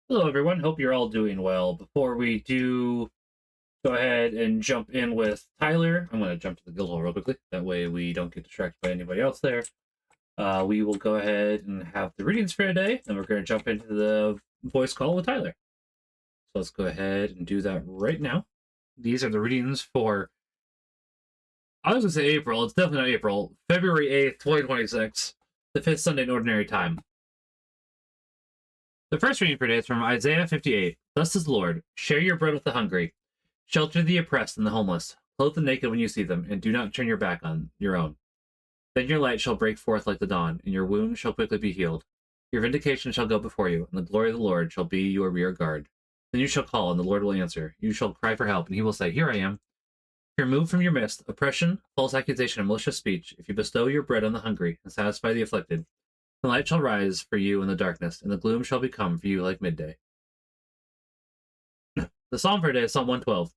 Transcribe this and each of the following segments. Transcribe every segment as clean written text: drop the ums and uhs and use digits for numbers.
Hello, everyone. Hope you're all doing well. Before we do go ahead and jump in with Tyler, I'm going to jump to the guild hall real quickly. That way we don't get distracted by anybody else there. We will go ahead and have the readings for today, and we're going to jump into the voice call with Tyler. So let's go ahead and do that right now. These are the readings for, I was going to say April. It's definitely not April. February 8th, 2026, the 5th Sunday in Ordinary Time. The first reading for today is from Isaiah 58. Thus says the Lord, share your bread with the hungry, shelter the oppressed and the homeless, clothe the naked when you see them, and do not turn your back on your own. Then your light shall break forth like the dawn, and your wounds shall quickly be healed. Your vindication shall go before you, and the glory of the Lord shall be your rear guard. Then you shall call, and the Lord will answer. You shall cry for help, and he will say, Here I am. Remove from your midst oppression, false accusation, and malicious speech. If you bestow your bread on the hungry, and satisfy the afflicted, the light shall rise for you in the darkness, and the gloom shall become for you like midday. The psalm for today is Psalm 112.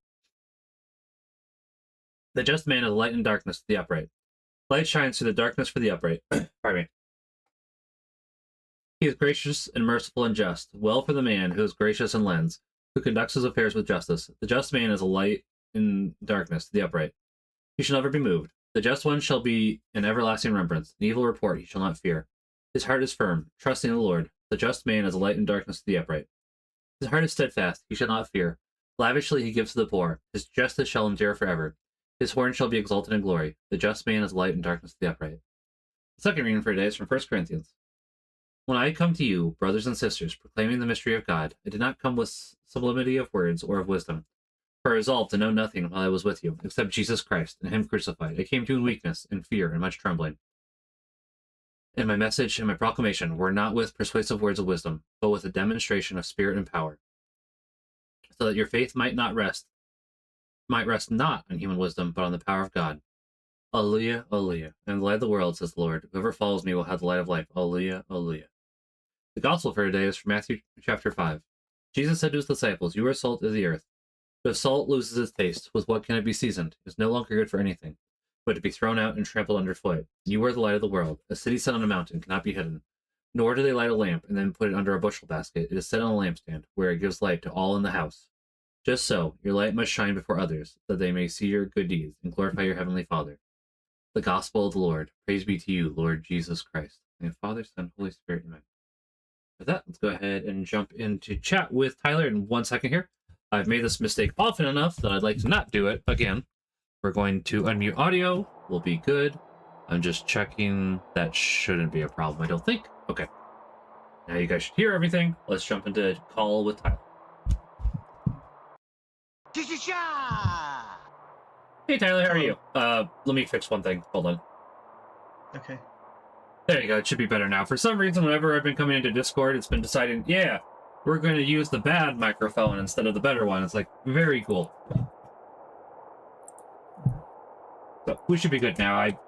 The just man is light in darkness to the upright. Light shines through the darkness for the upright. Pardon me. He is gracious and merciful and just. Well for the man who is gracious and lends, who conducts his affairs with justice. The just man is a light in darkness to the upright. He shall never be moved. The just one shall be an everlasting remembrance. An evil report he shall not fear. His heart is firm, trusting in the Lord. The just man is a light in darkness to the upright. His heart is steadfast, he shall not fear. Lavishly he gives to the poor. His justice shall endure forever. His horn shall be exalted in glory. The just man is light in darkness to the upright. The second reading for today is from 1 Corinthians. When I come to you, brothers and sisters, proclaiming the mystery of God, I did not come with sublimity of words or of wisdom. For I resolved to know nothing while I was with you, except Jesus Christ and him crucified. I came to you in weakness, in fear, and much trembling. And my message and my proclamation were not with persuasive words of wisdom, but with a demonstration of spirit and power, so that your faith might rest not on human wisdom, but on the power of God. Alleluia, alleluia. And the light of the world, says the Lord. Whoever follows me will have the light of life. Alleluia, alleluia. The gospel for today is from Matthew chapter 5. Jesus said to his disciples, You are salt of the earth. But if salt loses its taste, with what can it be seasoned? It is no longer good for anything, but to be thrown out and trampled underfoot. You are the light of the world. A city set on a mountain cannot be hidden. Nor do they light a lamp and then put it under a bushel basket. It is set on a lampstand, where it gives light to all in the house. Just so, your light must shine before others, that they may see your good deeds and glorify your heavenly Father. The gospel of the Lord. Praise be to you, Lord Jesus Christ. And Father, Son, Holy Spirit, amen. With that, let's go ahead and jump into chat with Tyler in 1 second here. I've made this mistake often enough that I'd like to not do it again. We're going to unmute audio. We'll be good. I'm just checking. That shouldn't be a problem, I don't think. Okay. Now you guys should hear everything. Let's jump into call with Tyler. Hey, Tyler, how are you? Let me fix one thing. Hold on. Okay. There you go. It should be better now. For some reason, whenever I've been coming into Discord, it's been deciding, yeah, we're going to use the bad microphone instead of the better one. It's like, very cool. So we should be good now. I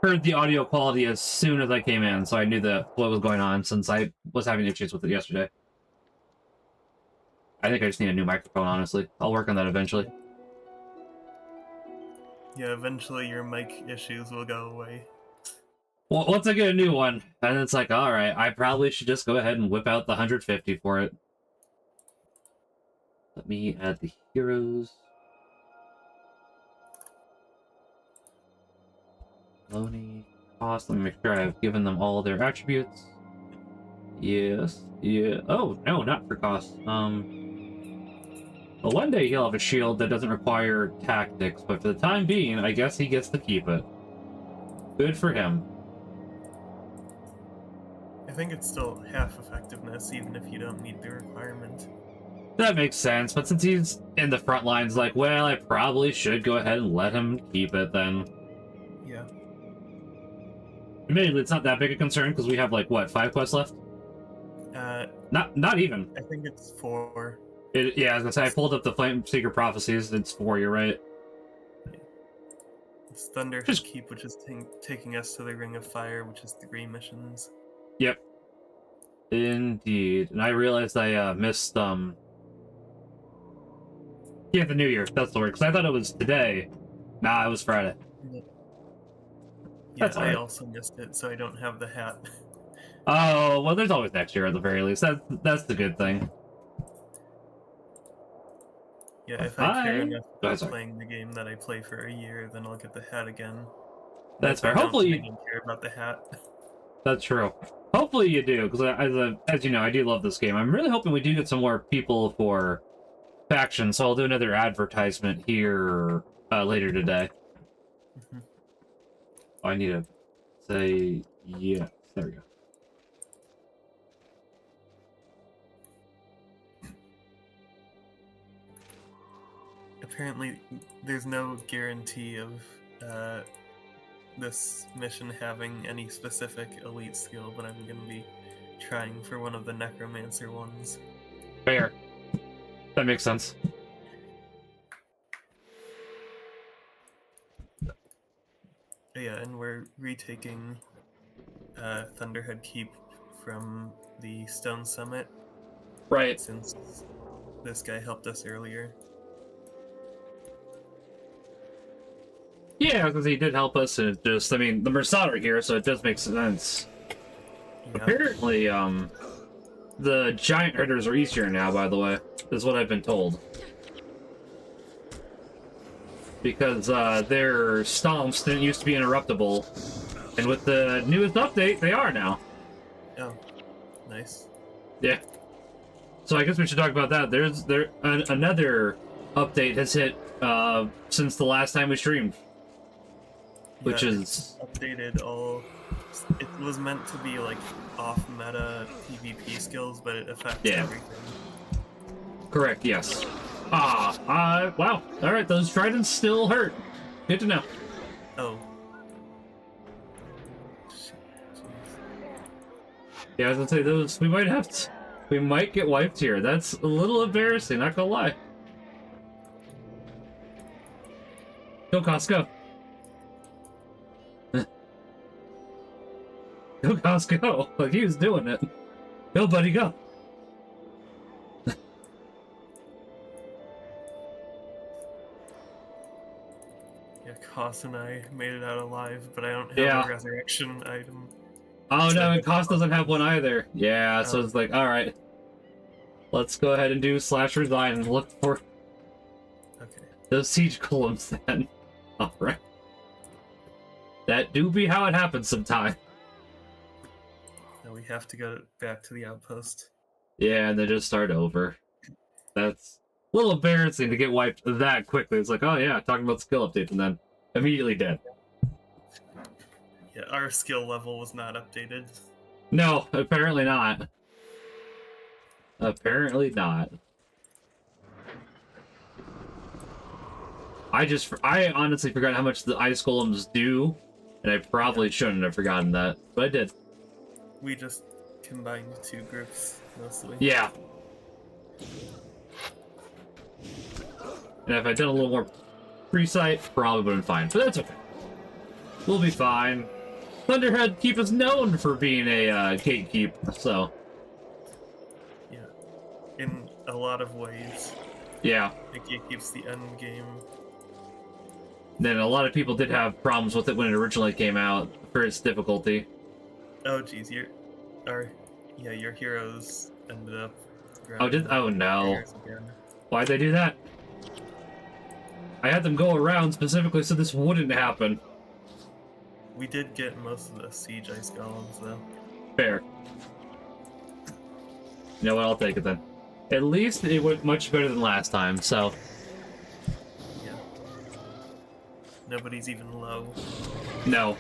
heard the audio quality as soon as I came in, so I knew what was going on since I was having issues with it yesterday. I think I just need a new microphone, honestly. I'll work on that eventually. Yeah, eventually your mic issues will go away. Well, once I get a new one, and it's like, all right, I probably should just go ahead and whip out the 150 for it. Let me add the heroes. Loony cost. Let me make sure I've given them all their attributes. Yes. Yeah. Oh, no, not for cost. Well, one day he'll have a shield that doesn't require tactics, but for the time being, I guess he gets to keep it. Good for him. I think it's still half effectiveness, even if you don't meet the requirement. That makes sense, but since he's in the front lines, like, well, I probably should go ahead and let him keep it then. Yeah. Admittedly, it's not that big a concern because we have, like, what, 5 quests left? Not even. I think it's 4. Yeah, as I say, I pulled up the Flame Seeker Prophecies. It's 4, you're right. Yeah. It's Thunder's Keep, which is taking us to the Ring of Fire, which is 3 missions. Yep. Indeed. And I realized I missed, yeah, the New Year. That's the word. Because I thought it was today. Nah, it was Friday. Yeah, That's all right. I also missed it, so I don't have the hat. Oh, well, there's always next year at the very least. That's the good thing. Yeah, if I care enough Oh, about sorry. playing the game that I play for a year, then I'll get the hat again. And That's fair. I don't Hopefully, even care about the hat. that's true. Hopefully you do, because as you know, I do love this game. I'm really hoping we do get some more people for faction, so I'll do another advertisement here later today. Mhm. I need to say yes. There we go. Apparently, there's no guarantee of this mission having any specific elite skill, but I'm gonna be trying for one of the necromancer ones. Fair. That makes sense. Yeah, and we're retaking Thunderhead Keep from the Stone Summit Right. since this guy helped us earlier. Yeah, because he did help us, and it just, I mean, the Mercenator here, so it does make sense. Yeah. Apparently, the giant herders are easier now, by the way, is what I've been told. Because, their stomps didn't used to be interruptible, and with the newest update, they are now. Oh, nice. Yeah. So I guess we should talk about that. Another update has hit, since the last time we streamed. Which Yeah, is... it's updated all. It was meant to be like off-meta PvP skills, but it affects everything. Correct, yes. Wow. Alright, those tridents still hurt. Good to know. Oh. Yeah, I was gonna say, those, we might get wiped here. That's a little embarrassing, not gonna lie. Go, Costco. Go, Costco. Like, he was doing it. Go, buddy, go. Yeah, Koss and I made it out alive, but I don't have Yeah. a resurrection item. Oh no, and Cost doesn't have one either. Yeah, so it's like, alright. Let's go ahead and do slash resign and look for those siege columns then. Alright. That do be how it happens sometime. Now we have to go back to the outpost. Yeah, and then just start over. That's a little embarrassing to get wiped that quickly. It's like, oh yeah, talking about skill updates, and then immediately dead. Yeah, our skill level was not updated. No, apparently not. Apparently not. I honestly forgot how much the ice golems do, and I probably shouldn't have forgotten that, but I did. We just combined two groups, mostly. Yeah. And if I'd done a little more pre-sight, probably would have been fine, but that's okay. We'll be fine. Thunderhead Keep is known for being a gatekeep, so... Yeah. In a lot of ways. Yeah. It gatekeeps the end game. Then a lot of people did have problems with it when it originally came out for its difficulty. Oh geez, your heroes ended up. Oh no! Why'd they do that? I had them go around specifically so this wouldn't happen. We did get most of the siege ice golems though. Fair. You know what? I'll take it then. At least it went much better than last time. So. Yeah. Nobody's even low. No.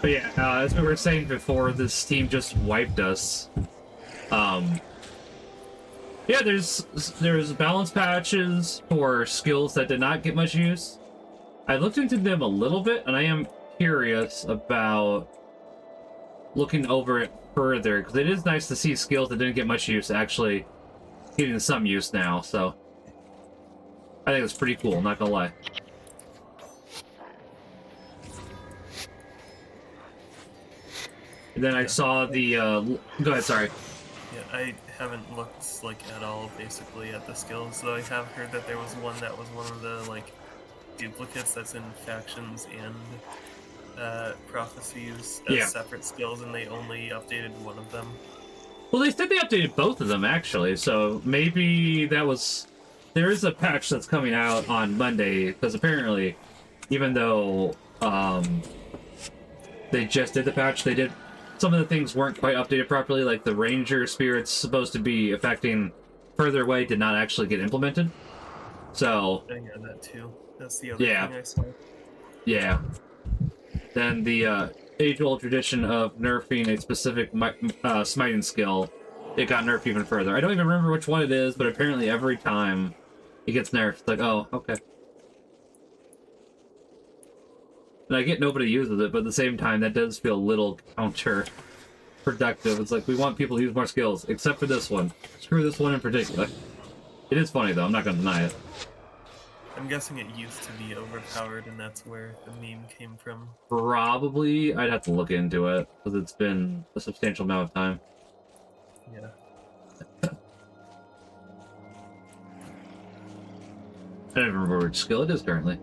But yeah, as we were saying before, this team just wiped us. Yeah, there's balance patches for skills that did not get much use. I looked into them a little bit, and I am curious about looking over it further, because it is nice to see skills that didn't get much use actually getting some use now, so I think it's pretty cool, not gonna lie. And then I saw the, go ahead, sorry. Yeah, I haven't looked, like, at all, basically, at the skills, though I have heard that there was one that was one of the, like, duplicates that's in factions and prophecies as separate skills, and they only updated one of them. Well, they said they updated both of them, actually, so maybe that was... There is a patch that's coming out on Monday, because apparently, even though they just did the patch, they did... Some of the things weren't quite updated properly, like the Ranger Spirits supposed to be affecting further away did not actually get implemented. So... Yeah, that too. That's the other Yeah. thing I saw. Yeah. Then the age-old tradition of nerfing a specific smiting skill, it got nerfed even further. I don't even remember which one it is, but apparently every time it gets nerfed, it's like, oh, okay. And I get nobody uses it, but at the same time, that does feel a little counterproductive. It's like, we want people to use more skills, except for this one. Screw this one in particular. It is funny, though. I'm not going to deny it. I'm guessing it used to be overpowered, and that's where the meme came from. Probably. I'd have to look into it, because it's been a substantial amount of time. Yeah. I don't even remember which skill it is currently.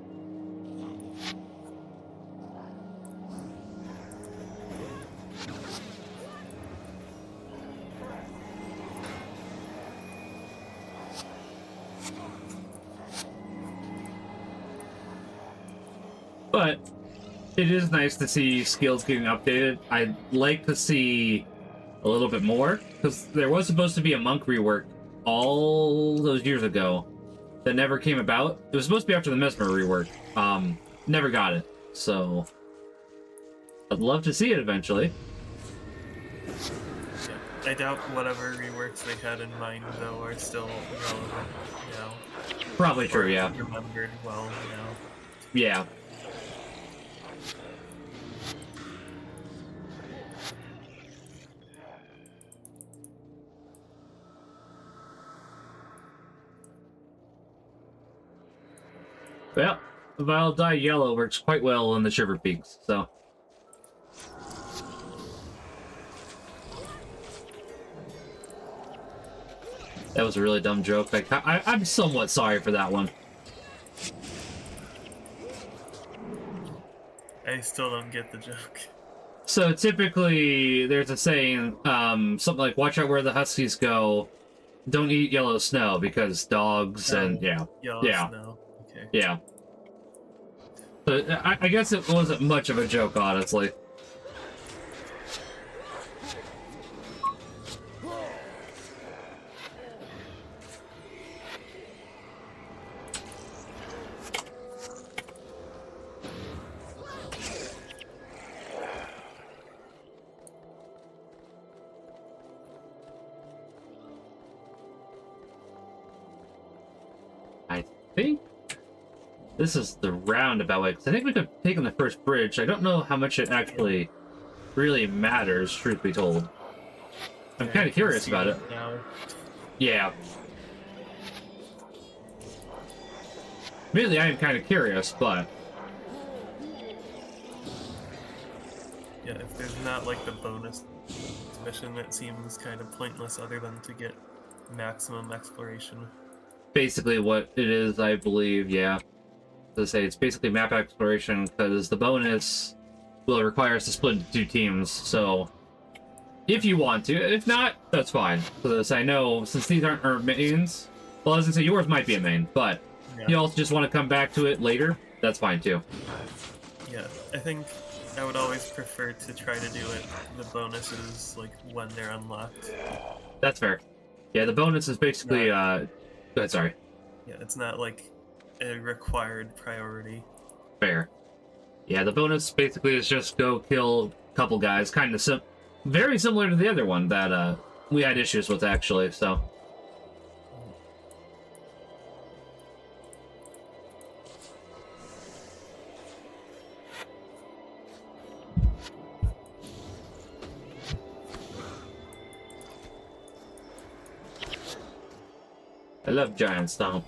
But it is nice to see skills getting updated. I'd like to see a little bit more, because there was supposed to be a monk rework all those years ago that never came about. It was supposed to be after the Mesmer rework. Never got it. So I'd love to see it eventually. Yeah. I doubt whatever reworks they had in mind, though, are still relevant now. Probably true, yeah. Remembered well now. Yeah. Well, Vile Dye Yellow works quite well in the Shiver Peaks, so... That was a really dumb joke. I'm somewhat sorry for that one. I still don't get the joke. So typically, there's a saying, something like, watch out where the Huskies go, don't eat yellow snow, because dogs and, yeah. Yellow Yeah. snow. Okay. Yeah. So I guess it wasn't much of a joke, honestly. I think this is the roundabout way, because I think we could have taken the first bridge. I don't know how much it actually really matters, truth be told. I'm kind of curious about it. Now. Yeah. Really, I am kind of curious, but... Yeah, if there's not, like, the bonus mission, it seems kind of pointless other than to get maximum exploration. Basically what it is, I believe, yeah. As I say, it's basically map exploration, because the bonus will require us to split into two teams, so... If you want to. If not, that's fine. Because I know, since these aren't our mains... Well, as I say, yours might be a main, but... Yeah. You also just want to come back to it later, that's fine too. Yeah, I think I would always prefer to try to do it, the bonuses, like, when they're unlocked. That's fair. Yeah, the bonus is basically, Go ahead, sorry. Yeah, it's not, like, a required priority. Fair. Yeah, the bonus basically is just go kill a couple guys, kind of very similar to the other one that, we had issues with, actually, so... I love Giant Stomp.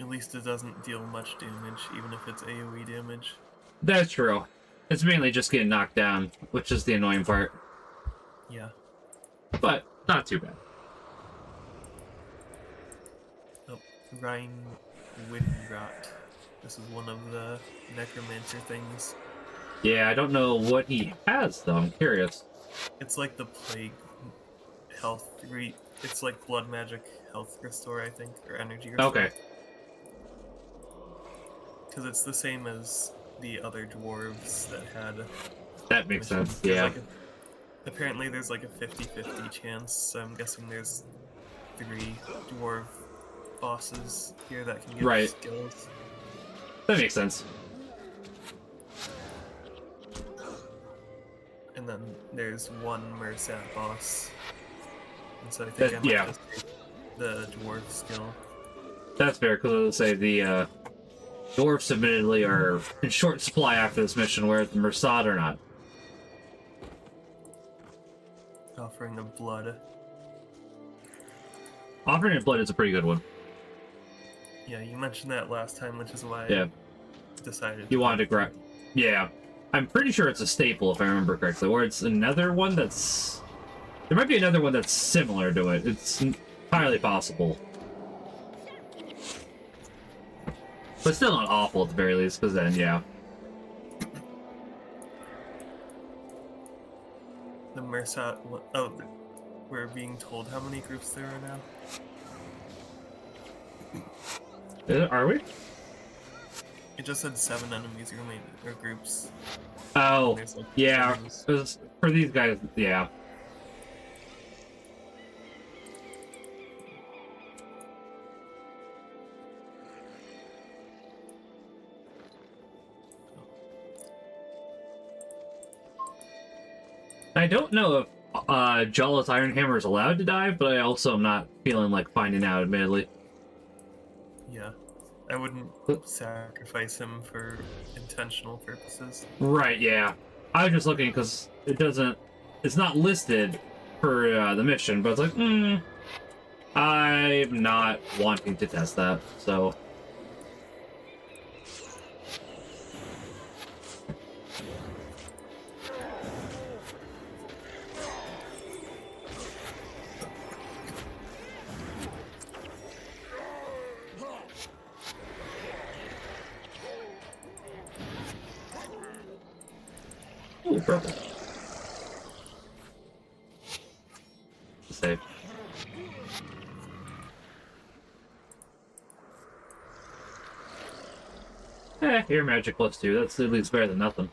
At least it doesn't deal much damage, even if it's AoE damage. That's true. It's mainly just getting knocked down, which is the annoying part. Yeah. But, not too bad. Oh, Rhine Windraht. This is one of the necromancer things. Yeah, I don't know what he has though. I'm curious. It's like the plague health it's like blood magic health restore, I think, or energy restore. Okay, Because it's the same as the other dwarves that had that makes missions. sense. Yeah. Apparently there's like a 50-50 chance, so I'm guessing there's 3 dwarf bosses here that can give Right. skills. That makes sense. And then there's 1 Mersat boss. And so I think I might yeah. just take the dwarf skill. That's fair, because I was gonna say the dwarves admittedly are in short supply after this mission, whereas the Mersad are not. Offering of blood. Offering of Blood is a pretty good one. Yeah, you mentioned that last time, which is why Yeah. I decided. You wanted to grab. Yeah. I'm pretty sure it's a staple, if I remember correctly. Or it's another one that's... There might be another one that's similar to it. It's entirely possible. But still not awful at the very least, because then, yeah. The Mersat. Oh, we're being told how many groups there are now. Are we? It just said 7 enemies remaining, or groups. Oh, There's, like, yeah. enemies. 'Cause for these guys, yeah. I don't know if Jawless Ironhammer is allowed to dive, but I also am not feeling like finding out, admittedly. Yeah. I wouldn't sacrifice him for intentional purposes. Right, yeah. I was just looking because it's not listed for the mission, but it's like, I'm not wanting to test that, so. Ooh, purple. Save. Air magic +2. That's at least better than nothing.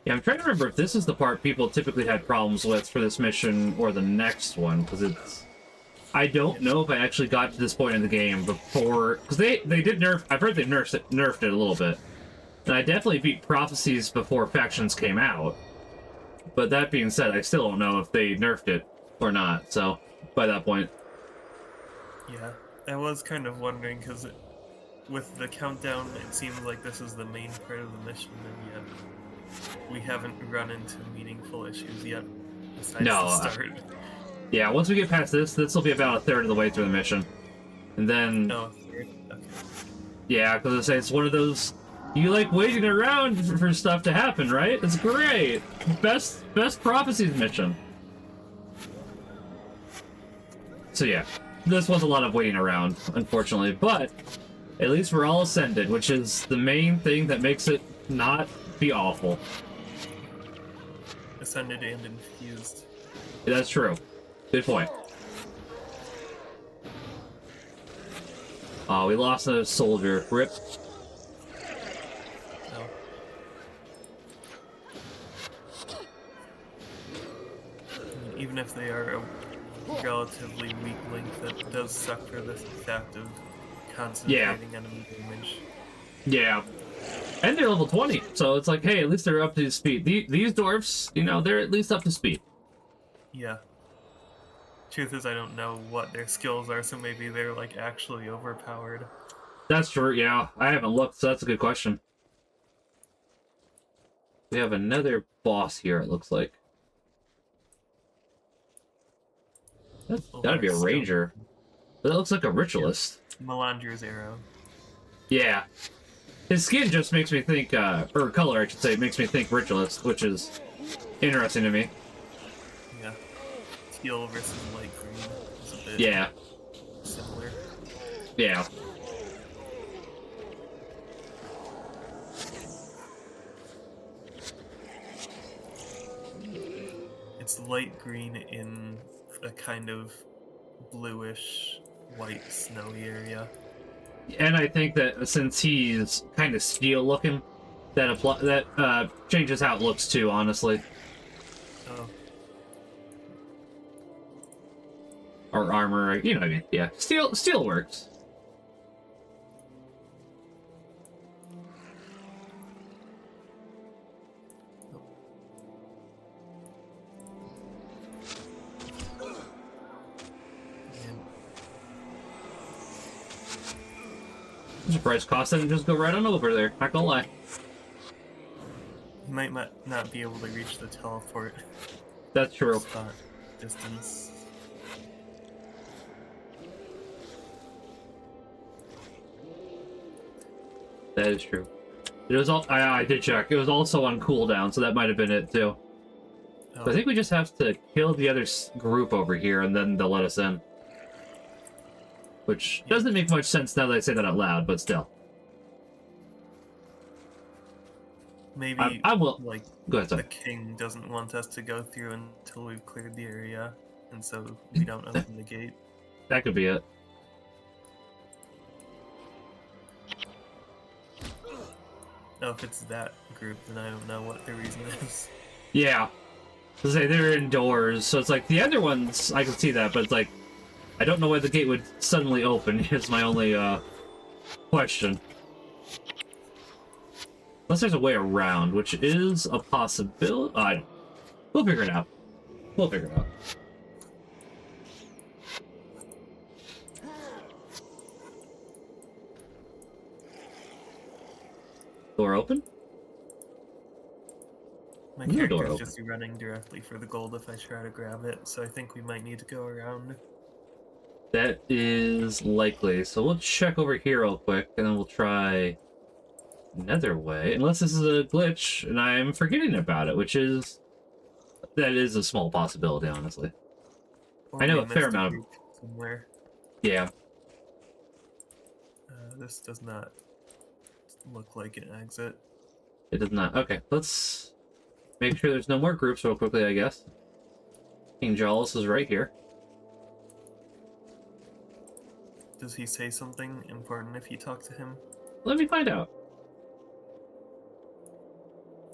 Yeah, I'm trying to remember if this is the part people typically had problems with for this mission or the next one, because it's... I don't know if I actually got to this point in the game before... Because they did nerf... I've heard they've nerfed it a little bit. And I definitely beat Prophecies before Factions came out. But that being said, I still don't know if they nerfed it or not, so... By that point. Yeah. I was kind of wondering, because with the countdown, it seems like this is the main part of the mission, and yet we haven't run into meaningful issues yet, besides the start. Yeah, once we get past this will be about a third of the way through the mission. And then... Oh, third? Okay. Yeah, because I say it's one of those... You like waiting around for stuff to happen, right? It's great! Best Prophecies mission. So yeah, this was a lot of waiting around, unfortunately, but at least we're all ascended, which is the main thing that makes it not be awful. Ascended and infused. That's true. Good point. Oh, we lost a soldier. Rip. Oh. I mean, even if they are a relatively weak link, that does suck for the fact of concentrating enemy damage. Yeah. And they're level 20, so it's like, hey, at least they're up to speed. These dwarfs, you know, they're at least up to speed. Yeah. Truth is, I don't know what their skills are, so maybe they're, like, actually overpowered. That's true, yeah. I haven't looked, so that's a good question. We have another boss here, it looks like. That's gotta be a ranger. But that looks like a ritualist. Melandra's arrow. Yeah. His skin just makes me think, or color, I should say, makes me think ritualist, which is interesting to me. Yeah. Teal versus light green is a bit Yeah. similar. Yeah. It's light green in a kind of bluish white snowy area. And I think that since he's kind of steel looking, that changes how it looks too, honestly. Oh, Or armor, you know what I mean? Yeah, steel works. and I'm surprised Cost didn't just go right on over there. Not gonna lie. he might not be able to reach the teleport That's true. spot distance. That is true. It was all. I did check. It was also on cooldown, so that might have been it too. Oh, I think we just have to kill the other group over here, and then they'll let us in. Which doesn't make much sense now that I say that out loud, but still. maybe I will. like Go ahead, the sorry. king doesn't want us to go through until we've cleared the area, and so we don't open the gate. That could be it. Oh, if it's that group, then I don't know what the reason is. Yeah. To say they're indoors, so it's like the other ones, I can see that, but it's like, I don't know why the gate would suddenly open, is my only, question. Unless there's a way around, which is a possibility. We'll figure it out. We'll figure it out. Door open? My New door character's open. just running directly for the gold if I try to grab it, so I think we might need to go around. That is likely. So we'll check over here real quick, and then we'll try another way. Unless this is a glitch, and I'm forgetting about it, which is... That is a small possibility, honestly. Or I know we a fair missed amount of... group somewhere. Yeah. This does not look like an exit. It does not. Okay, let's make sure there's no more groups real quickly, I guess. King Jawless is right here. Does he say something important if you talk to him? Let me find out.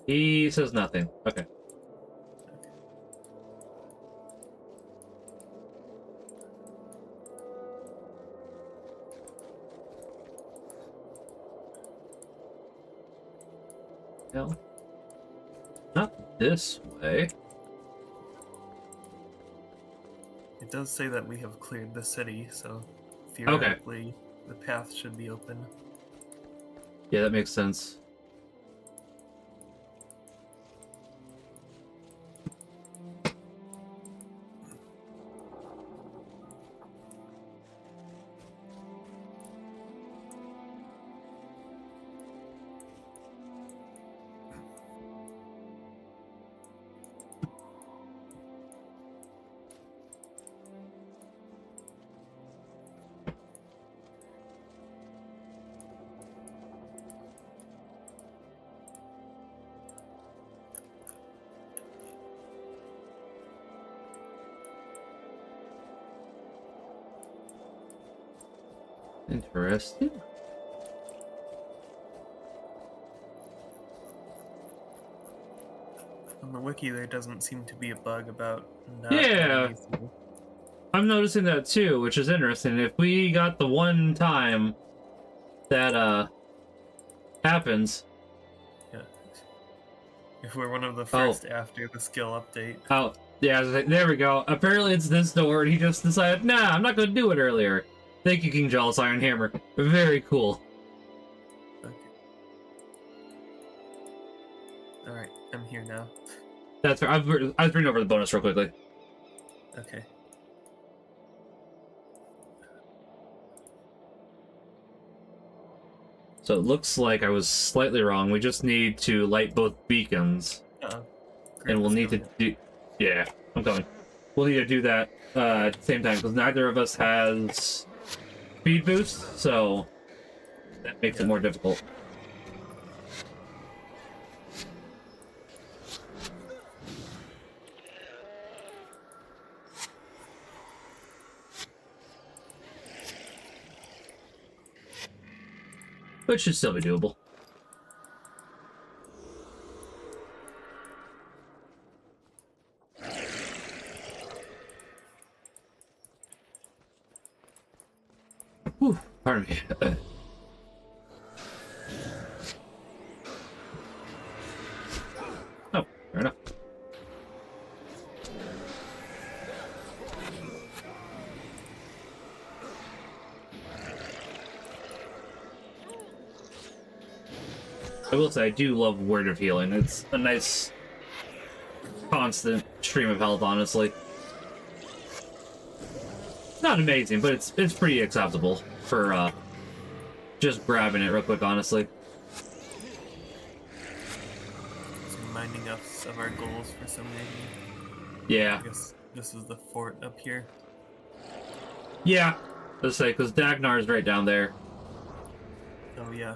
He says nothing. Okay. No. Not this way. It does say that we have cleared the city, so theoretically the path should be open. Yeah, that makes sense. Interesting. On the wiki, there doesn't seem to be a bug about not Yeah. letting you through. I'm noticing that too, which is interesting. If we got the one time that happens. Yeah. If we're one of the first after the skill update. Oh, yeah, I was like, there we go. Apparently it's this door, and he just decided, nah, I'm not gonna do it earlier. Thank you, King Jawless Iron Hammer. Very cool. Okay. Alright, I'm here now. That's fair. I was bringing over the bonus real quickly. Okay. So it looks like I was slightly wrong. We just need to light both beacons. Uh-oh. and we'll need to coming. do... Yeah, I'm coming. We'll need to do that at the same time, because neither of us has speed boost, so that makes it more difficult. But it should still be doable. Whew, pardon me. Oh, fair enough. I will say, I do love Word of Healing. It's a nice, constant stream of health, honestly. It's not amazing, but it's pretty acceptable for just grabbing it real quick, honestly. It's reminding us of our goals for some reason. Yeah. I guess this is the fort up here. Yeah. Let's say, because Dagnar is right down there. Oh, yeah.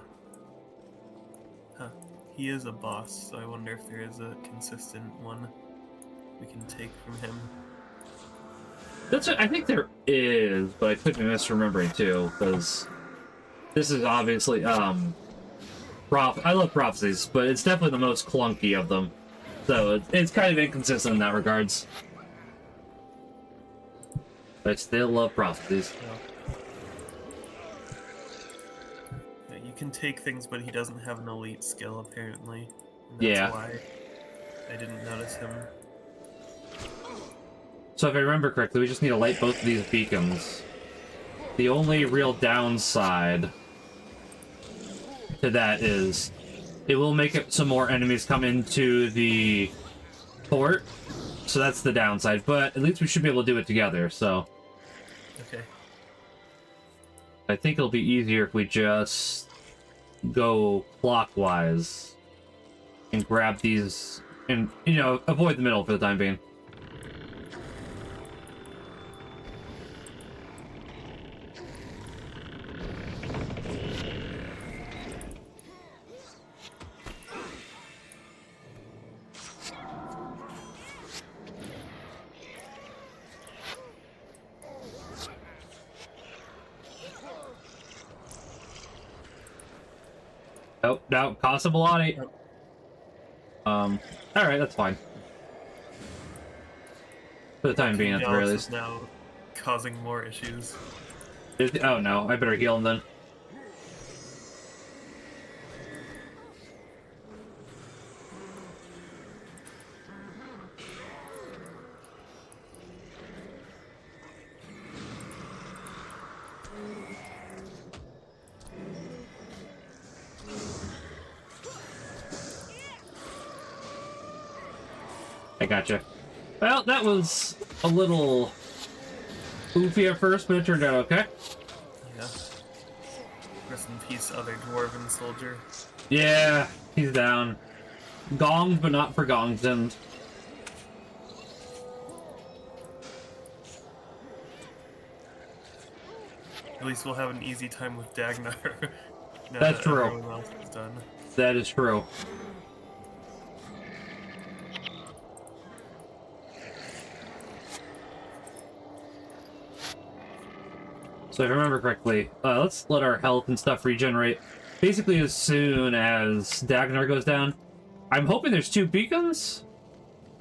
Huh. He is a boss, so I wonder if there is a consistent one we can take from him. I think there is, but I could be misremembering too, because this is obviously, I love prophecies, but it's definitely the most clunky of them. So it's kind of inconsistent in that regards. But I still love prophecies. Yeah, you can take things, but he doesn't have an elite skill, apparently. And Yeah. why I didn't notice him. So if I remember correctly, we just need to light both of these beacons. The only real downside to that is it will make it so more enemies come into the fort. So that's the downside, but at least we should be able to do it together, so... Okay. I think it'll be easier if we just go clockwise and grab these and, you know, avoid the middle for the time being. Oh, no, Casabolani. Alright, that's fine. For the time being, at the very Dallas least. is now causing more issues. Oh no, I better heal him then. I gotcha. Well, that was a little goofy at first, but it turned out okay. Yeah. Rest in peace, other dwarven soldier. Yeah, he's down. Gonged, but not for Gong's end. At least we'll have an easy time with Dagnar. Now That's that true. everyone else is done. That is true. So if I remember correctly, let's let our health and stuff regenerate. Basically, as soon as Dagnar goes down, I'm hoping there's 2 beacons,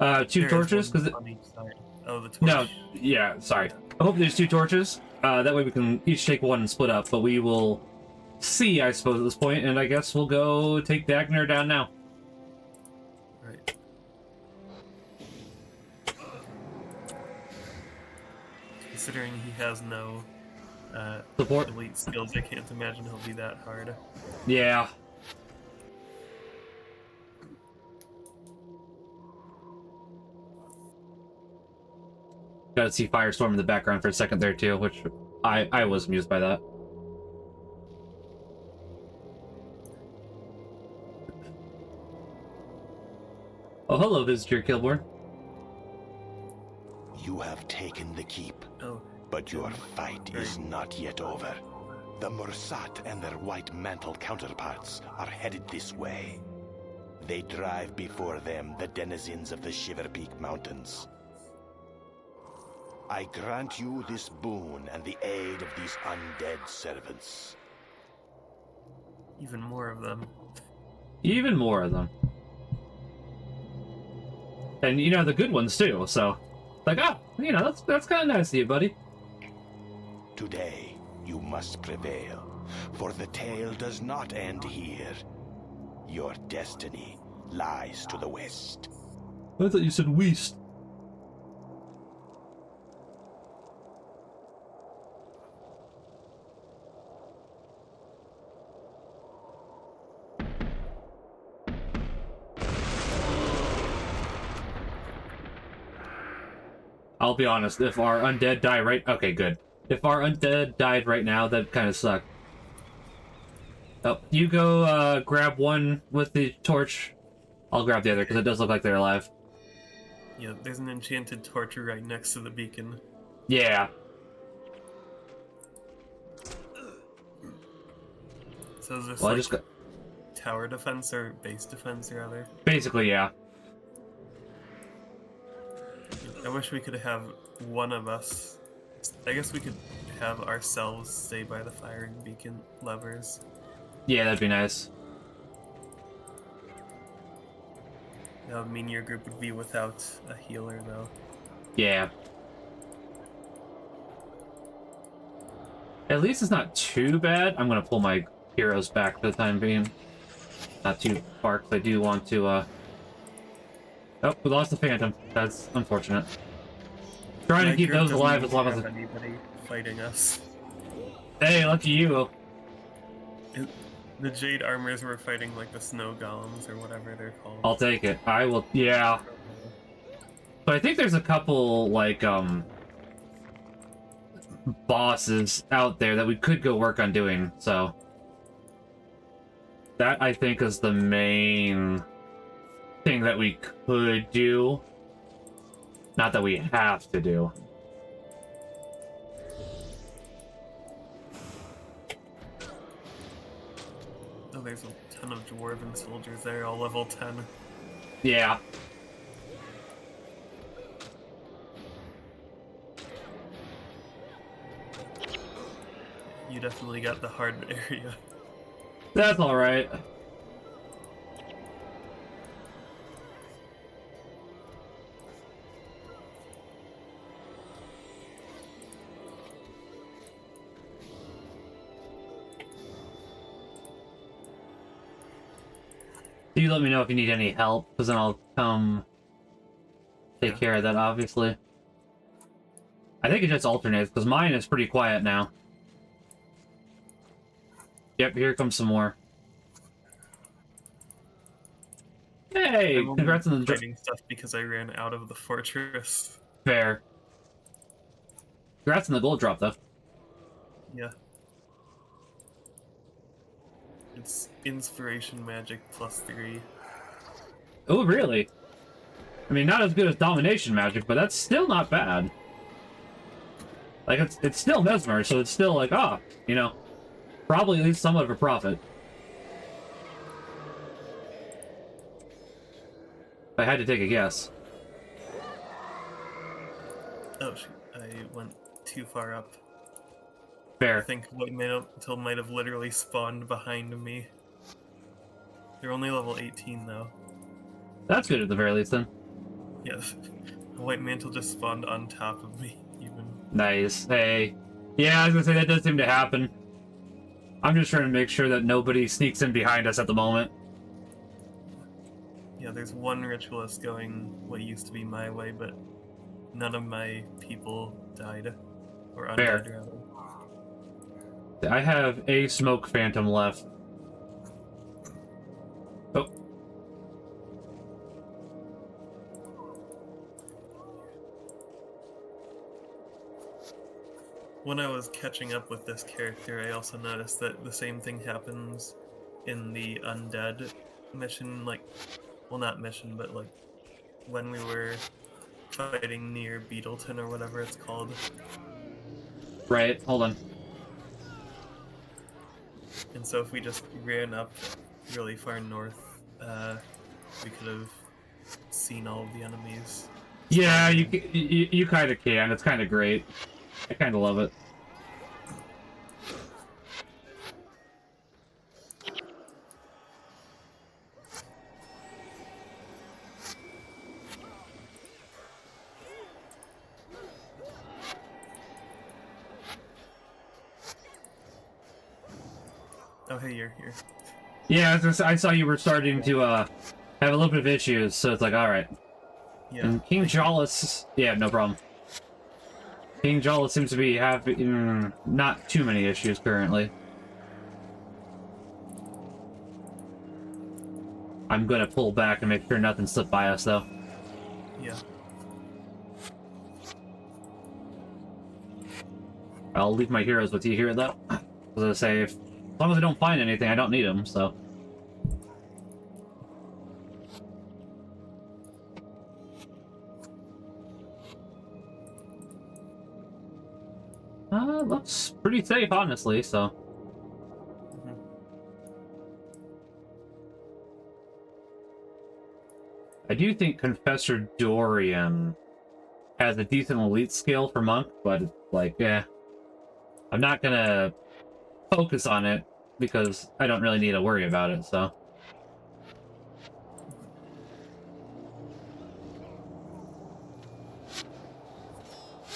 2 There is torches, one because on each side. Oh, the torch. no, yeah, sorry. I hope there's 2 torches. That way we can each take one and split up. But we will see, I suppose, at this point, and I guess we'll go take Dagnar down now. Right. Considering he has no Support. elite skills, I can't imagine he'll be that hard. Yeah. Gotta see Firestorm in the background for a second there too, which I was amused by that. Oh, hello, Visitor Kilborn. You have taken the keep, Oh, but your fight is not yet over. The Mursat and their white mantle counterparts are headed this way. They drive before them the denizens of the Shiver Peak Mountains. I grant you this boon and the aid of these undead servants. even more of them. Even more of them. And, you know, the good ones, too, so... Like, ah, you know, that's kind of nice of you, buddy. Today, you must prevail, for the tale does not end here. Your destiny lies to the west. I thought you said West. I'll be honest, if our undead die right... Okay, good. If our undead died right now, that'd kind of suck. Oh, you go grab one with the torch. I'll grab the other, because it does look like they're alive. Yeah, there's an enchanted torch right next to the beacon. Yeah. So is this Well, I like just got... tower defense or base defense rather? Basically, yeah. I wish we could have one of us. I guess we could have ourselves stay by the firing beacon levers. Yeah, that'd be nice. That would mean your group would be without a healer, though. Yeah. At least it's not too bad. I'm gonna pull my heroes back for the time being. Not too far, because I do want to, Oh, we lost the Phantom. That's unfortunate. Trying to keep those alive as long as... anybody fighting us. Hey, lucky you. The Jade Armors were fighting, like, the Snow Golems, or whatever they're called. I'll take it. I will... Yeah. But I think there's a couple, like, bosses out there that we could go work on doing, so... That, I think, is the main thing that we could do. Not that we have to do. Oh, there's a ton of Dwarven soldiers there, all level 10. Yeah. You definitely got the hard area. That's alright. You let me know if you need any help, because then I'll come take care of that, obviously. I think it just alternates, because mine is pretty quiet now. Yep, here comes some more. Hey, congrats on the fighting stuff because I ran out of the fortress. Fair. Congrats on the gold drop, though. Yeah. It's inspiration magic +3. Oh, really? I mean, not as good as domination magic, but that's still not bad. Like, it's still mesmer, so it's still like, ah, you know, probably at least somewhat of a profit. If I had to take a guess. Oh shoot, I went too far up. Fair. I think White Mantle might have literally spawned behind me. They're only level 18 though. That's good at the very least, then. Yes. White Mantle just spawned on top of me, even. Nice. Hey. Yeah, I was gonna say, that does seem to happen. I'm just trying to make sure that nobody sneaks in behind us at the moment. Yeah, there's one ritualist going what used to be my way, but none of my people died. Or undead, Fair. rather. I have a smoke phantom left. Oh. When I was catching up with this character, I also noticed that the same thing happens in the undead mission, like, well, not mission, but like when we were fighting near Beetleton or whatever it's called. Right, hold on. And so if we just ran up really far north, we could have seen all of the enemies. Yeah, you kind of can. It's kind of great. I kind of love it. Oh, hey, you're here. Yeah, I saw you were starting to have a little bit of issues, so it's like, all right. Yeah. And King Jawless, yeah, no problem. King Jawless seems to be having not too many issues currently. I'm gonna pull back and make sure nothing slipped by us, though. Yeah. I'll leave my heroes with you here, though. As I say, as long as I don't find anything, I don't need them, so. Looks pretty safe, honestly, so. Mhm. I do think Confessor Dorian has a decent elite skill for Monk, but it's like, yeah. I'm not gonna focus on it because I don't really need to worry about it, so.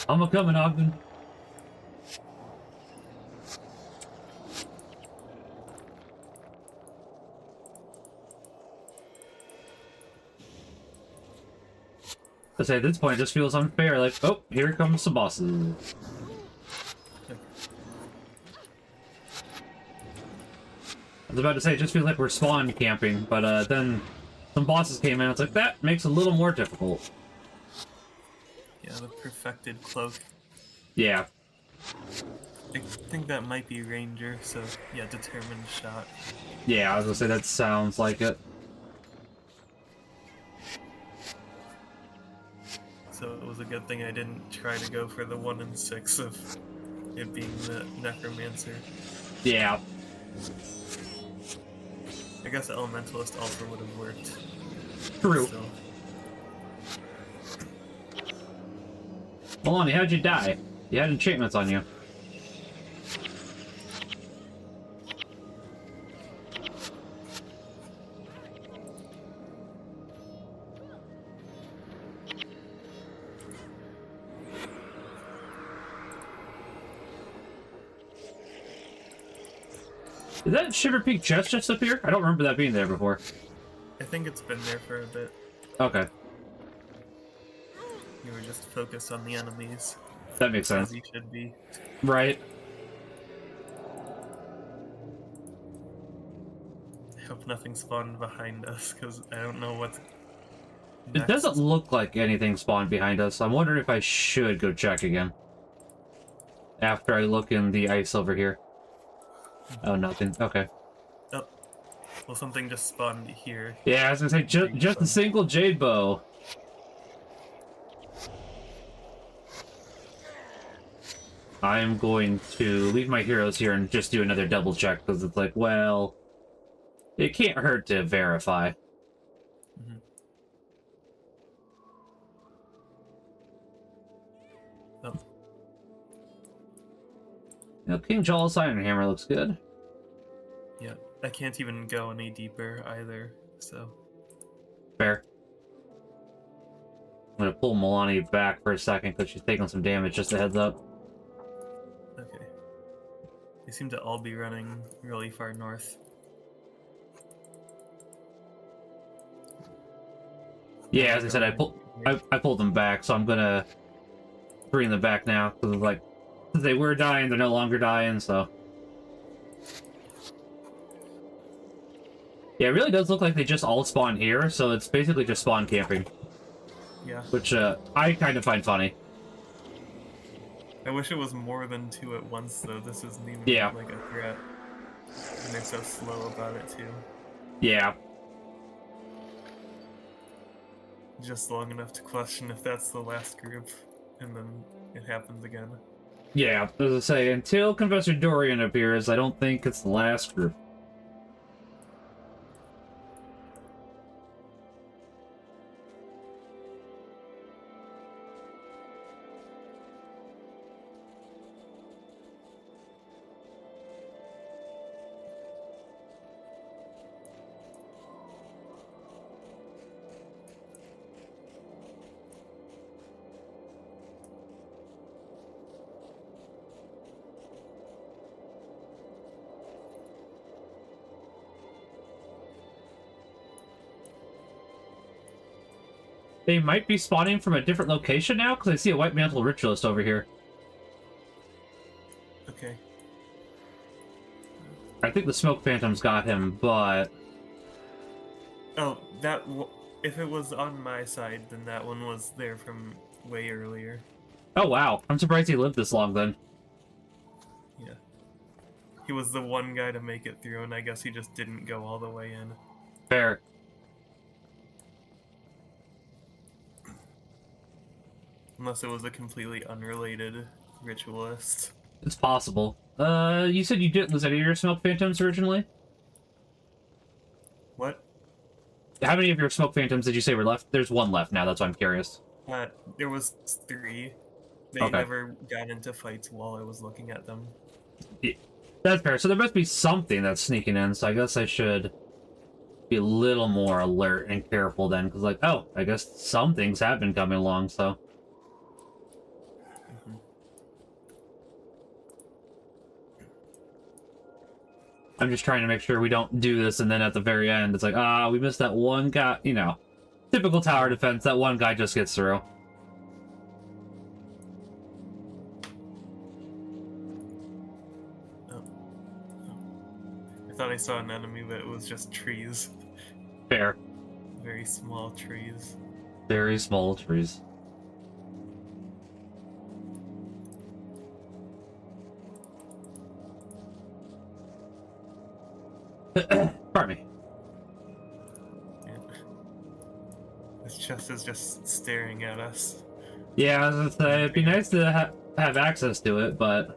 I'm a-coming, Ogden. I say at this point it just feels unfair, like, oh, here comes some bosses. I was about to say, it just feels like we're spawn camping, but then some bosses came in, it's like, that makes it a little more difficult. Yeah, the perfected cloak. Yeah. I think that might be Ranger, so yeah, determined shot. Yeah, I was gonna say, that sounds like it. So it was a good thing I didn't try to go for the 1 in 6 of it being the Necromancer. Yeah. I guess Elementalist also would have worked. True. Still. Maloney, how'd you die? You had enchantments on you. Is that Shiver Peak chest just up here? I don't remember that being there before. I think it's been there for a bit. Okay. You were just focused on the enemies. That makes sense. As you should be. Right. I hope nothing spawned behind us, because I don't know what's It next. doesn't look like anything spawned behind us. I'm wondering if I should go check again. After I look in the ice over here. Oh, nothing. Okay. Oh. Well, something just spawned here. Yeah, I was gonna say, just a single jade bow. I'm going to leave my heroes here and just do another double check, because it's like, well, it can't hurt to verify. Mm-hmm. Oh. You know, King Jawless Iron Hammer looks good. Yeah, I can't even go any deeper either, so... Fair. I'm gonna pull Milani back for a second because she's taking some damage, just a heads up. Okay. They seem to all be running really far north. Yeah, as I said, I pulled them back, so I'm gonna bring them back now, because like, since they were dying, they're no longer dying, so... Yeah, it really does look like they just all spawn here, so it's basically just spawn camping. Yeah. Which, I kind of find funny. I wish it was more than 2 at once, though. This isn't even like a threat. And they're so slow about it, too. Yeah. just long enough to question if that's the last group, and then it happens again. Yeah, as I say, until Confessor Dorian appears, I don't think it's the last group. They might be spawning from a different location now, because I see a White Mantle Ritualist over here. Okay. I think the Smoke Phantoms got him, but... Oh, if it was on my side, then that one was there from way earlier. Oh wow, I'm surprised he lived this long then. Yeah. He was the one guy to make it through, and I guess he just didn't go all the way in. Fair. Unless it was a completely unrelated ritualist. It's possible. You said you didn't lose any of your Smoke Phantoms originally? What? How many of your Smoke Phantoms did you say were left? There's one left now, that's why I'm curious. There was 3. They Okay. never got into fights while I was looking at them. Yeah, that's fair. So there must be something that's sneaking in, so I guess I should be a little more alert and careful then, because like, oh, I guess some things have been coming along, so... Mm-hmm. I'm just trying to make sure we don't do this, and then at the very end, it's like, we missed that one guy, you know. Typical tower defense, that one guy just gets through. Oh. I thought I saw an enemy, but it was just trees. Fair. Very small trees. Very small trees. Pardon me. Yeah. This chest is just staring at us. Yeah, I was gonna say, it'd be nice to have access to it, but...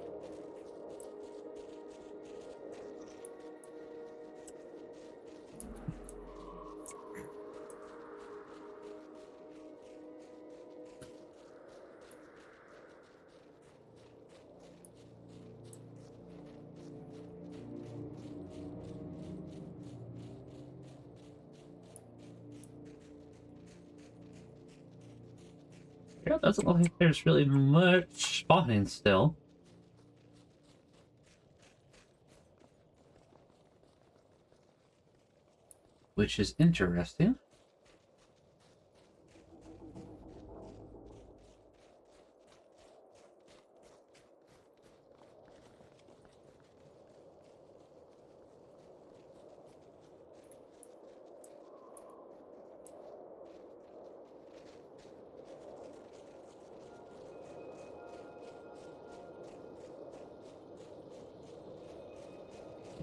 Yeah, it doesn't look like there's really much spawning still. Which is interesting.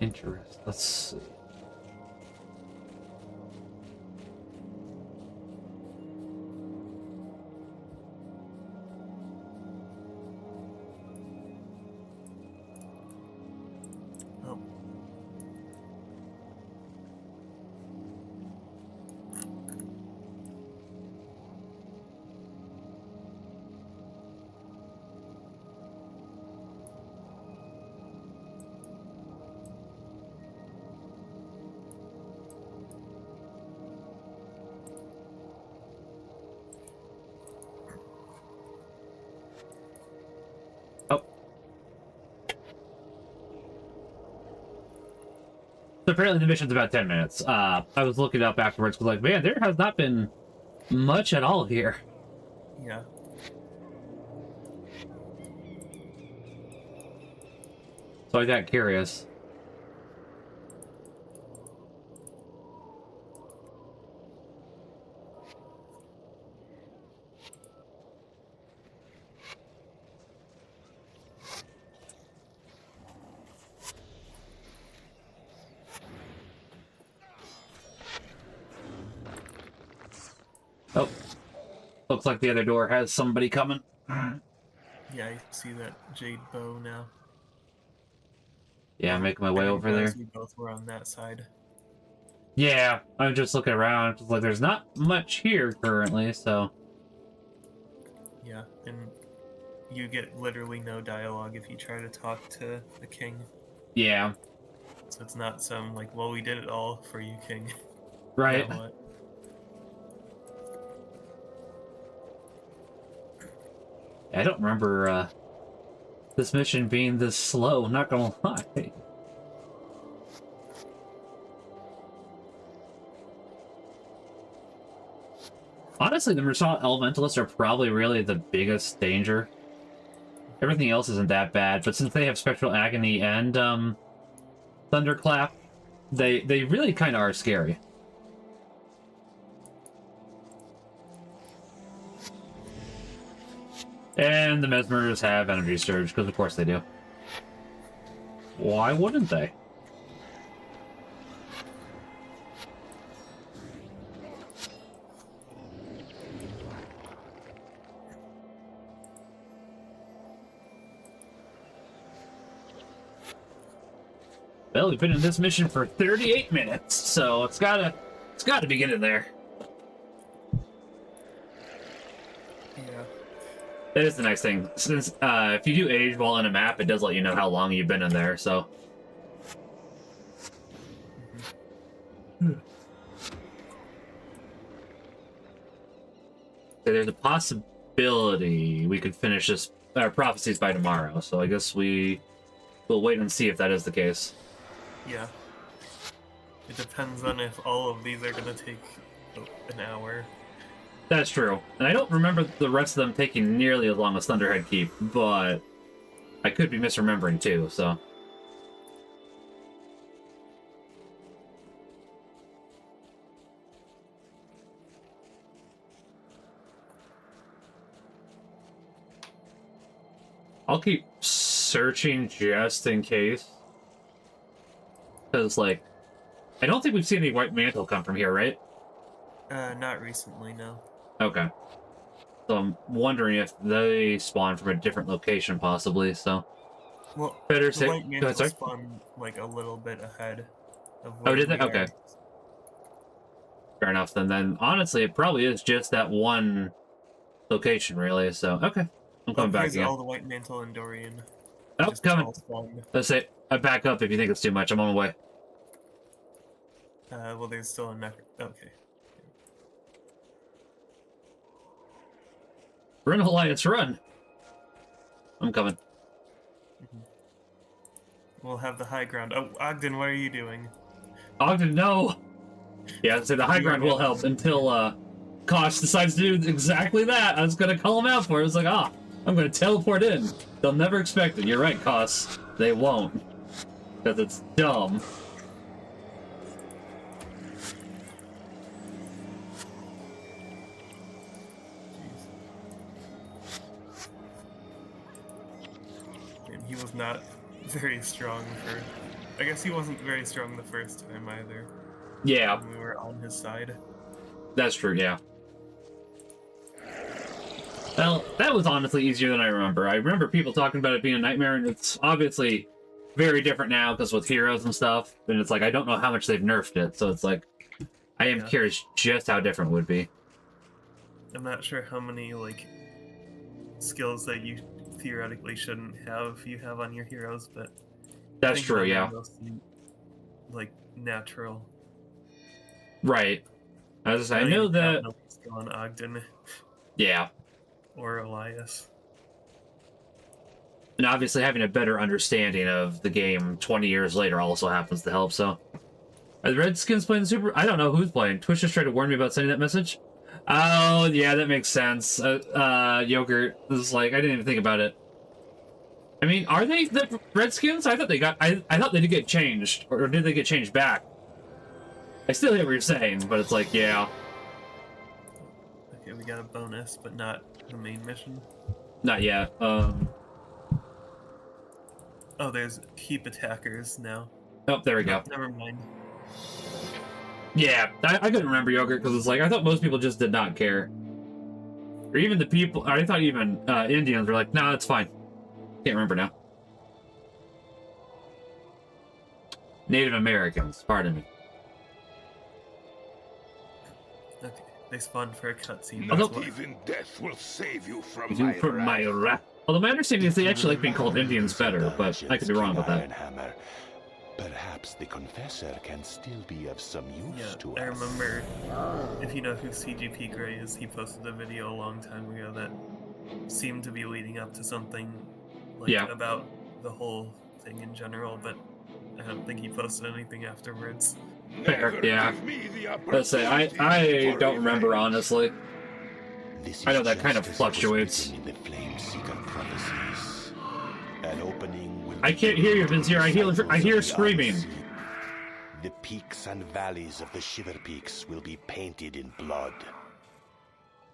Interesting. Let's see. Oh. Oh. So apparently the mission's about 10 minutes. I was looking up afterwards, because like, man, there has not been much at all here. Yeah. So I got curious. Oh, Looks like the other door has somebody coming. Yeah, I see that jade bow now. Yeah, I'm making my I way didn't over there. realize we both were on that side. Yeah, I'm just looking around. It's like there's not much here currently, so... Yeah, and you get literally no dialogue if you try to talk to the king. Yeah. So it's not some, like, well, we did it all for you, king. Right. Now what? I don't remember, this mission being this slow, not gonna lie. Honestly, the Mersault Elementalists are probably really the biggest danger. Everything else isn't that bad, but since they have Spectral Agony and, Thunderclap, they really kind of are scary. And the Mesmers have Energy Surge, because of course they do. Why wouldn't they? Well, we've been in this mission for 38 minutes, so it's gotta be getting there. Yeah. That is the nice thing. Since if you do age while in a map, it does let you know how long you've been in there, so. So there's a possibility we could finish this prophecies by tomorrow, so I guess we'll wait and see if that is the case. Yeah. It depends on if all of these are gonna take an hour. That's true. And I don't remember the rest of them taking nearly as long as Thunderhead Keep, but I could be misremembering too, so. I'll keep searching just in case. Because, like, I don't think we've seen any White Mantle come from here, right? Not recently, no. Okay. So I'm wondering if they spawn from a different location, possibly, so... Well, Better the say... White Go Mantle ahead, sorry. spawned, like, a little bit ahead of Oh, where did they? we are. Okay. Fair enough, then honestly, it probably is just that one location, really, so... Okay. I'm coming back Here's again. all the White Mantle and Dorian. Oh, Just coming. all spawned. Let's say, I back up if you think it's too much. I'm on my way. Well, there's still a okay. Run, Alliance, run! I'm coming. We'll have the high ground. Oh, Ogden, what are you doing? Ogden, no! Yeah, I'd say the high ground will help until, Kosh decides to do exactly that. I was gonna call him out for it. I was like, I'm gonna teleport in. They'll never expect it. You're right, Kosh. They won't. Because it's dumb. And he was not very strong for... I guess he wasn't very strong the first time either. Yeah, When we were on his side. that's true, yeah. Well, that was honestly easier than I remember. I remember people talking about it being a nightmare, and it's obviously very different now, because with heroes and stuff, and it's like, I don't know how much they've nerfed it, so it's like, I am curious just how different it would be. I'm not sure how many, like, skills that you theoretically shouldn't have you have on your heroes, but... That's I think true, none yeah. are mostly, like, natural. Right. As I don't know even have that... no skill on Ogden Yeah. or Elias. And obviously having a better understanding of the game 20 years later also happens to help, so... Are the Redskins playing the Super... I don't know who's playing. Twitch just tried to warn me about sending that message. Oh, yeah, that makes sense. Yogurt is like, I didn't even think about it. I mean, are they the Redskins? I thought they got... I thought they did get changed. Or did they get changed back? I still hear what you're saying, but it's like, yeah. Okay, we got a bonus, but not the main mission. Not yet. Oh, there's keep attackers now. Oh, there we go. Never mind. Yeah, I couldn't remember Yogurt because it's like, I thought most people just did not care. Or even the people, I thought even Indians were like, nah, it's fine. Can't remember now. Native Americans, pardon me. Okay, they spawned for a cutscene. Although- Not even death will save you from You my from wrath. my wrath. Although my understanding is they actually like being called Indians better, but I could be wrong about that. Ironhammer. Perhaps the Confessor can still be of some use Yeah, to I us. remember, if you know who CGP Grey is, he posted a video a long time ago that seemed to be leading up to something like Yeah. about the whole thing in general, but I don't think he posted anything afterwards. Fair, Never yeah. give me the Let's say, opportunity I for don't remember, revenge. honestly. This I know is that kind just of as it was fluctuates. written in the Flameseeker prophecies. An opening will I can't hear you, Vizier. I hear screaming. The peaks and valleys of the Shiver Peaks will be painted in blood.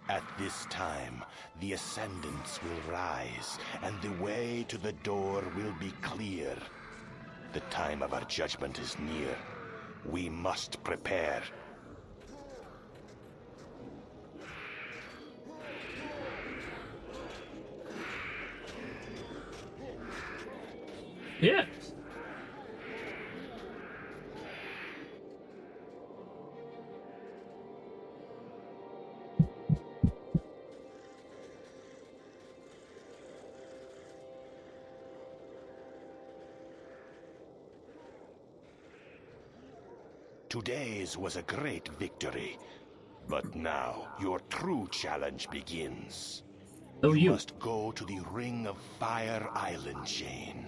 At this time, the Ascendants will rise, and the way to the door will be clear. The time of our judgment is near. We must prepare. Yes. Today's was a great victory. But now, your true challenge begins. Oh, you. Must go to the Ring of Fire Island chain.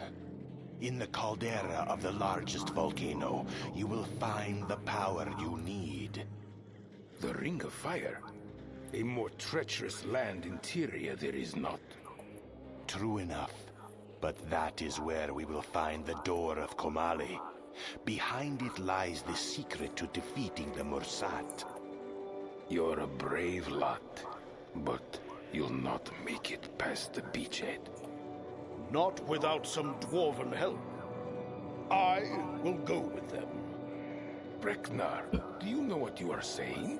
In the caldera of the largest volcano, you will find the power you need. The Ring of Fire? A more treacherous land interior there is not. True enough. But that is where we will find the door of Komali. Behind it lies the secret to defeating the Mursat. You're a brave lot, but you'll not make it past the beachhead. Not without some dwarven help. I will go with them. Breknar, do you know what you are saying?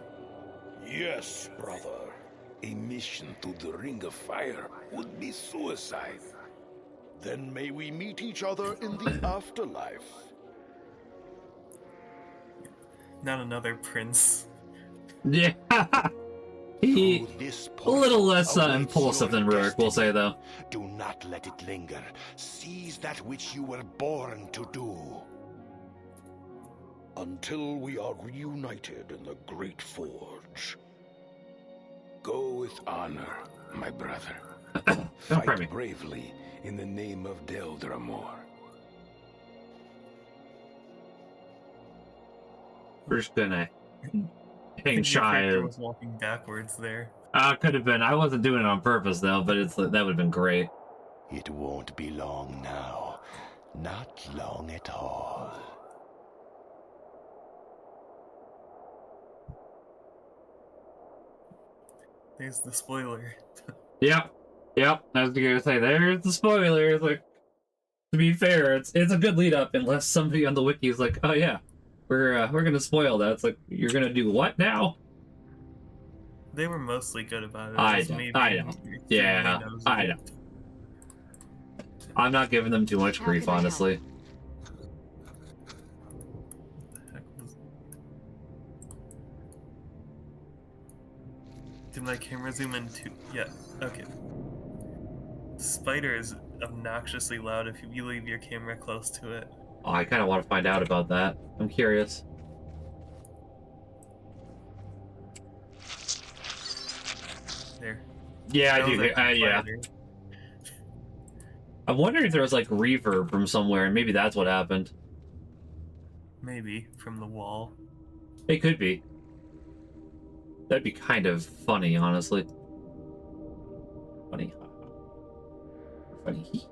Yes, brother. A mission to the Ring of Fire would be suicide. Then may we meet each other in the afterlife. Not another prince. Yeah. He Through this a portal little less awaits impulsive your than Rurik, we'll say, though. Do not let it linger. Seize that which you were born to do. Until we are reunited in the Great Forge. Go with honor, my brother. pardon me. Fight bravely in the name of Deldramor. We're just gonna hang Your shy. character was walking backwards there. Could have been. I wasn't doing it on purpose, though, but that would have been great. It won't be long now. Not long at all. There's the spoiler. Yep. I was gonna say, there's the spoiler. It's like, to be fair, it's a good lead up, unless somebody on the wiki is like, oh yeah, we're gonna spoil that. It's like, you're gonna do what now? They were mostly good about it. I Just know, me I being know. extremely Yeah, nosy. I know. I'm not giving them too much How grief, can I help? honestly. What the heck was- Did my camera zoom in too? Yeah, okay. Spider is obnoxiously loud if you leave your camera close to it. Oh, I kind of want to find out about that. I'm curious. There. Yeah, I That was do. actually Yeah. quieter. I'm wondering if there was like reverb from somewhere, and maybe that's what happened. Maybe from the wall. It could be. That'd be kind of funny, honestly. Funny. Funny.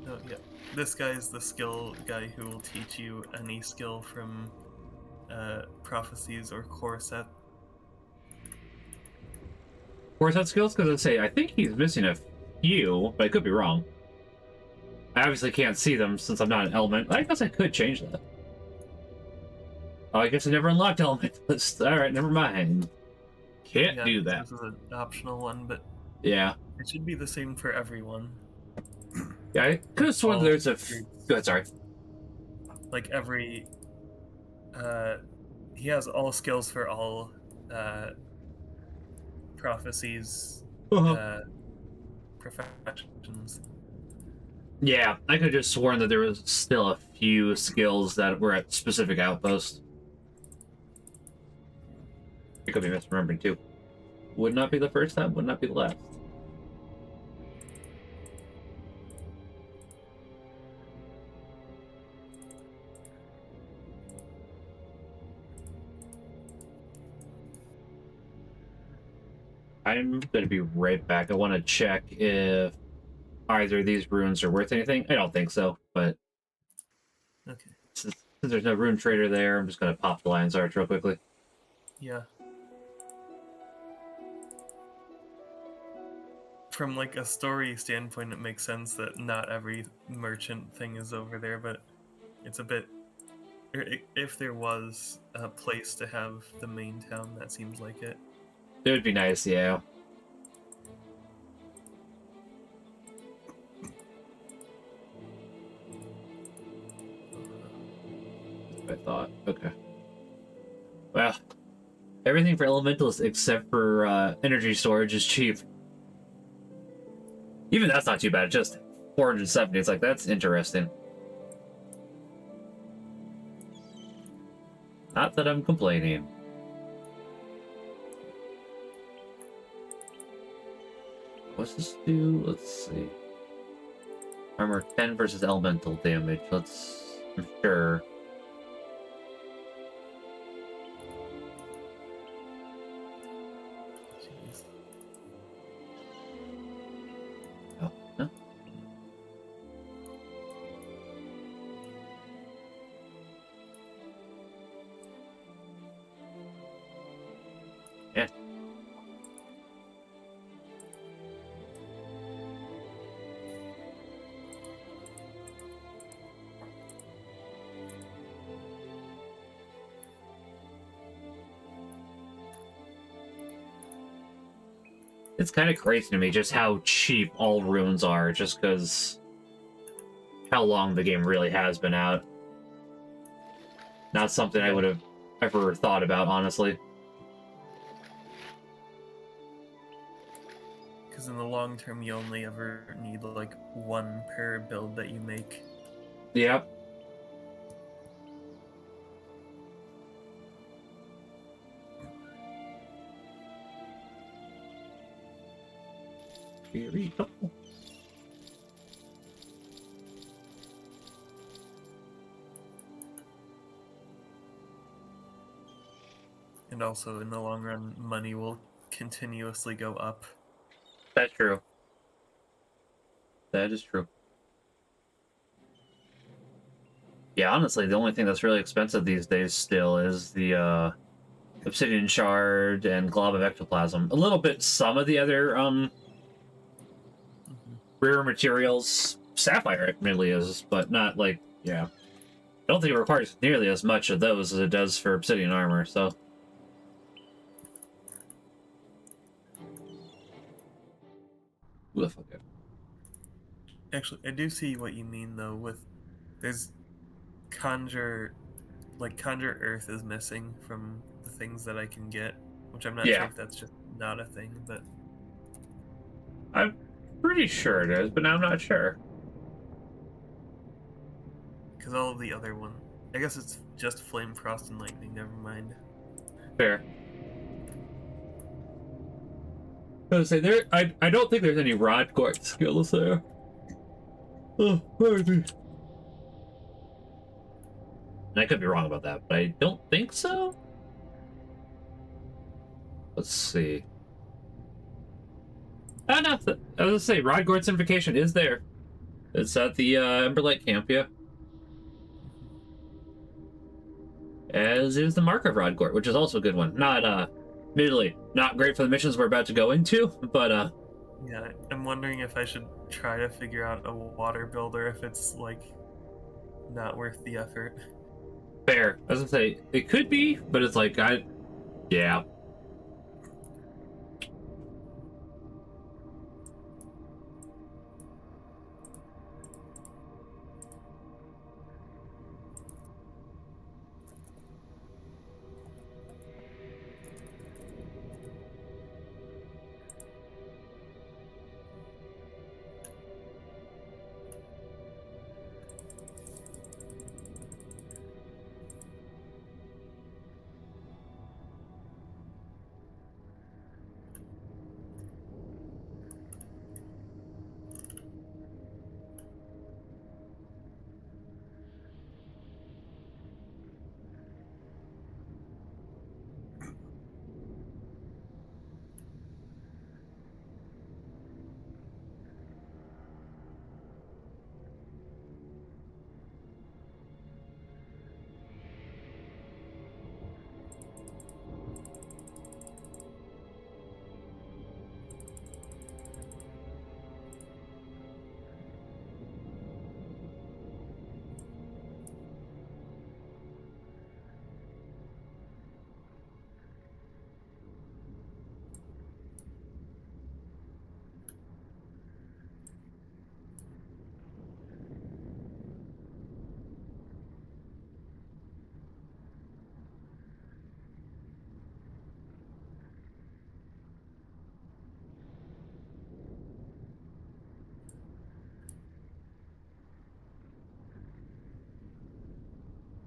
Oh yeah, this guy is the skill guy who will teach you any skill from prophecies or core set. core set skills? Because I think he's missing a few, but I could be wrong. I obviously can't see them since I'm not an element. I guess I could change that. Oh, I guess I never unlocked element list. Alright, never mind. Can't do that. This is an optional one, but Yeah. it should be the same for everyone. Yeah, I could have sworn there's a... Go ahead, sorry. Like every... he has all skills for all prophecies, professions. Yeah, I could have just sworn that there was still a few skills that were at specific outposts. I could be misremembering too. Would not be the first time, would not be the last. I'm going to be right back. I want to check if either of these runes are worth anything. I don't think so, but Okay. since there's no rune trader there, I'm just going to pop the Lion's Arch real quickly. Yeah. From like a story standpoint, it makes sense that not every merchant thing is over there, but it's a bit... If there was a place to have the main town, that seems like it. It would be nice, yeah. I thought. Okay. Well, everything for elementals except for energy storage is cheap. Even that's not too bad. Just 470. It's like, that's interesting. Not that I'm complaining. What's this do? Let's see. Armor 10 versus elemental damage. Let's... I'm sure. Jeez. Oh, no. Yeah. It's kind of crazy to me just how cheap all runes are, just because how long the game really has been out. Not something I would have ever thought about, honestly. Because in the long term, you only ever need like one per build that you make. Yep. Very helpful. And also, in the long run, money will continuously go up. That's true. That is true. Yeah, honestly, the only thing that's really expensive these days still is the obsidian shard and glob of ectoplasm. A little bit some of the other rare materials. Sapphire admittedly is, but not like, yeah. I don't think it requires nearly as much of those as it does for obsidian armor, so. Who the fuck? Actually, I do see what you mean though. With there's conjure earth is missing from the things that I can get, which I'm not sure if that's just not a thing, but I'm pretty sure it is, but now I'm not sure. because all of the other one, I guess it's just flame, frost, and lightning. Never mind. Fair. I was say there. I don't think there's any rod guard skills there. Oh, pardon me. And I could be wrong about that, but I don't think so. Let's see. Oh no, I was gonna say rod guard certification is there. It's at the Emberlight camp, yeah. As is the mark of rod guard, which is also a good one. Not Admittedly, not great for the missions we're about to go into, but Yeah, I'm wondering if I should try to figure out a water builder if it's like not worth the effort. fair. As I say, it could be, but it's like yeah.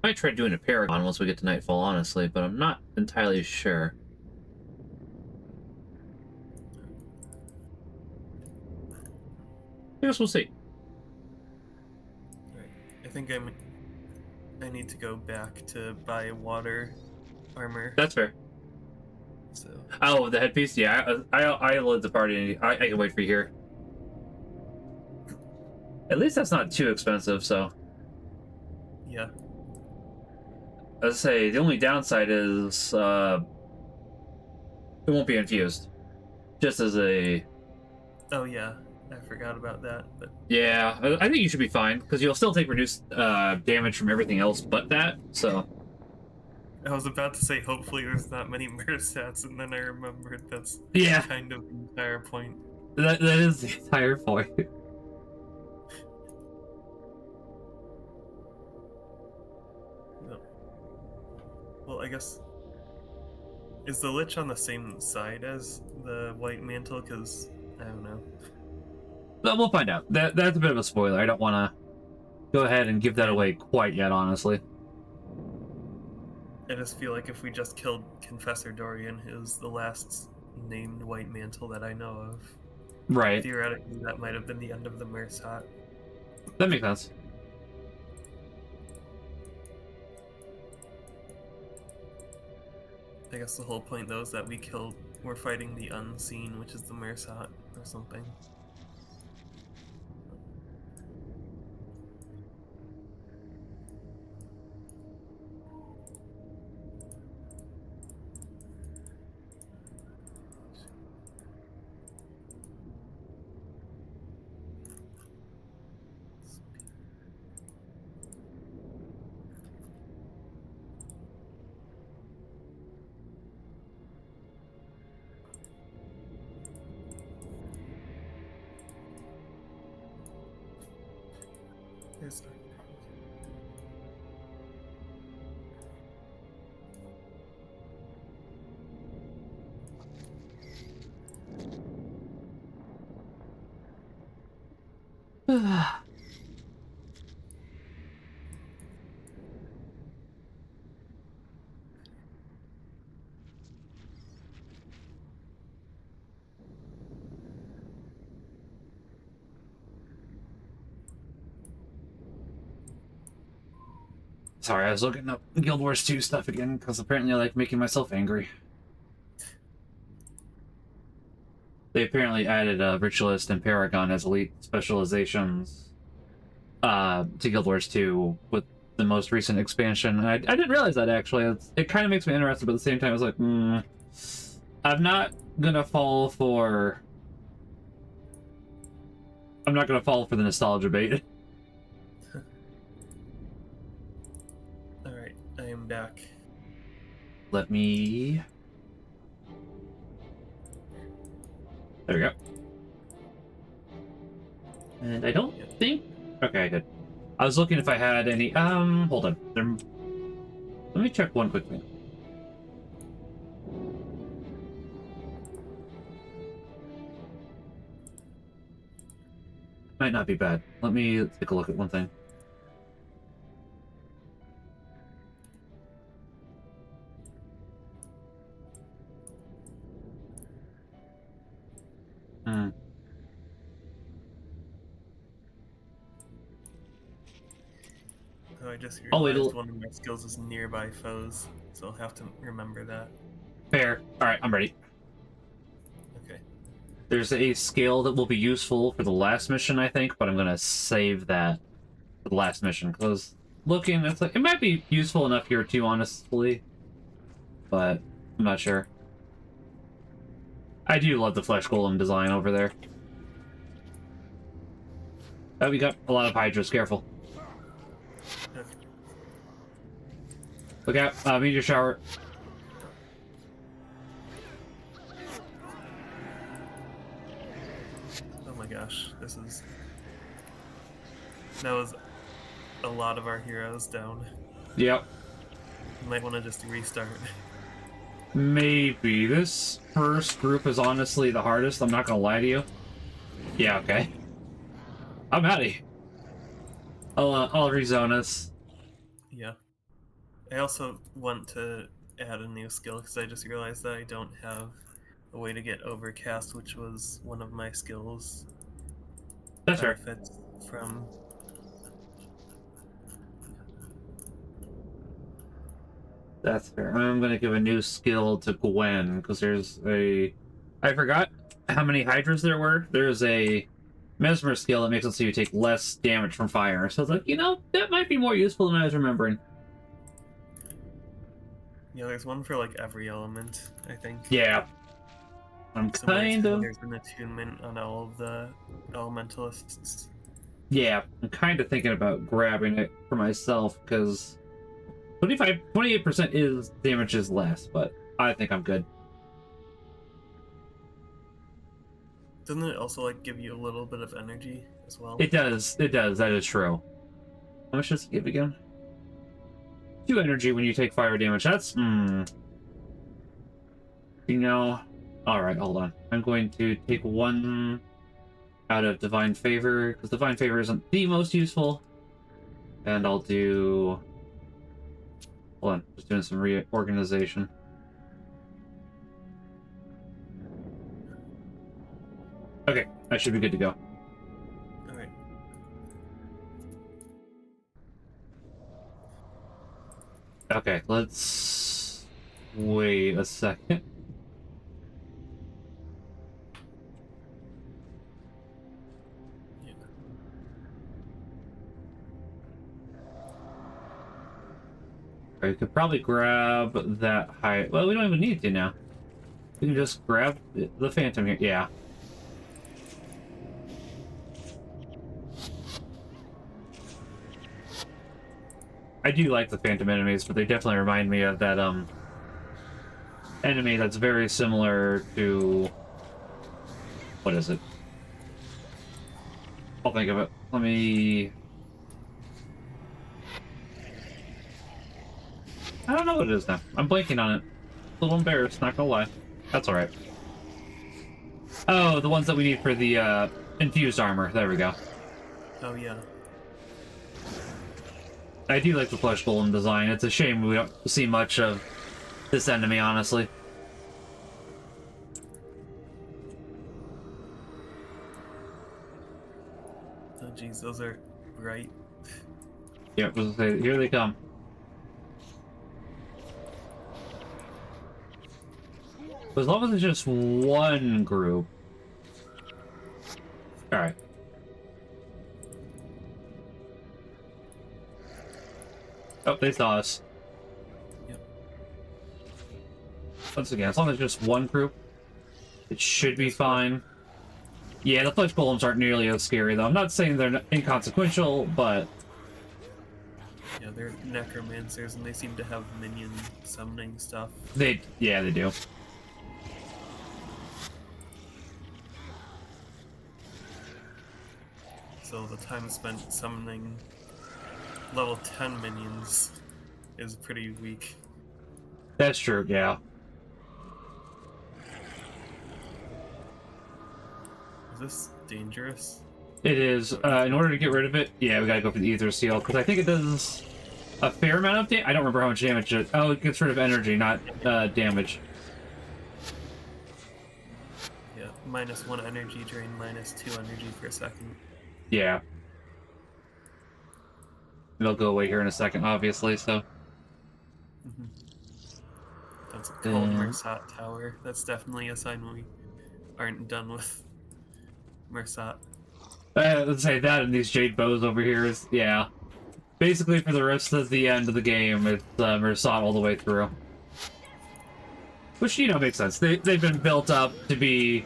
I might try doing a Paragon once we get to Nightfall, honestly, but I'm not entirely sure. I guess we'll see. Right. I think I need to go back to buy water armor. That's fair. So Oh, the headpiece? Yeah, I led the party. I can wait for you here. At least that's not too expensive, so. yeah. As I say, the only downside is it won't be infused. Just as a... Oh yeah, I forgot about that. But Yeah, I think you should be fine, because you'll still take reduced damage from everything else but that, so... I was about to say hopefully there's not many Mersats, and then I remembered that's Yeah, kind of the entire point. that is the entire point. No. Well, I guess is the Lich on the same side as the White Mantle? Because I don't know. But we'll find out. That's a bit of a spoiler. I don't want to go ahead and give that away quite yet, honestly. I just feel like if we just killed Confessor Dorian, who's the last named White Mantle that I know of, Right. theoretically that might have been the end of the Mersat. That makes sense. I guess the whole point though is that we're fighting the Unseen, which is the Mersat or something. Here's Sorry, I was looking up Guild Wars 2 stuff again, because apparently I like making myself angry. They apparently added Ritualist and Paragon as elite specializations to Guild Wars 2 with the most recent expansion. And I didn't realize that, actually. It kind of makes me interested, but at the same time, I was like, I'm not gonna fall for the nostalgia bait. Alright, I am back. Let me... There we go. And I don't think... Okay, good. I was looking if I had any... hold on. Let me check one quick thing. Might not be bad. Let me take a look at one thing. Hmm. Oh, I just Oh, realized one of my skills is nearby foes, so I'll have to remember that. Fair. Alright, I'm ready. Okay. There's a skill that will be useful for the last mission, I think, but I'm gonna save that for the last mission, because looking, it's like, it might be useful enough here too, honestly, but I'm not sure. I do love the flesh golem design over there. Oh, we got a lot of hydras, careful. Okay. Look out, meteor shower. Oh my gosh, that was a lot of our heroes down. Yep. You might want to just restart. Maybe. This first group is honestly the hardest, I'm not gonna lie to you. Yeah, okay. I'm out of here. I'll rezone us. Yeah. I also want to add a new skill because I just realized that I don't have a way to get overcast, which was one of my skills. That's fair. Benefits from. That's fair. I'm gonna give a new skill to Gwen, because there's a... I forgot how many hydras there were. There's a mesmer skill that makes it so you take less damage from fire. So it's like, you know, that might be more useful than I was remembering. Yeah, there's one for like every element, I think. Yeah. I'm Similar kind to how of... there's an attunement on all of the elementalists. Yeah, I'm kind of thinking about grabbing it for myself, because 28% is damage is less, but I think I'm good. Doesn't it also like give you a little bit of energy as well? It does, that is true. How much does it give again? 2 energy when you take fire damage. That's, You know... Alright, hold on. I'm going to take 1 out of Divine Favor, because Divine Favor isn't the most useful. And I'll do... Hold on, just doing some reorganization. Okay, I should be good to go. Alright. Okay, let's... Wait a second. Yeah. I could probably grab that high... Well, we don't even need to now. We can just grab the Phantom here. Yeah. I do like the Phantom enemies, but they definitely remind me of that, enemy that's very similar to... What is it? I'll think of it. Let me... I don't know what it is now. I'm blanking on it. A little embarrassed, not gonna lie. That's alright. Oh, the ones that we need for the, infused armor. There we go. Oh yeah. I do like the flesh golem design. It's a shame we don't see much of this enemy, honestly. Oh jeez, those are bright. Yeah, here they come. As long as it's just one group. Alright. Oh, they saw us. Yep. once again, as long as just one group, it should be fine. Yeah, the flesh golems aren't nearly as scary, though. I'm not saying they're inconsequential, but... Yeah, they're necromancers, and they seem to have minion summoning stuff. Yeah, they do. So the time spent summoning level 10 minions is pretty weak. That's true, yeah. Is this dangerous? It is. In order to get rid of it, yeah, we gotta go for the Ether Seal, because I think it does a fair amount of damage. I don't remember how much damage it... Oh, it gets rid of energy, not damage. Yeah, -1 energy drain, -2 energy per second. Yeah. It'll go away here in a second, obviously, so... That's called Mersat Tower. That's definitely a sign we aren't done with Mersat. Let's say that and these Jade Bows over here is... Yeah. Basically, for the rest of the end of the game, it's Mersat all the way through. Which, you know, makes sense. They've been built up to be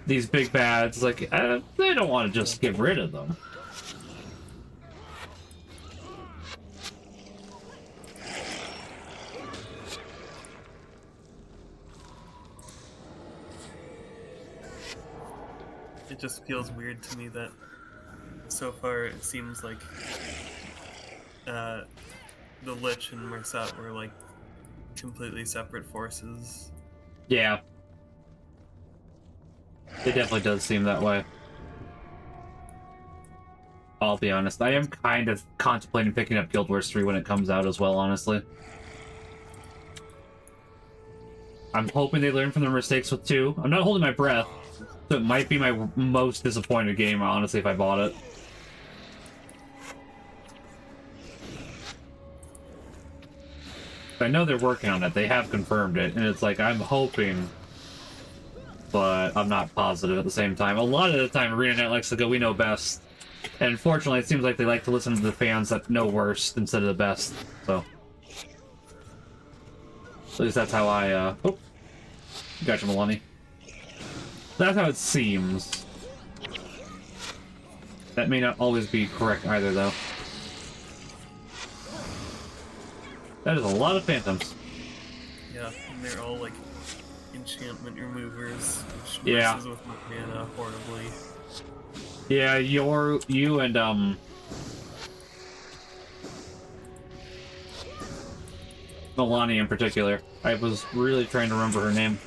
these big bads. Like, they don't want to just get rid of them. It just feels weird to me that so far it seems like the Lich and Mersat were like completely separate forces. Yeah. It definitely does seem that way. I'll be honest. I am kind of contemplating picking up Guild Wars 3 when it comes out as well, honestly. I'm hoping they learn from their mistakes with 2. I'm not holding my breath. So it might be my most disappointed game, honestly, if I bought it. I know they're working on it. They have confirmed it. And it's like, I'm hoping, but I'm not positive at the same time. A lot of the time, ArenaNet likes to go, we know best. And unfortunately, it seems like they like to listen to the fans that know worst instead of the best. So. At least that's how I, Oh. Gotcha, Milani. That's how it seems. That may not always be correct either, though. That is a lot of phantoms. Yeah, and they're all like enchantment removers, which Yeah. messes with my mana horribly. Yeah, you and Milani in particular. I was really trying to remember her name.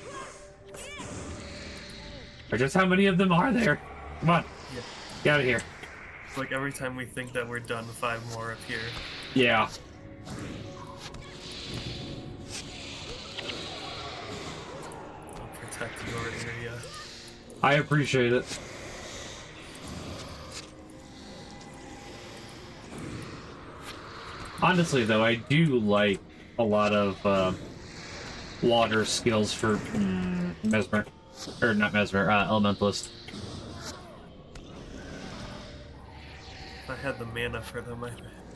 Or just how many of them are there? Come on. Yeah. Get out of here. It's like every time we think that we're done, 5 more appear. Yeah. I'll protect your area. I appreciate it. Honestly, though, I do like a lot of water skills for Mesmer. Or not Mesmer, Elementalist. If I had the mana for them, I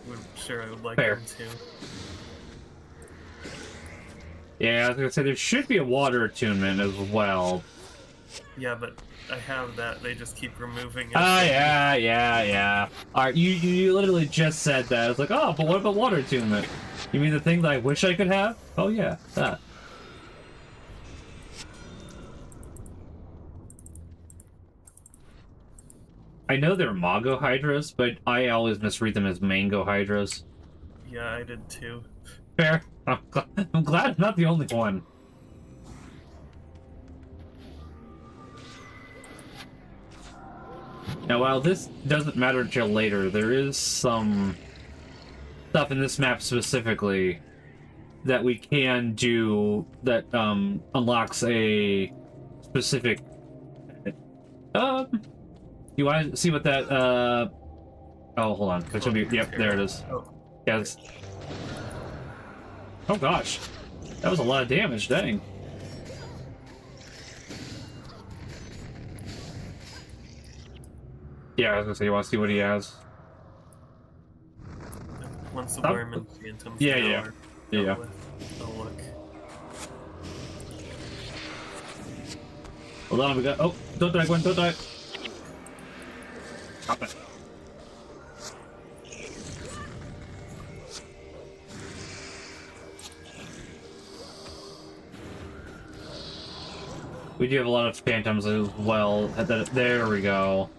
would like Fair. them too. Yeah, I was gonna say there should be a water attunement as well. Yeah, but I have that. They just keep removing it. Yeah. Alright, you literally just said that. I was like, oh, but what about water attunement? You mean the thing that I wish I could have? Oh yeah, that. I know they're Mago Hydras, but I always misread them as Mango Hydras. Yeah, I did too. Fair. I'm glad I'm not the only one. Now, while this doesn't matter until later, there is some stuff in this map specifically that we can do that unlocks a specific... You want to see what that, Oh, hold on. It should be... Yep, there it is. Oh. Yes. Oh, gosh. That was a lot of damage, dang. Yeah, I was gonna say, you want to see what he has? Once the worm and phantom Yeah. I'll look. Hold on, we got. Oh, don't die, Gwen, don't die. Stop it. We do have a lot of phantoms as well. There we go.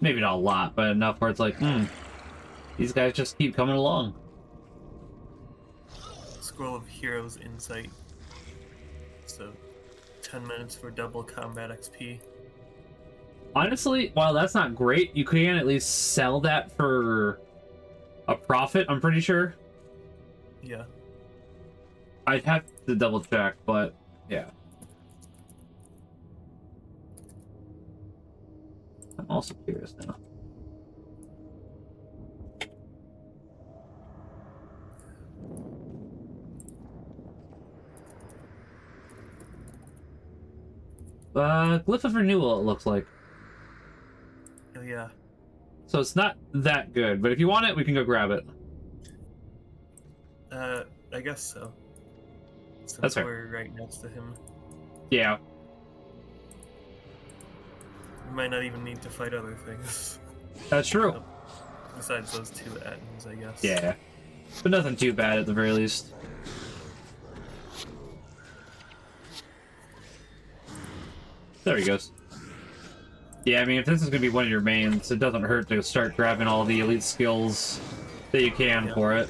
Maybe not a lot, but enough where it's like, these guys just keep coming along. Scroll of Heroes Insight. So, 10 minutes for double combat XP. Honestly, while that's not great, you can at least sell that for a profit, I'm pretty sure. Yeah. I'd have to double check, but yeah. I'm also curious now. Glyph of Renewal, it looks like. Oh, yeah. So it's not that good, but if you want it, we can go grab it. I guess so. Since That's fair. we're right next to him. Yeah. We might not even need to fight other things. That's true. Besides those two atoms, I guess. Yeah. But nothing too bad at the very least. There he goes. Yeah, I mean, if this is going to be one of your mains, it doesn't hurt to start grabbing all the elite skills that you can for it.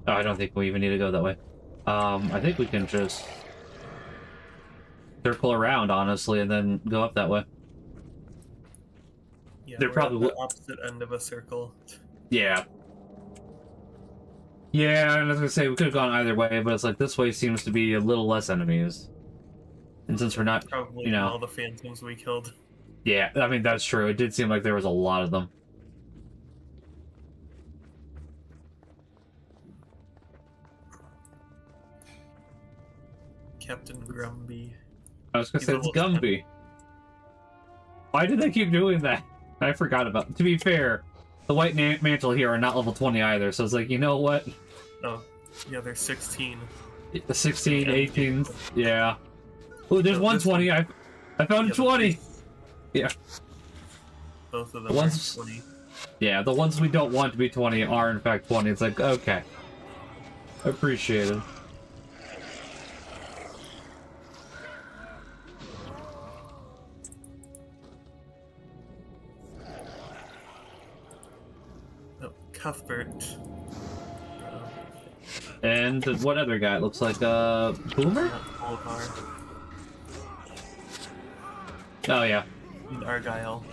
Oh, I don't think we even need to go that way. I think we can just circle around, honestly, and then go up that way. Yeah, They're we're probably at the opposite end of a circle. Yeah. Yeah, and I was gonna say we could have gone either way, but it's like this way seems to be a little less enemies. And since we're not, Probably you know, all the phantoms we killed. yeah, I mean that's true. It did seem like there was a lot of them. Captain Grumby. I was gonna He's say it's almost done. Gumby. Why did they keep doing that? I forgot about. To be fair, the white mantle here are not level 20 either, so it's like, you know what? Oh, yeah, they're 16. The 16, 18, yeah. Oh, there's So one this 20. I found Yeah, 20. Yeah. Both of The them ones- are 20. Yeah, the ones we don't want to be 20 are in fact 20. It's like, okay. Appreciated. Oh, Cuthbert. And what other guy? It looks like Boomer? Olvar. Oh yeah. And Argyle.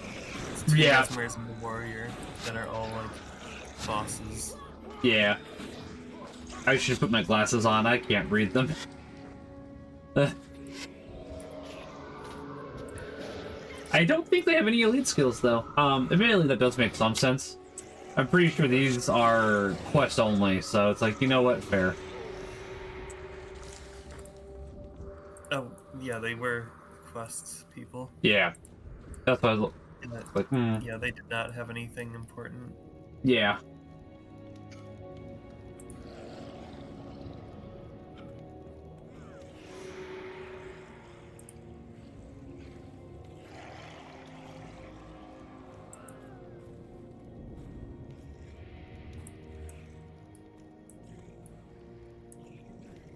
It's two Yeah. Mesmers and the Warrior that are all, like, bosses. Yeah. I should put my glasses on. I can't read them. I don't think they have any elite skills though. Admittedly that does make some sense. I'm pretty sure these are quest only, so it's like, you know what, fair. Oh, yeah, they were quest people. Yeah. That's why I was And like, yeah, they did not have anything important. yeah.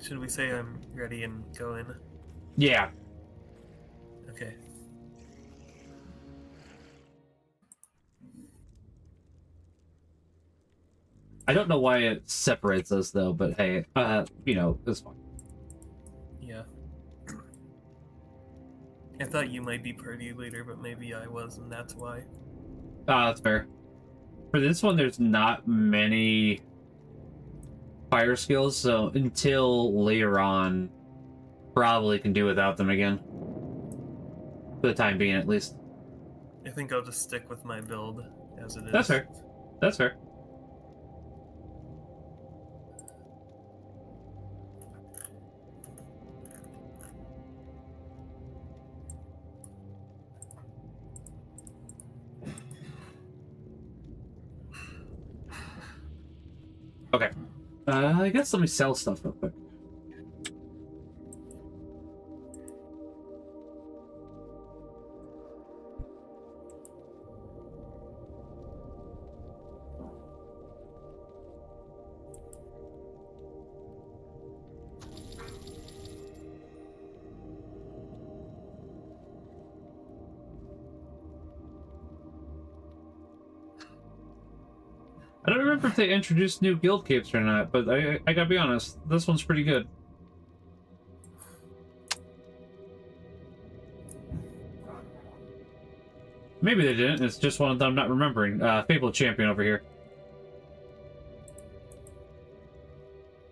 Should we say I'm ready and go in? Yeah. Okay. I don't know why it separates us though, but hey, you know, it's fine. Yeah. I thought you might be party leader, but maybe I was, and that's why. That's fair. For this one, there's not many fire skills, so until later on, probably can do without them again. For the time being, at least. I think I'll just stick with my build as it is. That's fair. That's fair. Okay. I guess let me sell stuff real quick. I don't remember if they introduced new guild capes or not, but I gotta be honest, this one's pretty good. Maybe they didn't, it's just one of them I'm not remembering. Fable Champion over here.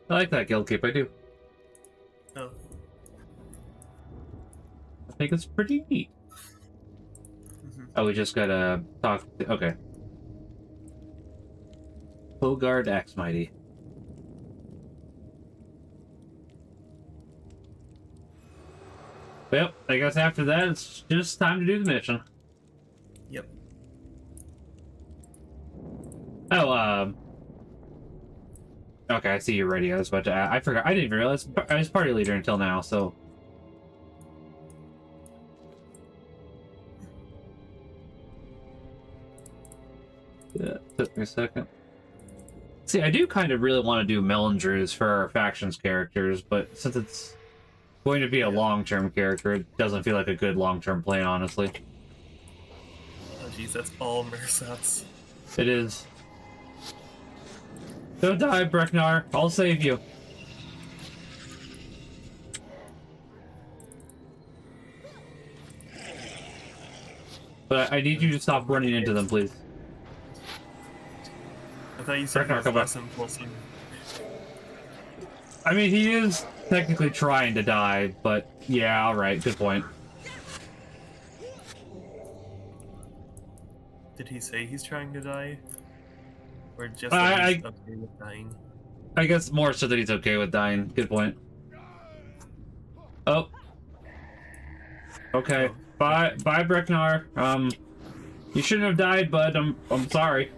I like that guild cape, I do. Oh. I think it's pretty neat. Mm-hmm. Oh, we just gotta talk. Okay. Hogard Axe Mighty. Well, I guess after that, it's just time to do the mission. Yep. Oh, okay, I see you're ready. I was about to. I forgot. I didn't even realize I was party leader until now. So. Yeah, took me a second. See, I do kind of really want to do Melindrews for our factions characters, but since it's going to be a long-term character, it doesn't feel like a good long-term plan, honestly. Oh jeez, that's all Mersats. It is. Don't die, Breknar. I'll save you. But I need you to stop running into them, please. I thought you said he was less impulsive. I mean, he is technically trying to die, but yeah, alright, good point. Did he say he's trying to die? Or just that he's okay with dying? I guess more so that he's okay with dying. Good point. Oh. Okay. Bye, Breknar. You shouldn't have died, bud. I'm sorry.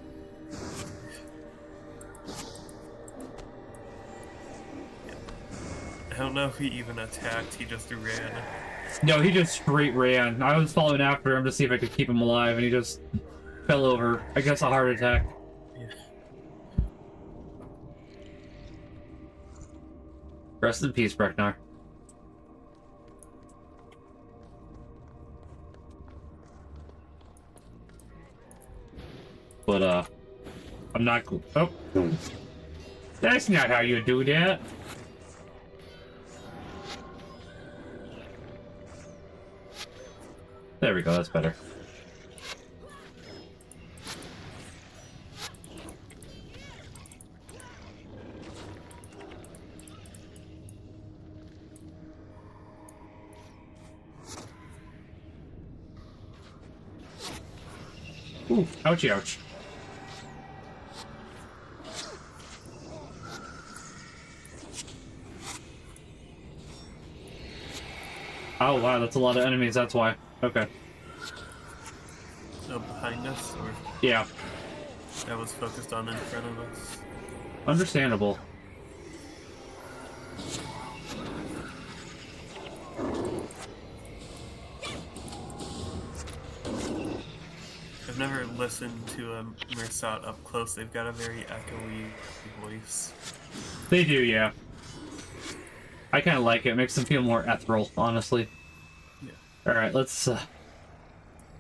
I don't know if he even attacked, he just ran. No, he just straight ran. I was following after him to see if I could keep him alive, and he just fell over. I guess a heart attack. Yeah. Rest in peace, Breknar. But, I'm not... Oh. That's not how you do that. There we go, that's better. Ooh, ouchie, ouch. Oh wow, that's a lot of enemies, that's why. Okay. Oh, behind us? Or Yeah. that was focused on in front of us? Understandable. I've never listened to a Mersat up close. They've got a very echoey voice. They do, yeah. I kind of like it. It makes them feel more ethereal, honestly. Yeah. Alright, let's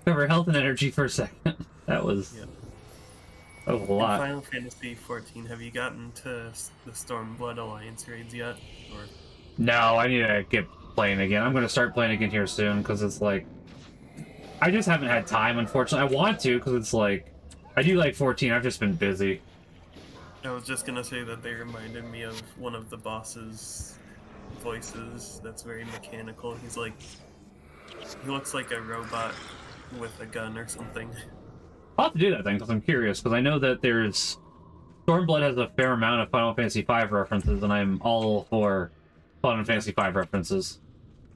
cover health and energy for a second. That was a lot. In Final Fantasy XIV, have you gotten to the Stormblood Alliance raids yet? Or No, I need to get playing again. I'm going to start playing again here soon, because it's like... I just haven't had time, unfortunately. I want to, because it's like... I do like 14, I've just been busy. I was just gonna say that they reminded me of one of the boss's voices that's very mechanical. He's like... He looks like a robot with a gun or something. I'll have to do that thing, because I'm curious, because I know that there's... Stormblood has a fair amount of Final Fantasy V references, and I'm all for Final Fantasy V references.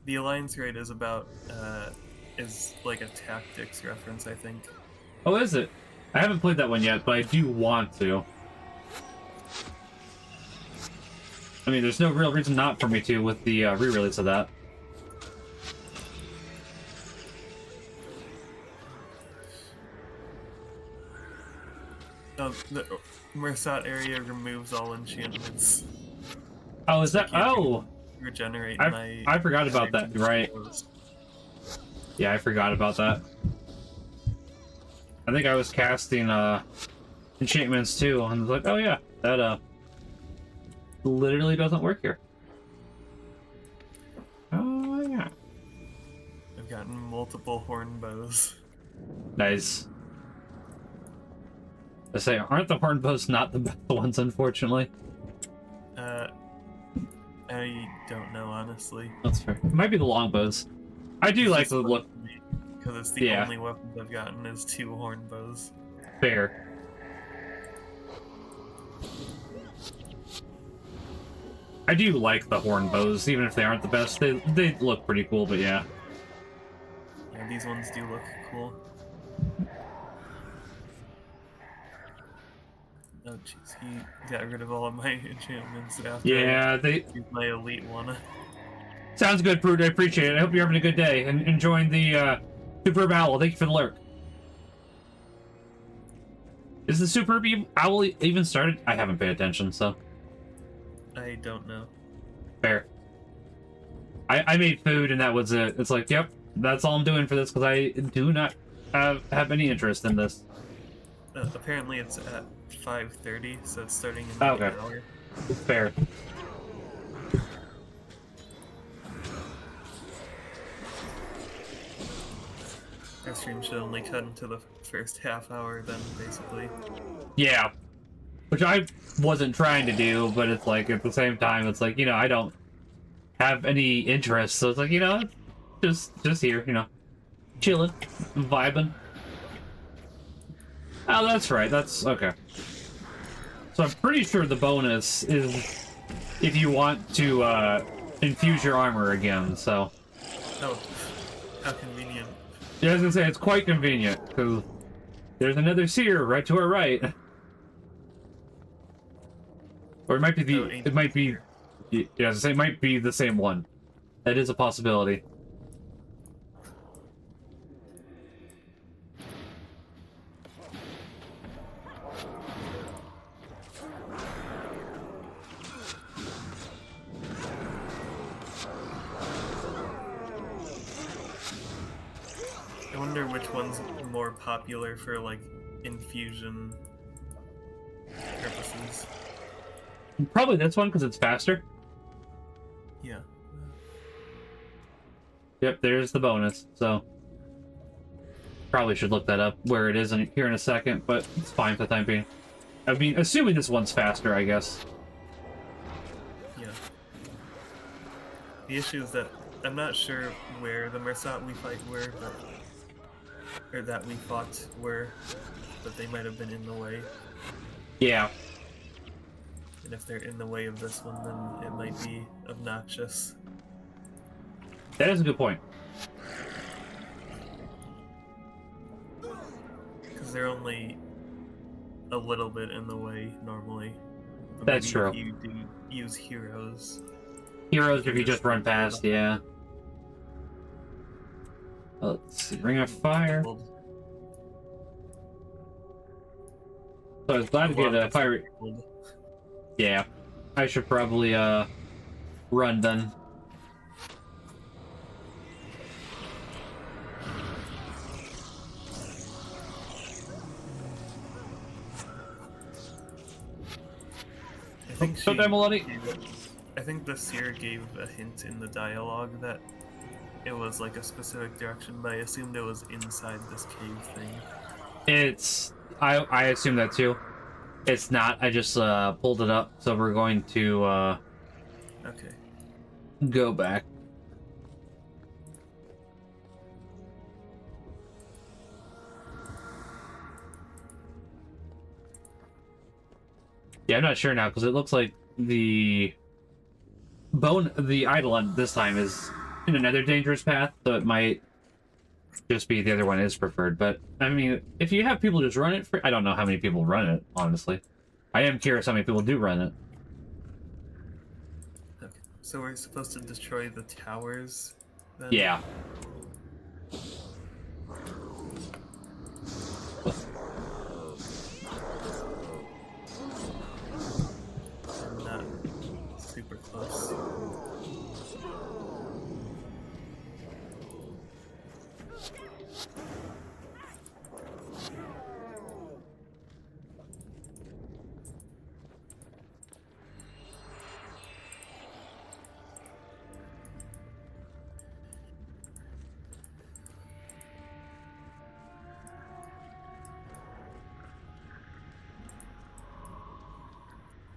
The Alliance raid is about, is like a tactics reference, I think. Oh, is it? I haven't played that one yet, but I do want to. I mean, there's no real reason not for me to with the re-release of that. The Mersat area removes all enchantments. Oh, is that? Oh, Regenerate I forgot about that. Right. Yeah, I forgot about that. I think I was casting enchantments too, and I was like, oh yeah, that literally doesn't work here. Oh yeah. I've gotten multiple horn bows. Nice. I say, aren't the horn bows not the best ones, unfortunately? I don't know, honestly. That's fair. It might be the longbows. I do like the look. Because it's the only weapons I've gotten is 2 horn bows. Fair. I do like the horn bows, even if they aren't the best. They look pretty cool, but yeah. Yeah, these ones do look cool. Oh jeez, he got rid of all of my enchantments after I used my elite one. Sounds good, Prude. I appreciate it. I hope you're having a good day and enjoying the Suprb Owl. Thank you for the lurk. Is the Suprb Owl even started? I haven't paid attention, so. I don't know. Fair. I made food and that was it. It's like, yep, that's all I'm doing for this because I do not have any interest in this. Apparently it's at 5:30, so it's starting in an hour. Fair. Our stream should only cut into the first half hour then, basically. Yeah. Which I wasn't trying to do, but it's like, at the same time, it's like, you know, I don't have any interest, so it's like, you know, just here, you know, chilling, vibing. Oh, that's right, that's, okay. So I'm pretty sure the bonus is if you want to, infuse your armor again, so. Oh, how convenient. Yeah, I was gonna say, it's quite convenient, because there's another seer right to our right. Or it might be it might be, yeah, I was gonna say, it might be the same one. That is a possibility. I wonder which one's more popular for, like, infusion purposes. Probably this one, because it's faster. Yeah. Yep, there's the bonus, so. Probably should look that up, where it is here in a second, but it's fine for the time being. I mean, assuming this one's faster, I guess. Yeah. The issue is that I'm not sure where the Mersat we fight were, but... or that we fought were, but they might have been in the way. Yeah. And if they're in the way of this one, then it might be obnoxious. That is a good point. Because they're only a little bit in the way, normally. But that's true. If you do use heroes... Heroes if you just run past, yeah. Let's see, Ring of Fire. So I was glad to get a pirate. Yeah, I should probably run then. I think the seer gave a hint in the dialogue that it was like a specific direction, but I assumed it was inside this cave thing. It's... I assume that too. It's not, I just pulled it up, so we're going to okay. Go back. Yeah, I'm not sure now, because it looks like the Eidolon this time is in another dangerous path, so it might just be the other one is preferred. But I mean, if you have people just run it I don't know how many people run it, honestly. I am curious how many people do run it. So we're supposed to destroy the towers then? Yeah. I'm not super close.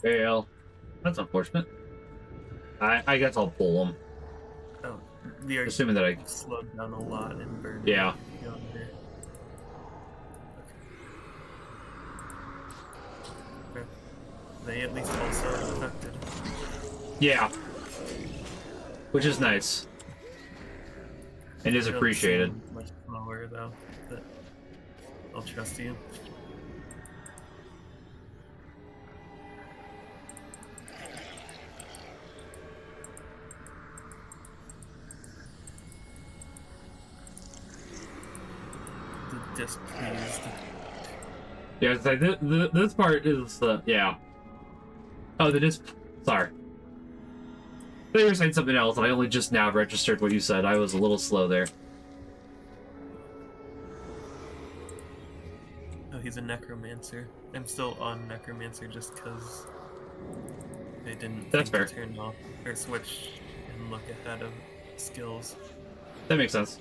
Fail. That's unfortunate. I guess I'll pull them. Oh, we are Assuming that I... slowed down a lot and burned. Yeah. Yonder. Okay. They at least also affected. Yeah. Which is nice. And is They don't appreciated. seem much slower though, but I'll trust you. The displeased. Yeah, it's like this part is yeah. Oh, sorry. I thought you were saying something else, and I only just now registered what you said. I was a little slow there. Oh, he's a necromancer. I'm still on necromancer just because I didn't That's think fair. to turn off or switch and look ahead of skills. That makes sense.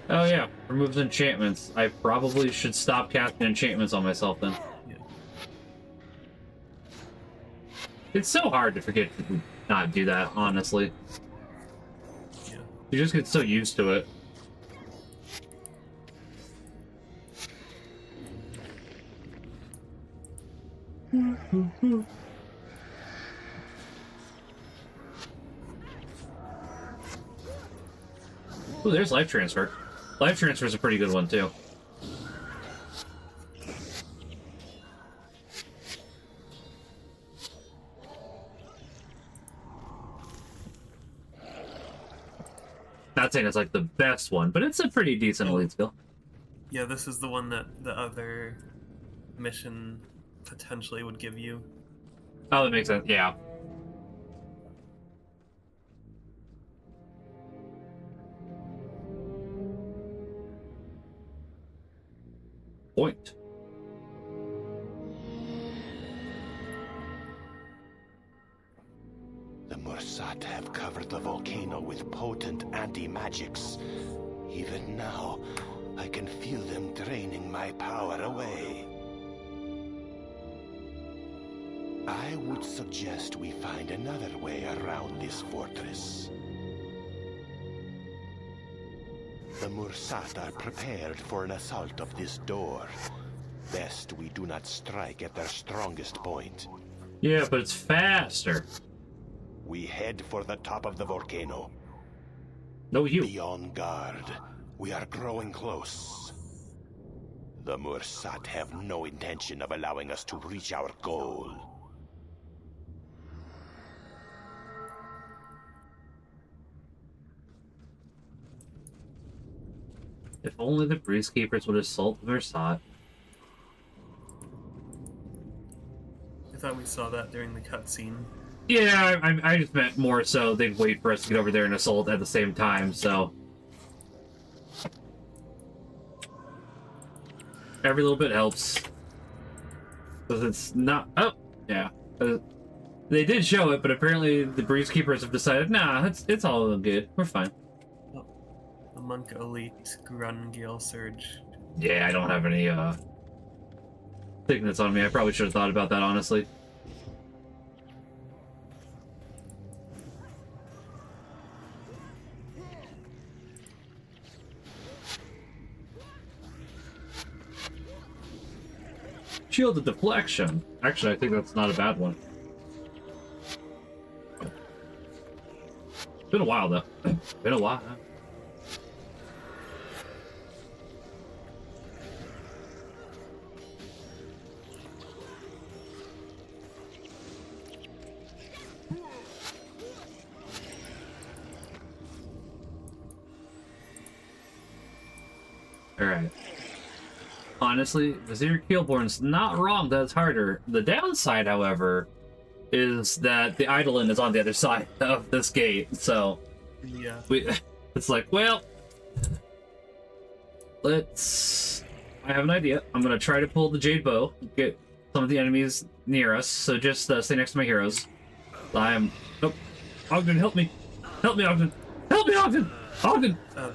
Oh yeah, removes enchantments. I probably should stop casting enchantments on myself then. Yeah. It's so hard to forget to not do that, honestly. Yeah. You just get so used to it. Ooh, there's life transfer. Life transfer is a pretty good one too. Not saying it's like the best one, but it's a pretty decent elite skill. Yeah, this is the one that the other mission potentially would give you. Oh, that makes sense. Yeah. Point. The Mursat have covered the volcano with potent anti-magics. Even now, I can feel them draining my power away. I would suggest we find another way around this fortress. The Mursat are prepared for an assault of this door. Best we do not strike at their strongest point. Yeah, but it's faster. We head for the top of the volcano. No, you. Be on guard. We are growing close. The Mursat have no intention of allowing us to reach our goal. If only the Breeze Keepers would assault the Versat. I thought we saw that during the cutscene. Yeah, I just meant more so they'd wait for us to get over there and assault at the same time, so... Every little bit helps. Because it's not... Oh, yeah. They did show it, but apparently the Breeze Keepers have decided, nah, it's all good. We're fine. Oh, the Monk Elite Grun Gale Surge. Yeah, I don't have any, signets on me. I probably should have thought about that, honestly. Shield of deflection. Actually, I think that's not a bad one. Been a while, though. Been a while. Alright. Honestly, Vizier Keelborn's not wrong, that's harder. The downside, however, is that the Eidolon is on the other side of this gate, so... Yeah. It's like, well... Let's... I have an idea. I'm gonna try to pull the Jade Bow, get some of the enemies near us, so just stay next to my heroes. I am... Nope. Ogden, help me! Help me, Ogden! Help me, Ogden! Ogden! Oh,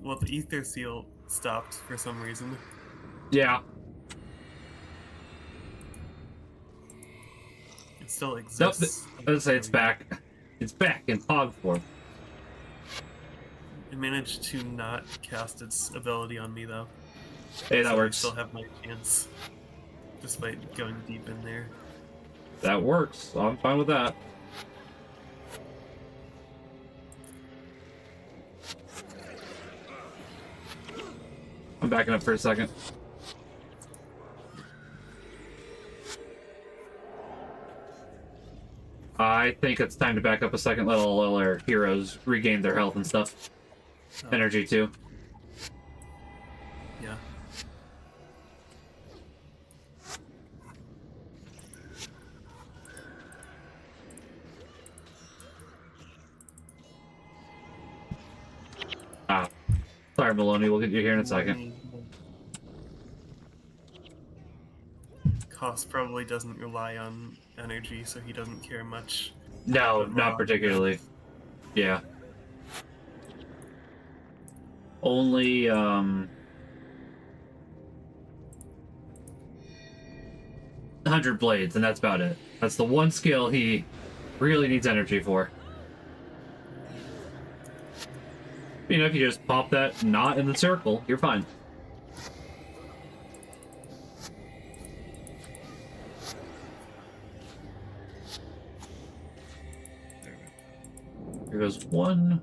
well, the ether seal stopped for some reason. Yeah. It still Nope, exists. I would say it's back. It's back in Pog form. It managed to not cast its ability on me, though. Hey, that So works. I still have my chance, despite going deep in there. That works. I'm fine with that. I'm backing up for a second. I think it's time to back up a second, let all our heroes regain their health and stuff. Oh, Energy, too. yeah. Ah. Sorry, Maloney, we'll get you here in a second. Koss probably doesn't rely on energy, so he doesn't care much. No, But not Rob particularly. does. Yeah. Only, 100 blades, and that's about it. That's the one skill he really needs energy for. You know, if you just pop that knot in the circle, you're fine. Here goes one.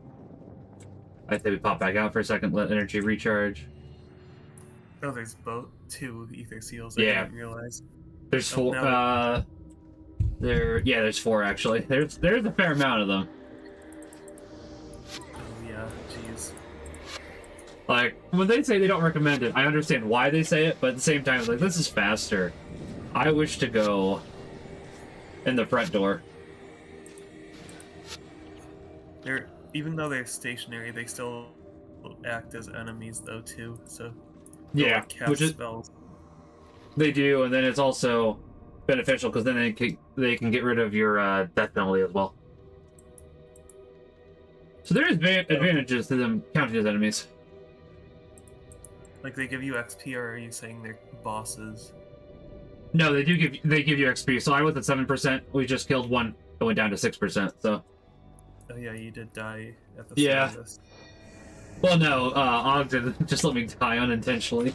I think we pop back out for a second, let energy recharge. Oh, there's both two ether seals. Yeah. I didn't realize. There's Oh, four. now There's four actually. There's a fair amount of them. Oh yeah, jeez. Like when they say they don't recommend it, I understand why they say it, but at the same time, it's like this is faster. I wish to go in the front door. They're even though they're stationary, they still act as enemies though too. So they'll, Yeah, like, cast which is spells. they do, and then it's also beneficial because then they can get rid of your death penalty as well. So there is advantages to them counting as enemies. Like they give you XP, or are you saying they're bosses? No, they give you XP. So I was at 7%. We just killed one. It went down to 6%. So Oh yeah, you did die at the Yeah. start of this. well, no, Ogden just let me die unintentionally.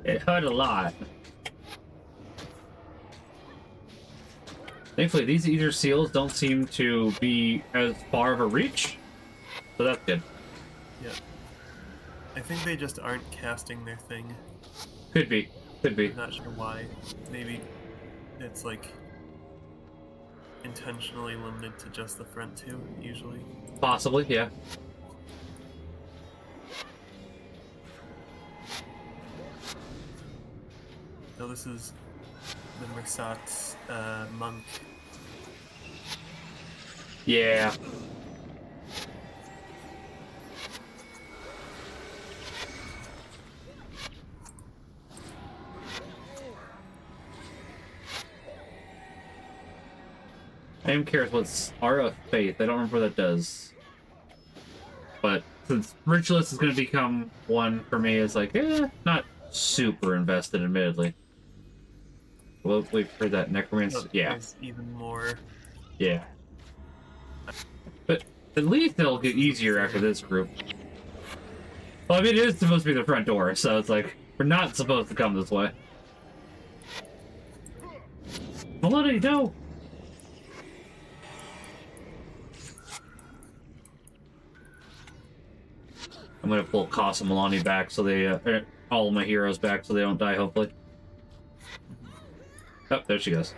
It hurt a lot. Thankfully, these ether seals don't seem to be as far of a reach, so that's good. Yeah. I think they just aren't casting their thing. Could be. I'm not sure why. Maybe it's like intentionally limited to just the front two, usually. Possibly, yeah. No, this is the Mersat's monk. Yeah. I am curious what's Aura of Faith. I don't remember what that does. But since Ritualist is going to become one for me, it's like, not super invested, admittedly. We'll wait for that Necromancer. But Yeah. there's even more. Yeah. But at least it'll get easier after this group. Well, I mean, it is supposed to be the front door, so it's like, we're not supposed to come this way. Melody, no! I'm gonna pull Koss and Milani back so they, all of my heroes back so they don't die, hopefully. Oh, there she goes.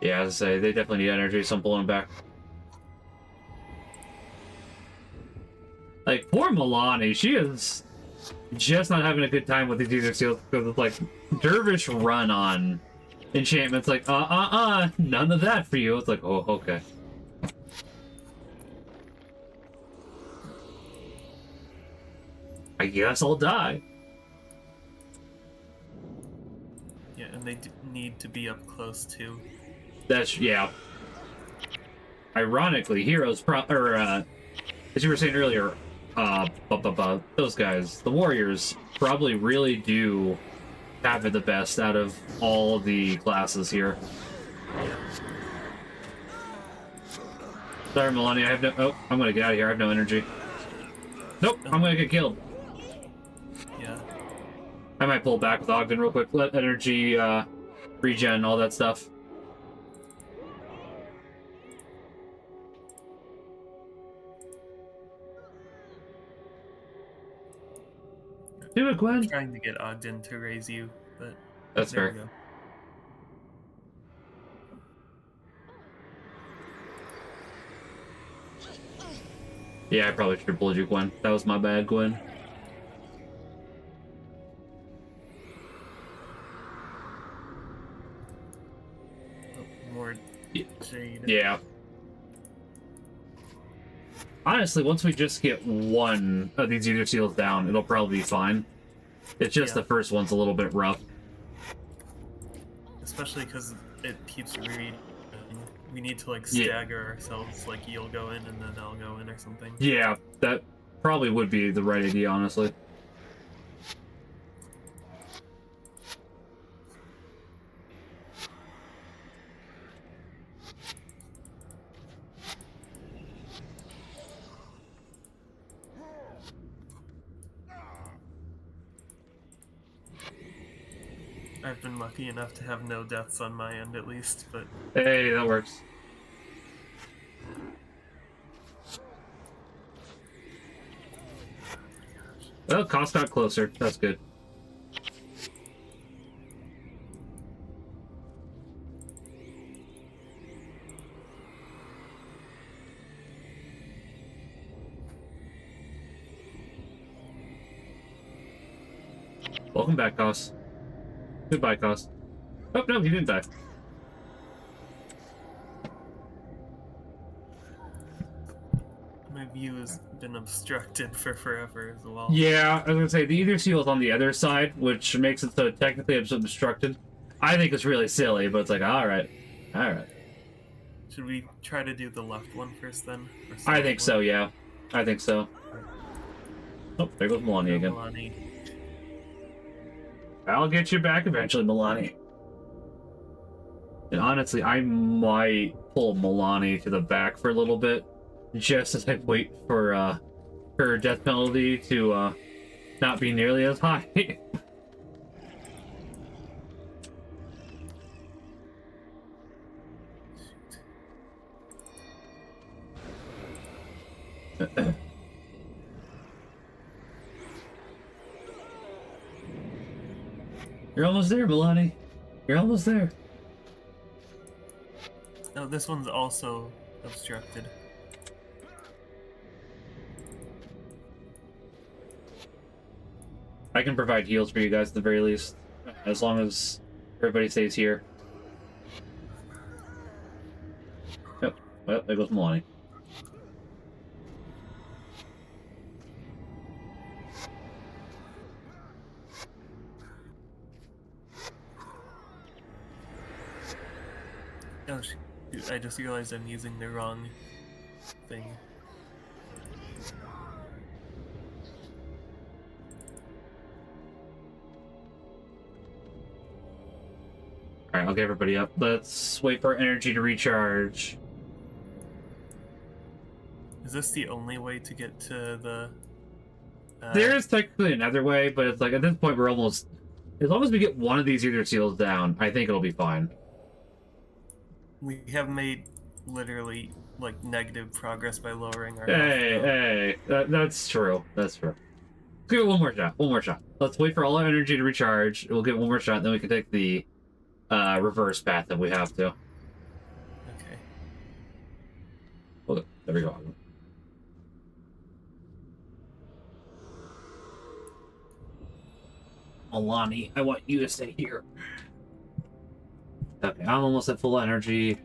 Yeah, as I say, they definitely need energy, so I'm pulling them back. Like, poor Milani, she is just not having a good time with these user seals because it's like dervish run on enchantments. Like, none of that for you. It's like, oh, okay. I guess I'll die. Yeah, and they need to be up close too. That's, yeah. Ironically, heroes as you were saying earlier, those guys, the warriors, probably really do have it the best out of all the classes here. Sorry, Melania, I have no... Oh, I'm gonna get out of here, I have no energy. Nope, I'm gonna get killed. Yeah. I might pull back with Ogden real quick, let energy, regen, all that stuff. Do it, Gwen! I'm trying to get Ogden to raise you, but... That's there fair. we go. Yeah, I probably should have pulled you, Gwen. That was my bad, Gwen. Oh, more jade. Yeah. Honestly, once we just get one of these Ether Seals down, it'll probably be fine. It's just the first one's a little bit rough. Especially because it keeps reading. We need to, like, stagger ourselves. Like, you'll go in and then I'll go in or something. Yeah, that probably would be the right idea, honestly. I've been lucky enough to have no deaths on my end, at least, but... Hey, that works. Well, cost got closer. That's good. Welcome back, Koss. Goodbye, Koss. Oh, no, he didn't die. My view has been obstructed for forever as well. Yeah, I was gonna say, the Ether Seal is on the other side, which makes it so technically it's obstructed. I think it's really silly, but it's like, alright. Alright. Should we try to do the left one first, then? I think so, yeah. I think so. Oh, there goes Milani again. Milani. I'll get you back eventually, Milani. And honestly, I might pull Milani to the back for a little bit, just as I wait for her death penalty to not be nearly as high. You're almost there, Milani. You're almost there. Oh, this one's also obstructed. I can provide heals for you guys at the very least, as long as everybody stays here. Yep. Well, there goes Milani. Oh, shoot, I just realized I'm using the wrong thing. Alright, I'll get everybody up. Let's wait for energy to recharge. Is this the only way to get to the... There is technically another way, but it's like, at this point, we're almost... As long as we get one of these Ether Seals down, I think it'll be fine. We have made literally, like, negative progress by lowering our... Hey, that's true. That's true. Let's give it one more shot. One more shot. Let's wait for all our energy to recharge. We'll get one more shot, then we can take the reverse path if we have to. There we go. Alani, I want you to stay here. Okay, I'm almost at full energy.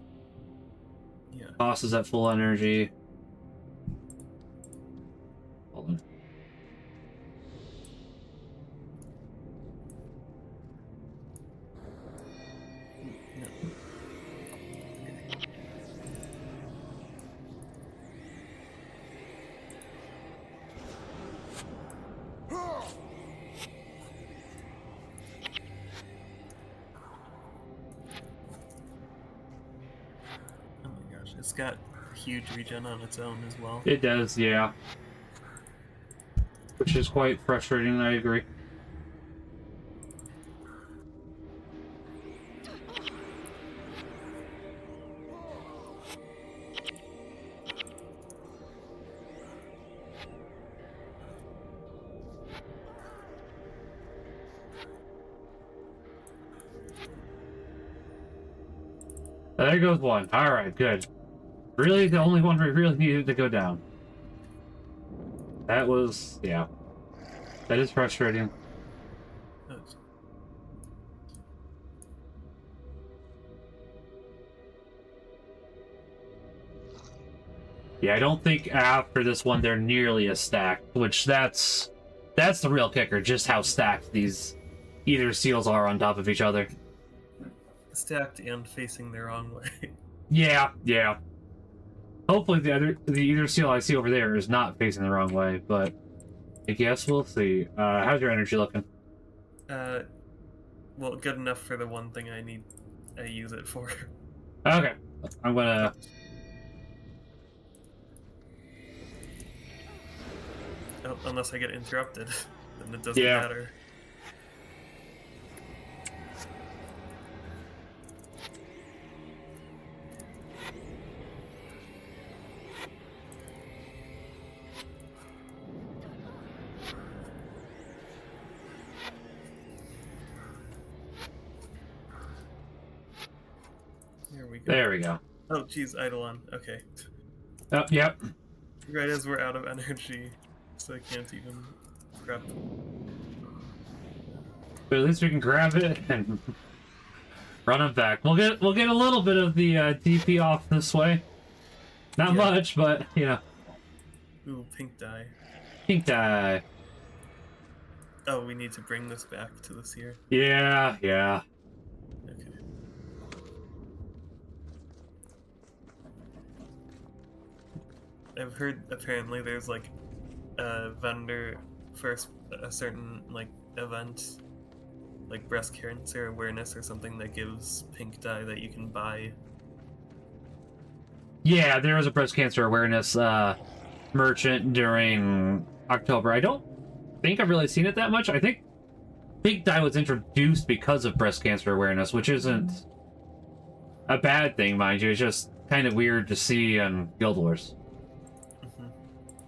Yeah. Boss is at full energy. Hold on. Oh my gosh, it's got huge regen on its own as well. It does, yeah. Which is quite frustrating, I agree. There goes one. Alright, good. Really, the only one we really needed to go down. That was, yeah. That is frustrating. Oh, Yeah, I don't think after this one they're nearly as stacked, which that's the real kicker, just how stacked these either seals are on top of each other. stacked and facing the wrong way. Yeah, yeah. Hopefully the either seal I see over there is not facing the wrong way, but I guess we'll see. How's your energy looking? Well, good enough for the one thing I use it for. Okay. I'm gonna... Oh, unless I get interrupted, then it doesn't Yeah. matter. There we go. There we go. Oh, geez, Eidolon. Okay. Oh, yep. Right as we're out of energy, so I can't even prep. But at least we can grab it and run it back. We'll get a little bit of the DP off this way. Not Yeah. much, but you know. Ooh, pink dye. Pink dye. Oh, we need to bring this back to the seer. Yeah, yeah. Okay. I've heard apparently there's like a vendor for a certain like event, like breast cancer awareness or something, that gives pink dye that you can buy. Yeah, there was a breast cancer awareness merchant during October. I don't think I've really seen it that much. I think pink dye was introduced because of breast cancer awareness, which isn't a bad thing, mind you. It's just kind of weird to see on Guild Wars. Mhm.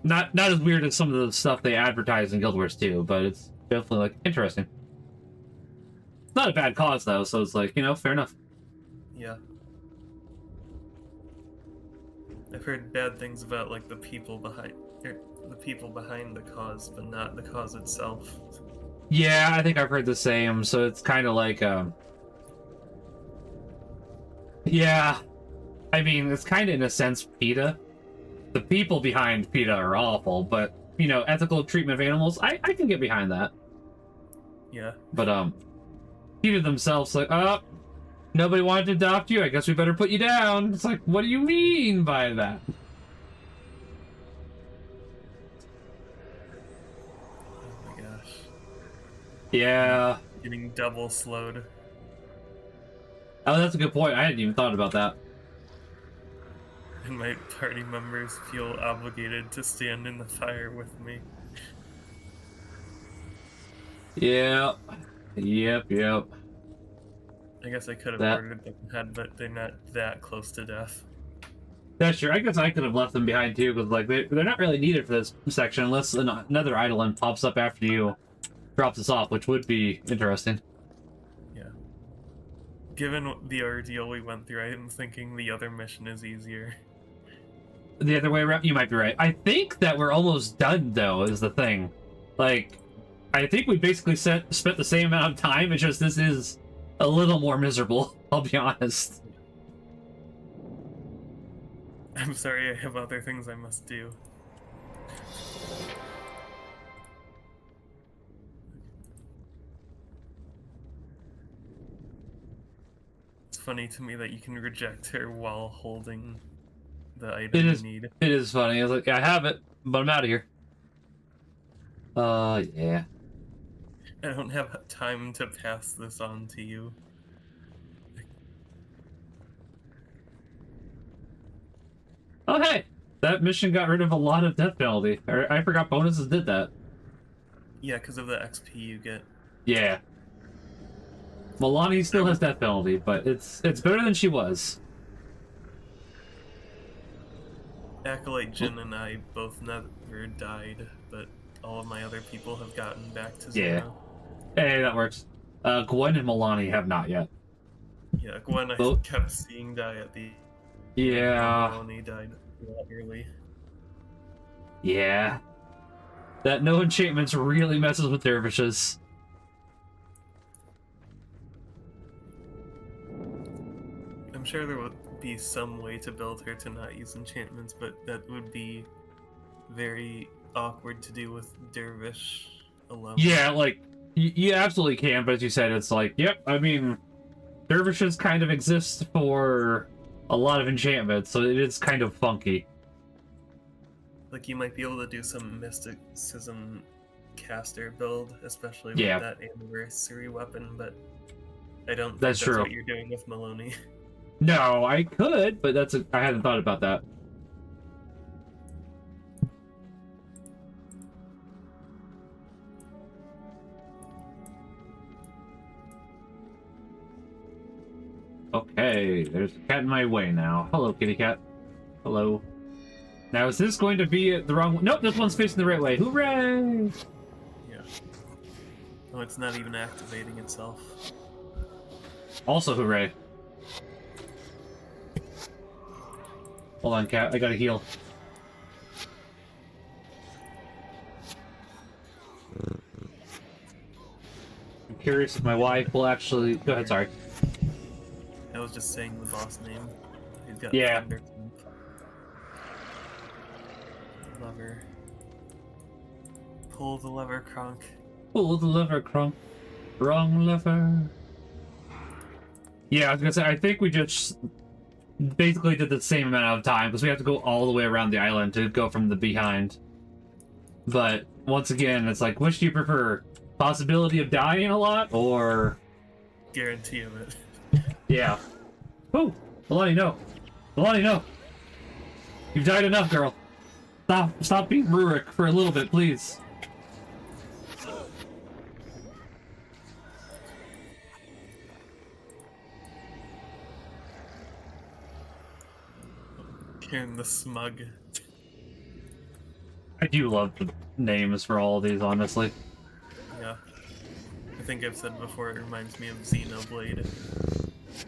Not as weird as some of the stuff they advertise in Guild Wars too, but it's definitely like interesting. It's not a bad cause though, so it's like, you know, fair enough. Yeah. I've heard bad things about like the people behind the cause, but not the cause itself. Yeah, I think I've heard the same, so it's kind of like yeah. I mean, it's kind of in a sense PETA. The people behind PETA are awful, but you know, ethical treatment of animals, I can get behind that. Yeah. But PETA themselves like, oh, nobody wanted to adopt you, I guess we better put you down. It's like, what do you mean by that? Oh my gosh. Yeah. Getting double slowed. Oh, that's a good point. I hadn't even thought about that. And my party members feel obligated to stand in the fire with me. Yep. Yep. I guess I could have That- ordered them ahead, but they're not that close to death. That's true. I guess I could have left them behind too, because like they're not really needed for this section unless another Eidolon pops up after you drops us off, which would be interesting. Yeah. Given the ordeal we went through, I am thinking the other mission is easier. the other way around. You might be right. I think that we're almost done, though, is the thing. Like, I think we basically spent the same amount of time. It's just this is a little more miserable, I'll be honest. I'm sorry, I have other things I must do. It's funny to me that you can reject her while holding the item you need. It is funny. I was like, yeah, I have it, but I'm out of here. Yeah. I don't have time to pass this on to you. Oh, hey! That mission got rid of a lot of death penalty. I forgot bonuses did that. Yeah, because of the XP you get. Yeah. Milani still has death penalty, but it's better than she was. Acolyte Jin and I both never died, but all of my other people have gotten back to zero. Yeah. Hey, that works. Gwen and Milani have not yet. Yeah, Gwen I Both- kept seeing die at the Yeah. Melanie died a lot early. Yeah. That no enchantments really messes with dervishes. I'm sure there would be some way to build her to not use enchantments, but that would be very awkward to do with dervish alone. Yeah, like, you absolutely can, but as you said, it's like, yep, I mean, dervishes kind of exist for a lot of enchantments, so it is kind of funky. Like, you might be able to do some mysticism caster build, especially with Yeah. that anniversary weapon, but I don't think That's true. what you're doing with Maloney. No, I could, but I hadn't thought about that. Okay, there's a cat in my way now. Hello, kitty cat. Hello. Now, is this going to be the wrong... Nope, this one's facing the right way. Hooray! Yeah. Oh, it's not even activating itself. Also, hooray. Hold on, cat. I gotta heal. I'm curious if my wife will actually... Go ahead, sorry. I was just saying the boss name. He's got Yeah. thunder lever. Pull the lever, Kronk. Pull the lever, Crunk. Wrong lever. Yeah, I was gonna say, I think we just basically did the same amount of time, because we have to go all the way around the island to go from the behind. But, once again, it's like, which do you prefer? Possibility of dying a lot, or... Guarantee of it. Yeah. Oh! Milani, no! Milani, no! You've died enough, girl. Stop being Rurik for a little bit, please. Karen the Smug. I do love the names for all of these, honestly. Yeah. I think I've said before, it reminds me of Xenoblade.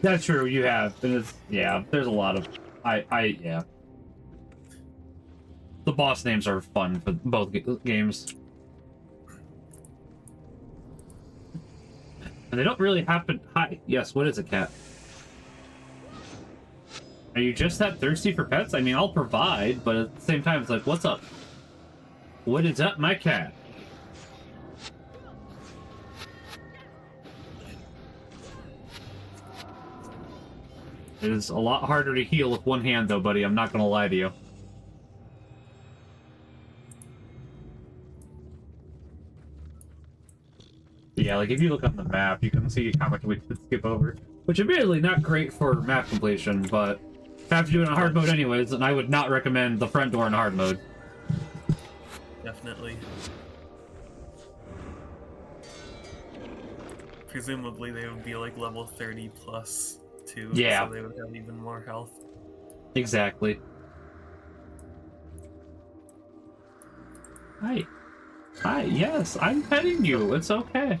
That's true, you have. And it's, yeah, there's a lot of... yeah. The boss names are fun for both games. And they don't really happen... Hi. Yes, what is it, cat? Are you just that thirsty for pets? I mean, I'll provide, but at the same time, it's like, what's up? What is up, my cat? It is a lot harder to heal with one hand, though, buddy. I'm not gonna lie to you. Yeah, like, if you look on the map, you can see how much we could skip over. Which, admittedly, not great for map completion, but have to do it in hard mode anyways, and I would not recommend the front door in hard mode. Definitely. Presumably they would be like level 30 plus too, Yeah. so they would have even more health. Exactly. Hi. Hi, yes, I'm petting you. It's okay.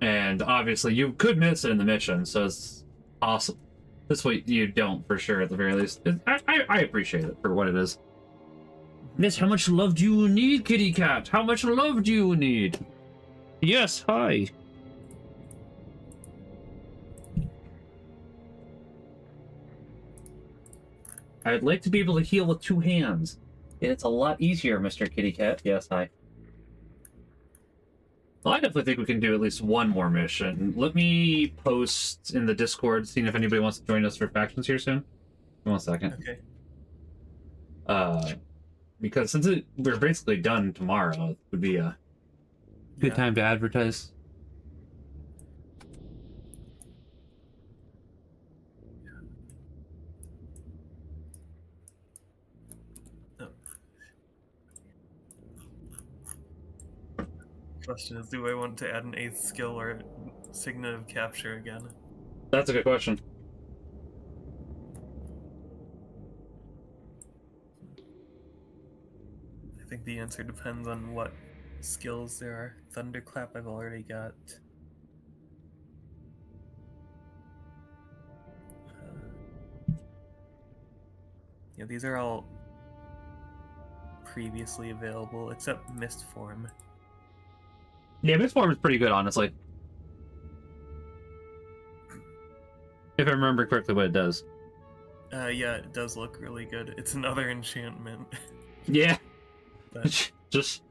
And obviously, you could miss it in the mission, so it's possible. This way, you don't for sure at the very least. I appreciate it for what it is. Miss, how much love do you need, kitty cat? How much love do you need? Yes, hi. I'd like to be able to heal with 2 hands. It's a lot easier, Mr. Kitty Cat. Yes, hi. Well, I definitely think we can do at least one more mission. Let me post in the Discord, seeing if anybody wants to join us for factions here soon. 1 second. Okay. Because since we're basically done tomorrow, it would be a good time to advertise. Oh. Question is, do I want to add an 8th skill or Signet of Capture again? That's a good question. I think the answer depends on what skills there are. Thunderclap I've already got. Yeah, these are all previously available, except Mist Form. Yeah, Mist Form is pretty good, honestly. If I remember correctly what it does. Yeah, it does look really good. It's another enchantment. Yeah. But Just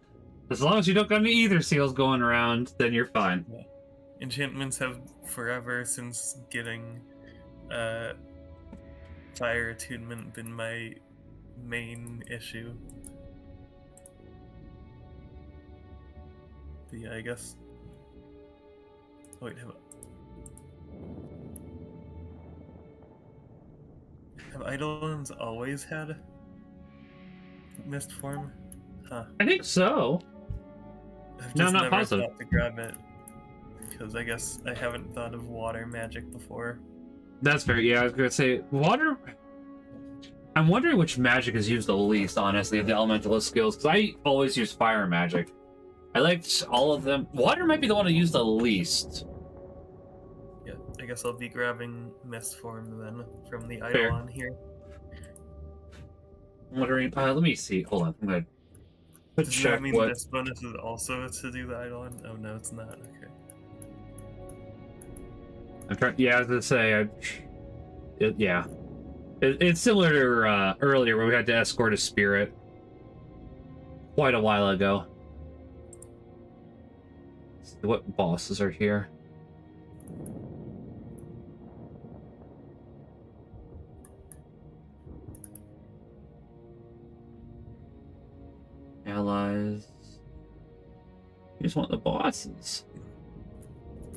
as long as you don't got any either seals going around, then you're fine. yeah. Enchantments have forever since getting Fire Attunement been my main issue. But yeah, I guess. Oh, wait, have Eidolons always had Mist Form? Huh. I think so. I've No, just I'm not never positive. thought to grab it. Because I guess I haven't thought of water magic before. That's fair. Yeah, I was gonna say water. I'm wondering which magic is used the least, honestly, of the elementalist skills, because I always use fire magic. I liked all of them. Water might be the one I use the least. Yeah, I guess I'll be grabbing Mist Form then from the Fair. Eidolon here. I'm wondering. Let me see. Hold on. I'm gonna Does check that mean what. this bonus is also to do the Eidolon? Oh no, it's not. Okay. I'm trying. Yeah, I was gonna say. Yeah. It's similar to earlier where we had to escort a spirit quite a while ago. Let's see what bosses are here? Allies. You just want the bosses.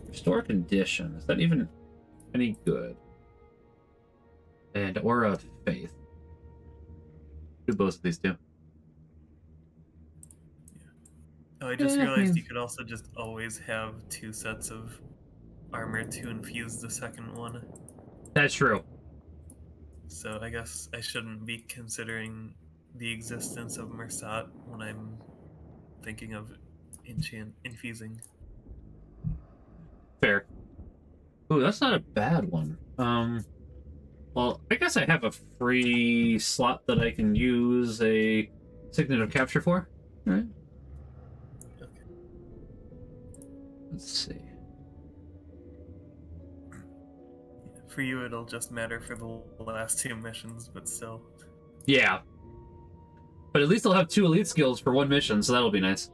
Restore condition. Is that even any good? And Aura of Faith. Do both of these two. Oh, I just realized you could also just always have 2 sets of armor to infuse the second one. That's true. So I guess I shouldn't be considering the existence of Mersat when I'm thinking of infusing. Fair. Ooh, that's not a bad one. Well, I guess I have a free slot that I can use a Signet of Capture for. All right. Okay. Let's see. For you, it'll just matter for the last 2 missions, but still. Yeah. But at least I'll have 2 elite skills for 1 mission, so that'll be nice.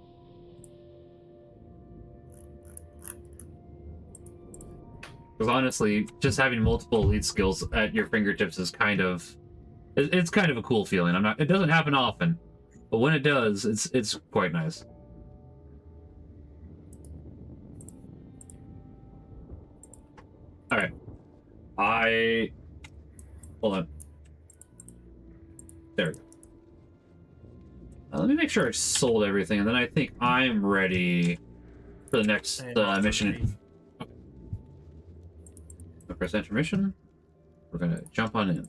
Because honestly, just having multiple elite skills at your fingertips is kind of... It's kind of a cool feeling. It doesn't happen often, but when it does, it's quite nice. Alright. Hold on. There we go. Let me make sure I sold everything, and then I think I'm ready for the next mission. Okay. Press enter mission. We're gonna jump on in.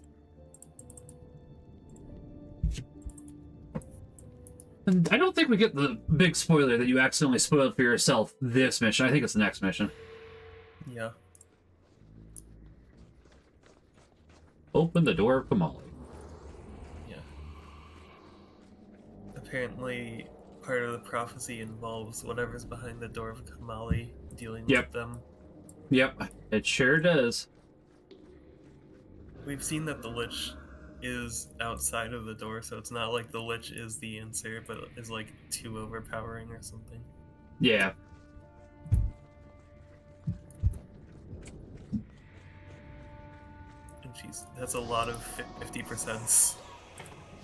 And I don't think we get the big spoiler that you accidentally spoiled for yourself this mission. I think it's the next mission. Yeah. Open the door of Kamali. Yeah. Apparently, part of the prophecy involves whatever's behind the door of Kamali dealing Yep. with them. Yep, it sure does. We've seen that the Lich is outside of the door, so it's not like the Lich is the answer, but is like too overpowering or something. Yeah. And that's a lot of 50%.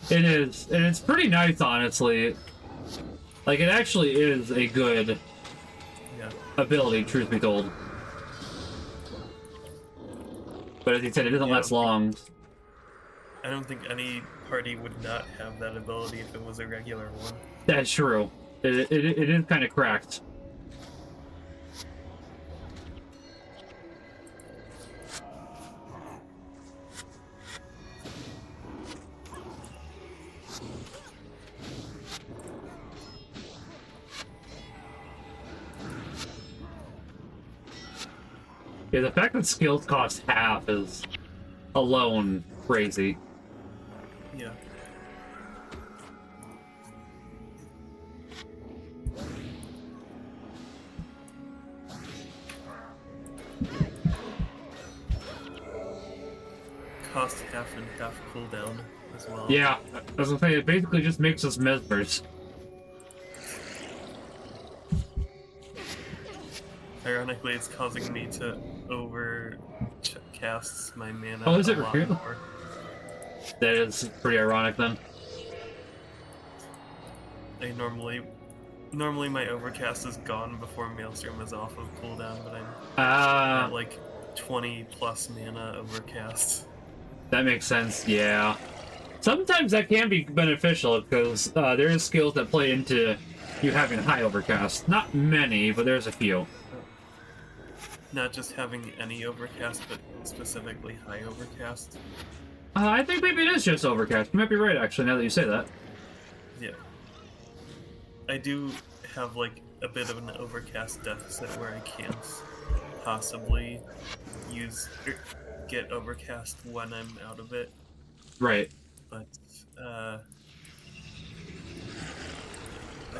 It is, and it's pretty nice, honestly. Like, it actually is a good Yeah. ability, truth be told. But as you said, it doesn't Yeah. last long. I don't think any party would not have that ability if it was a regular one. That's true. It is kind of cracked. Yeah, the fact that skills cost half is alone crazy. Yeah. Cost half and half cooldown as well. Yeah, I was gonna say, it basically just makes us mesmers. Ironically, it's causing me to overcast my mana Oh, is it a lot really? more. That is pretty ironic then. I normally my overcast is gone before Maelstrom is off of cooldown, but I'm at like 20 plus mana overcast. That makes sense, yeah. Sometimes that can be beneficial, because there is skills that play into you having high overcast. Not many, but there's a few. Not just having any overcast, but specifically high overcast. I think maybe it is just overcast. You might be right, actually, now that you say that. Yeah. I do have like a bit of an overcast deficit where I can't possibly get overcast when I'm out of it, Right. but I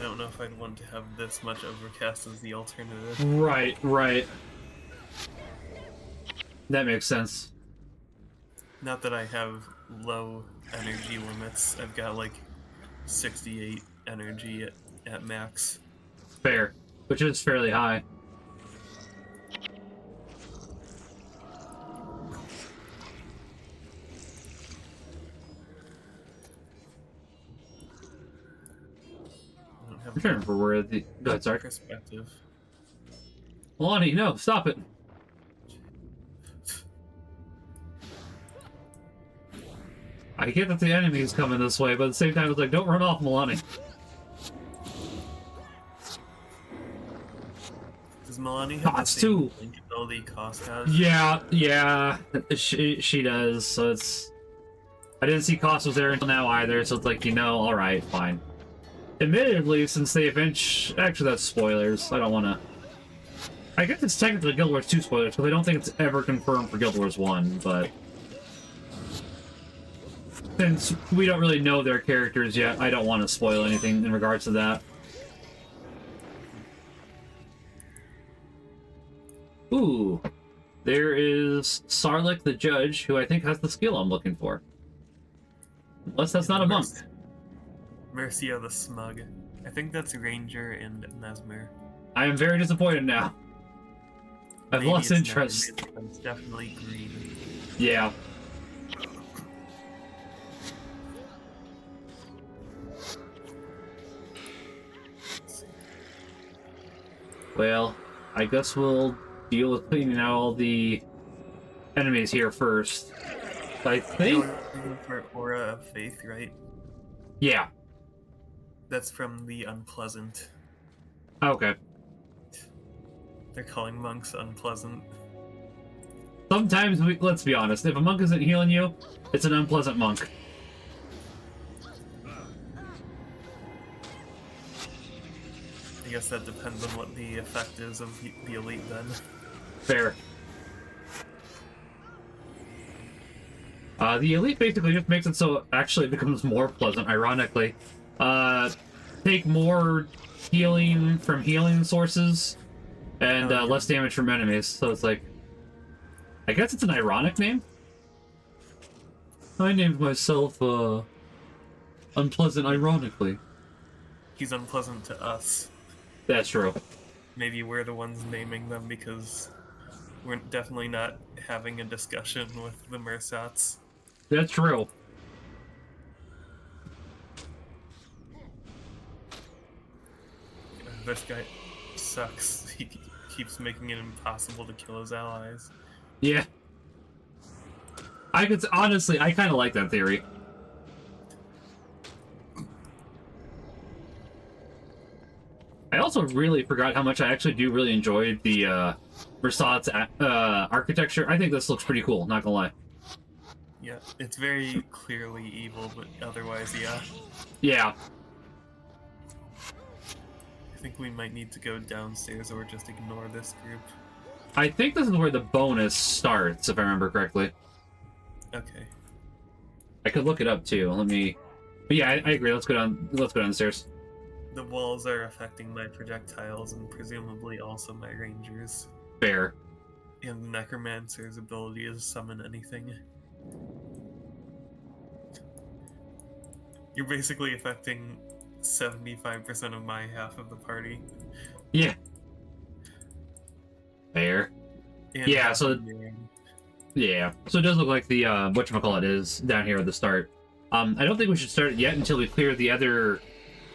don't know if I'd want to have this much overcast as the alternative. Right, right. That makes sense. Not that I have low energy limits. I've got like 68 energy at max. Fair. Which is fairly high. I don't have I'm trying to remember where the... Go ahead, sorry. perspective. Lonnie, no, stop it. I get that the enemy's coming this way, but at the same time, it's like, don't run off, Milani. Does Milani have the Cost same too. link ability Cost has? Yeah, she does, so it's... I didn't see Cost was there until now either, so it's like, you know, alright, fine. Admittedly, since they eventually... Actually, that's spoilers. I don't want to... I guess it's technically Guild Wars 2 spoilers, because I don't think it's ever confirmed for Guild Wars 1, but... Since we don't really know their characters yet, I don't want to spoil anything in regards to that. Ooh. There is Sarlik the Judge, who I think has the skill I'm looking for. Unless that's not a monk. Mercia the Smug. I think that's Ranger and Mesmer. I am very disappointed now. I've Maybe lost it's interest. not, but it's definitely green. Yeah. Well, I guess we'll deal with cleaning out all the enemies here first. I think... You're looking for Aura of Faith, right? Yeah. That's from the Unpleasant. Okay. They're calling monks unpleasant. Sometimes, let's be honest, if a monk isn't healing you, it's an unpleasant monk. guess that depends on what the effect is of the elite then. Fair. The elite basically just makes it so actually it becomes more pleasant, ironically. Take more healing from healing sources and less damage from enemies, so it's like... I guess it's an ironic name? I named myself, Unpleasant ironically. He's unpleasant to us. That's true. Maybe we're the ones naming them because we're definitely not having a discussion with the Mersats. That's true. This guy sucks. He keeps making it impossible to kill his allies. Yeah. I could honestly, I kind of like that theory. I also really forgot how much I actually do really enjoy the Mersat's architecture. I think this looks pretty cool, not gonna lie. Yeah, it's very clearly evil, but otherwise, yeah. Yeah. I think we might need to go downstairs or just ignore this group. I think this is where the bonus starts, if I remember correctly. Okay. I could look it up too. Let me. But yeah, I agree. Let's go down. Let's go downstairs. The walls are affecting my projectiles and presumably also my rangers. Fair. And the necromancer's ability is summon anything. You're basically affecting 75% of my half of the party. Yeah. Fair. And Yeah, so... your- Yeah. So it does look like the, whatchamacallit is down here at the start. I don't think we should start it yet until we clear the other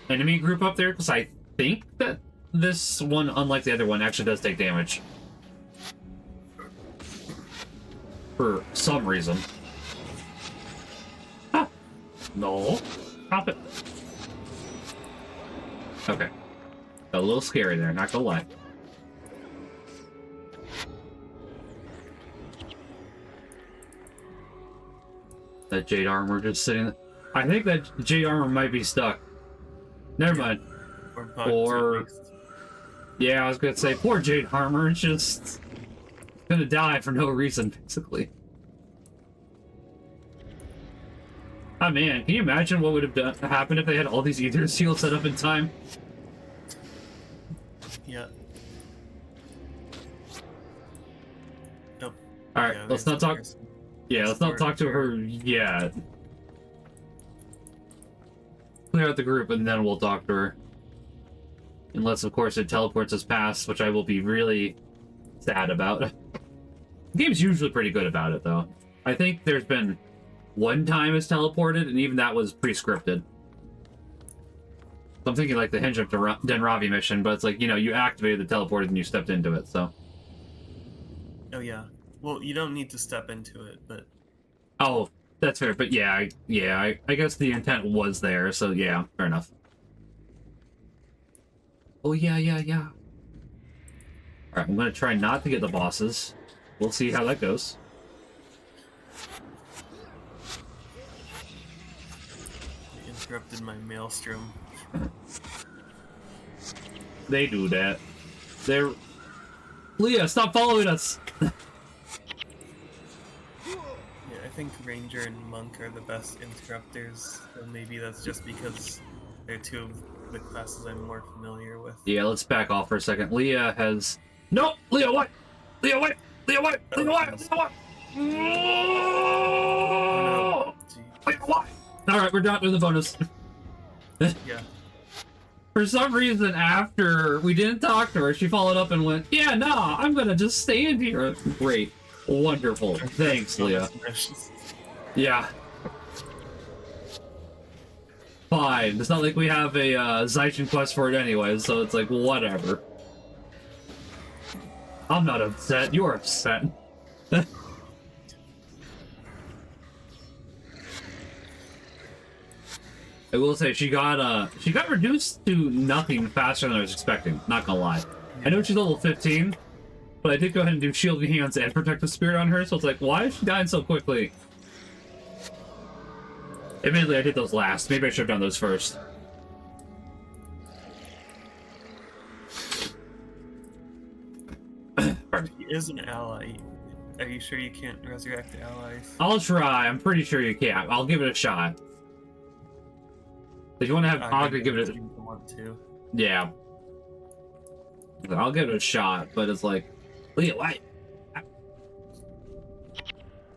enemy group up there, because I think that this one, unlike the other one, actually does take damage. For some reason. Ah! No. Stop it. Okay. A little scary there, not gonna lie. That jade armor just sitting there. I think that jade armor might be stuck. Never mind. Or bugs, Or- at least. Yeah, I was gonna say, poor jade armor, it's just gonna die for no reason, basically. Ah man, can you imagine what would have happened if they had all these ether seals set up in time? Yeah. Oh. Alright, yeah, let's there's not talk. person. Yeah, let's not talk to her yet. Clear out the group and then we'll talk to her. Unless, of course, it teleports us past, which I will be really sad about. The game's usually pretty good about it, though. I think there's been one time it's teleported, and even that was pre-scripted. So I'm thinking like the Hinge of Denravi mission, but it's like, you know, you activated the teleported and you stepped into it, so... Oh yeah. Well, you don't need to step into it, but Oh, that's fair, but yeah, I guess the intent was there, so yeah, fair enough. Oh, yeah. Alright, I'm gonna try not to get the bosses. We'll see how that goes. you interrupted my maelstrom. They do that. They're... Leah, stop following us! Yeah, I think Ranger and Monk are the best interrupters, so maybe that's just because they're two of the classes I'm more familiar with. Yeah, let's back off for a second. Leah has... No! Leah, what? Leah, what? Leah, what? Leah, what? Leah, what? Oh no. Gee. Leah, what? Alright, we're down to the bonus. Yeah. For some reason, after we didn't talk to her, she followed up and went, yeah, nah, I'm gonna just stand here. Great. Wonderful. Thanks, Leah. Yeah. Fine. It's not like we have a Zaichin quest for it anyway, so it's like, whatever. I'm not upset. You're upset. I will say she got reduced to nothing faster than I was expecting. Not gonna lie. I know she's level 15, but I did go ahead and do Shielding Hands and Protective Spirit on her, so it's like, why is she dying so quickly? Admittedly, I did those last. Maybe I should have done those first. is an ally. Are you sure you can't resurrect allies? I'll try. I'm pretty sure you can. I'll give it a shot. If you want to have Augur give it a... Want to. Yeah. I'll give it a shot, but it's like... Wait, what?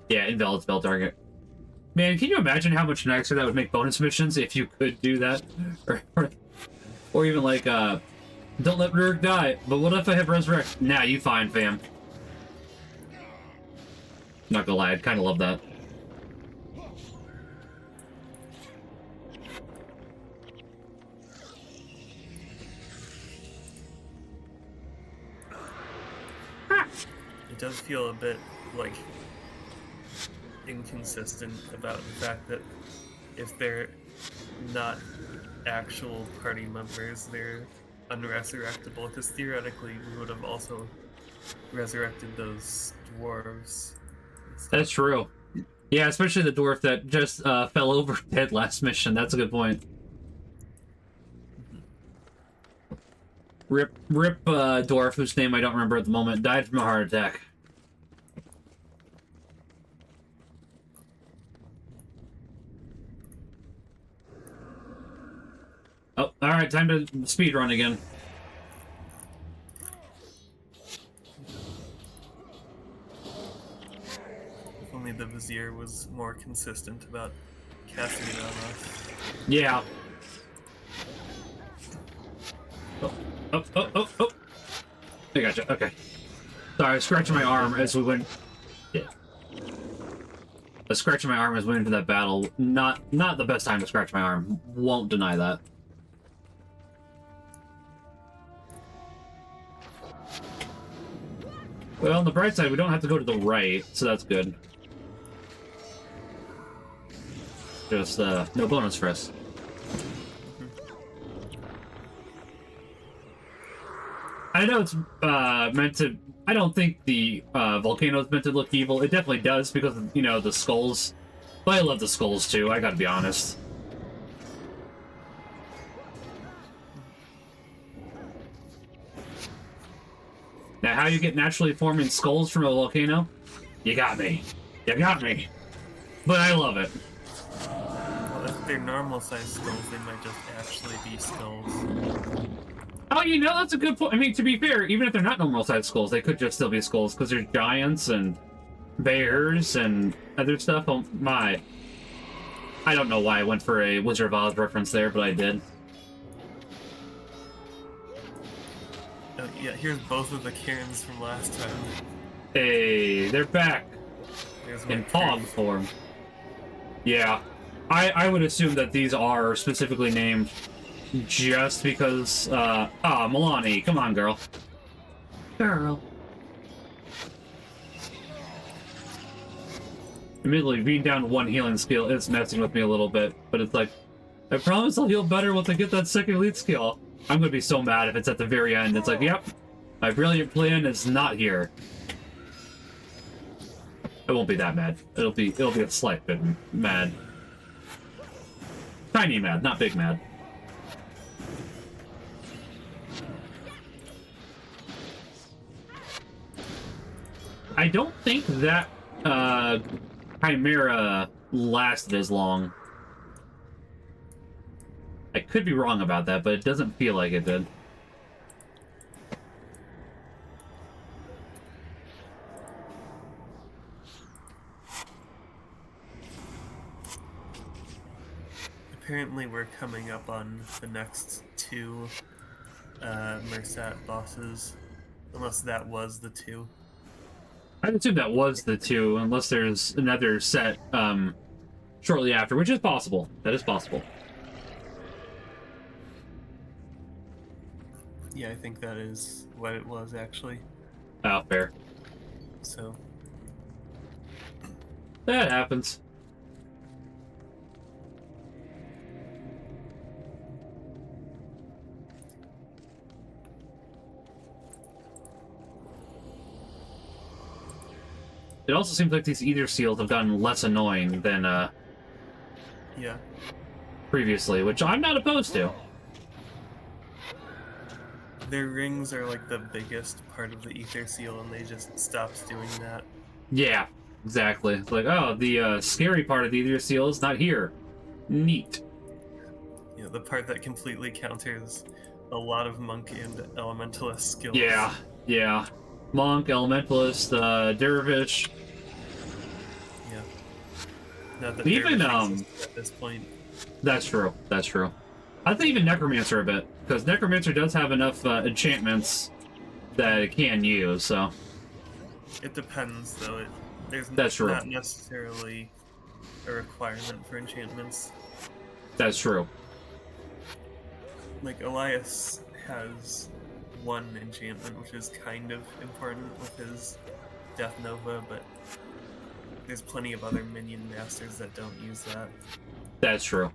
Yeah, invalid spell target. Man, can you imagine how much nicer that would make bonus missions if you could do that? Or even like, don't let Rurik die, but what if I have resurrect? Nah, you fine, fam. Not gonna lie, I'd kind of love that. It does feel a bit, like, inconsistent about the fact that if they're not actual party members, they're unresurrectable, because theoretically we would have also resurrected those dwarves. That's true. Yeah, especially the dwarf that just fell over dead last mission. That's a good point. Rip dwarf, whose name I don't remember at the moment, died from a heart attack. Oh, alright, time to speedrun again. If only the Vizier was more consistent about casting it on us. Yeah. Oh. I gotcha, okay. Sorry, I was scratching my arm as we went... Yeah. I was scratching my arm as we went into that battle. Not the best time to scratch my arm. Won't deny that. Well, on the bright side, we don't have to go to the right, so that's good. Just, no bonus for us. I know it's, meant to... I don't think the, volcano is meant to look evil. It definitely does, because of, you know, the skulls. But I love the skulls, too, I gotta be honest. Now, how you get naturally forming skulls from a volcano? You got me. You got me. But I love it. Well, if they're normal-sized skulls, they might just actually be skulls. Oh, you know, that's a good point. I mean, to be fair, even if they're not normal-sized skulls, they could just still be skulls, because there's giants and bears and other stuff. Oh, my. I don't know why I went for a Wizard of Oz reference there, but I did. Yeah, here's both of the cairns from last time. Hey, they're back. In pog form. Yeah. I would assume that these are specifically named just because, Milani, come on, girl. Girl. Admittedly, being down to one healing skill is messing with me a little bit, but it's like, I promise I'll heal better once I get that second elite skill. I'm gonna be so mad if it's at the very end. It's like, yep, my brilliant plan is not here. I won't be that mad. It'll be a slight bit mad. Tiny mad, not big mad. I don't think that Chimera lasted as long. I could be wrong about that, but it doesn't feel like it did. Apparently we're coming up on the next two Mersat bosses, unless that was the two. I'd assume that was the two, unless there's another set shortly after, which is possible. That is possible. Yeah, I think that is what it was, actually. Oh, fair. So... that happens. It also seems like these ether seals have gotten less annoying than yeah. previously, which I'm not opposed to. Their rings are like the biggest part of the ether seal, and they just stopped doing that. Yeah, exactly. It's like, oh, the scary part of the ether seal is not here. Neat. You know, the part that completely counters a lot of monk and elementalist skills. Yeah, yeah. Monk, elementalist, dervish. Yeah. Not that Even, dervish exists at this point. That's true. That's true. I think even Necromancer a bit, because Necromancer does have enough enchantments that it can use, so... It depends, though. There's That's true. not necessarily a requirement for enchantments. That's true. Like, Elias has one enchantment, which is kind of important with his Death Nova, but there's plenty of other minion masters that don't use that. That's true.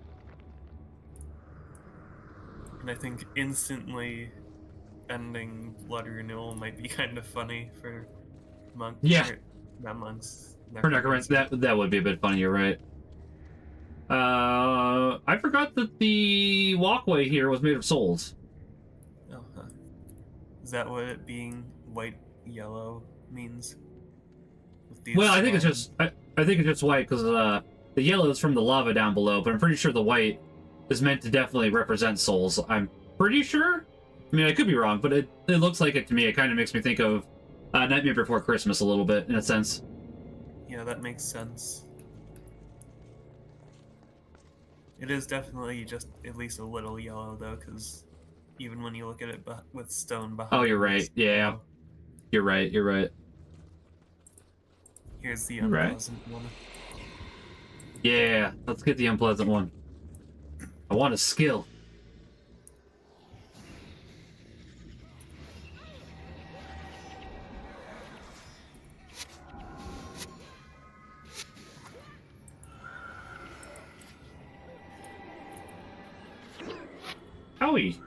And I think instantly ending Blood Renewal might be kind of funny for monks. Yeah. Not monks. For Necromancer, that would be a bit funny, you're right. I forgot that the walkway here was made of souls. Oh, huh. Is that what it being white-yellow means? With these Well, I think it's swans? just I think it's just white because the yellow is from the lava down below, but I'm pretty sure the white is meant to definitely represent souls. I'm pretty sure. I mean, I could be wrong, but it looks like it to me. It kind of makes me think of Nightmare Before Christmas a little bit, in a sense. Yeah, that makes sense. It is definitely just at least a little yellow, though, because even when you look at it with stone behind Oh, you're it, right. it's Yeah, yellow. you're right. You're right. Here's the Right. unpleasant one. Yeah, let's get the unpleasant one. I want a skill. Howie.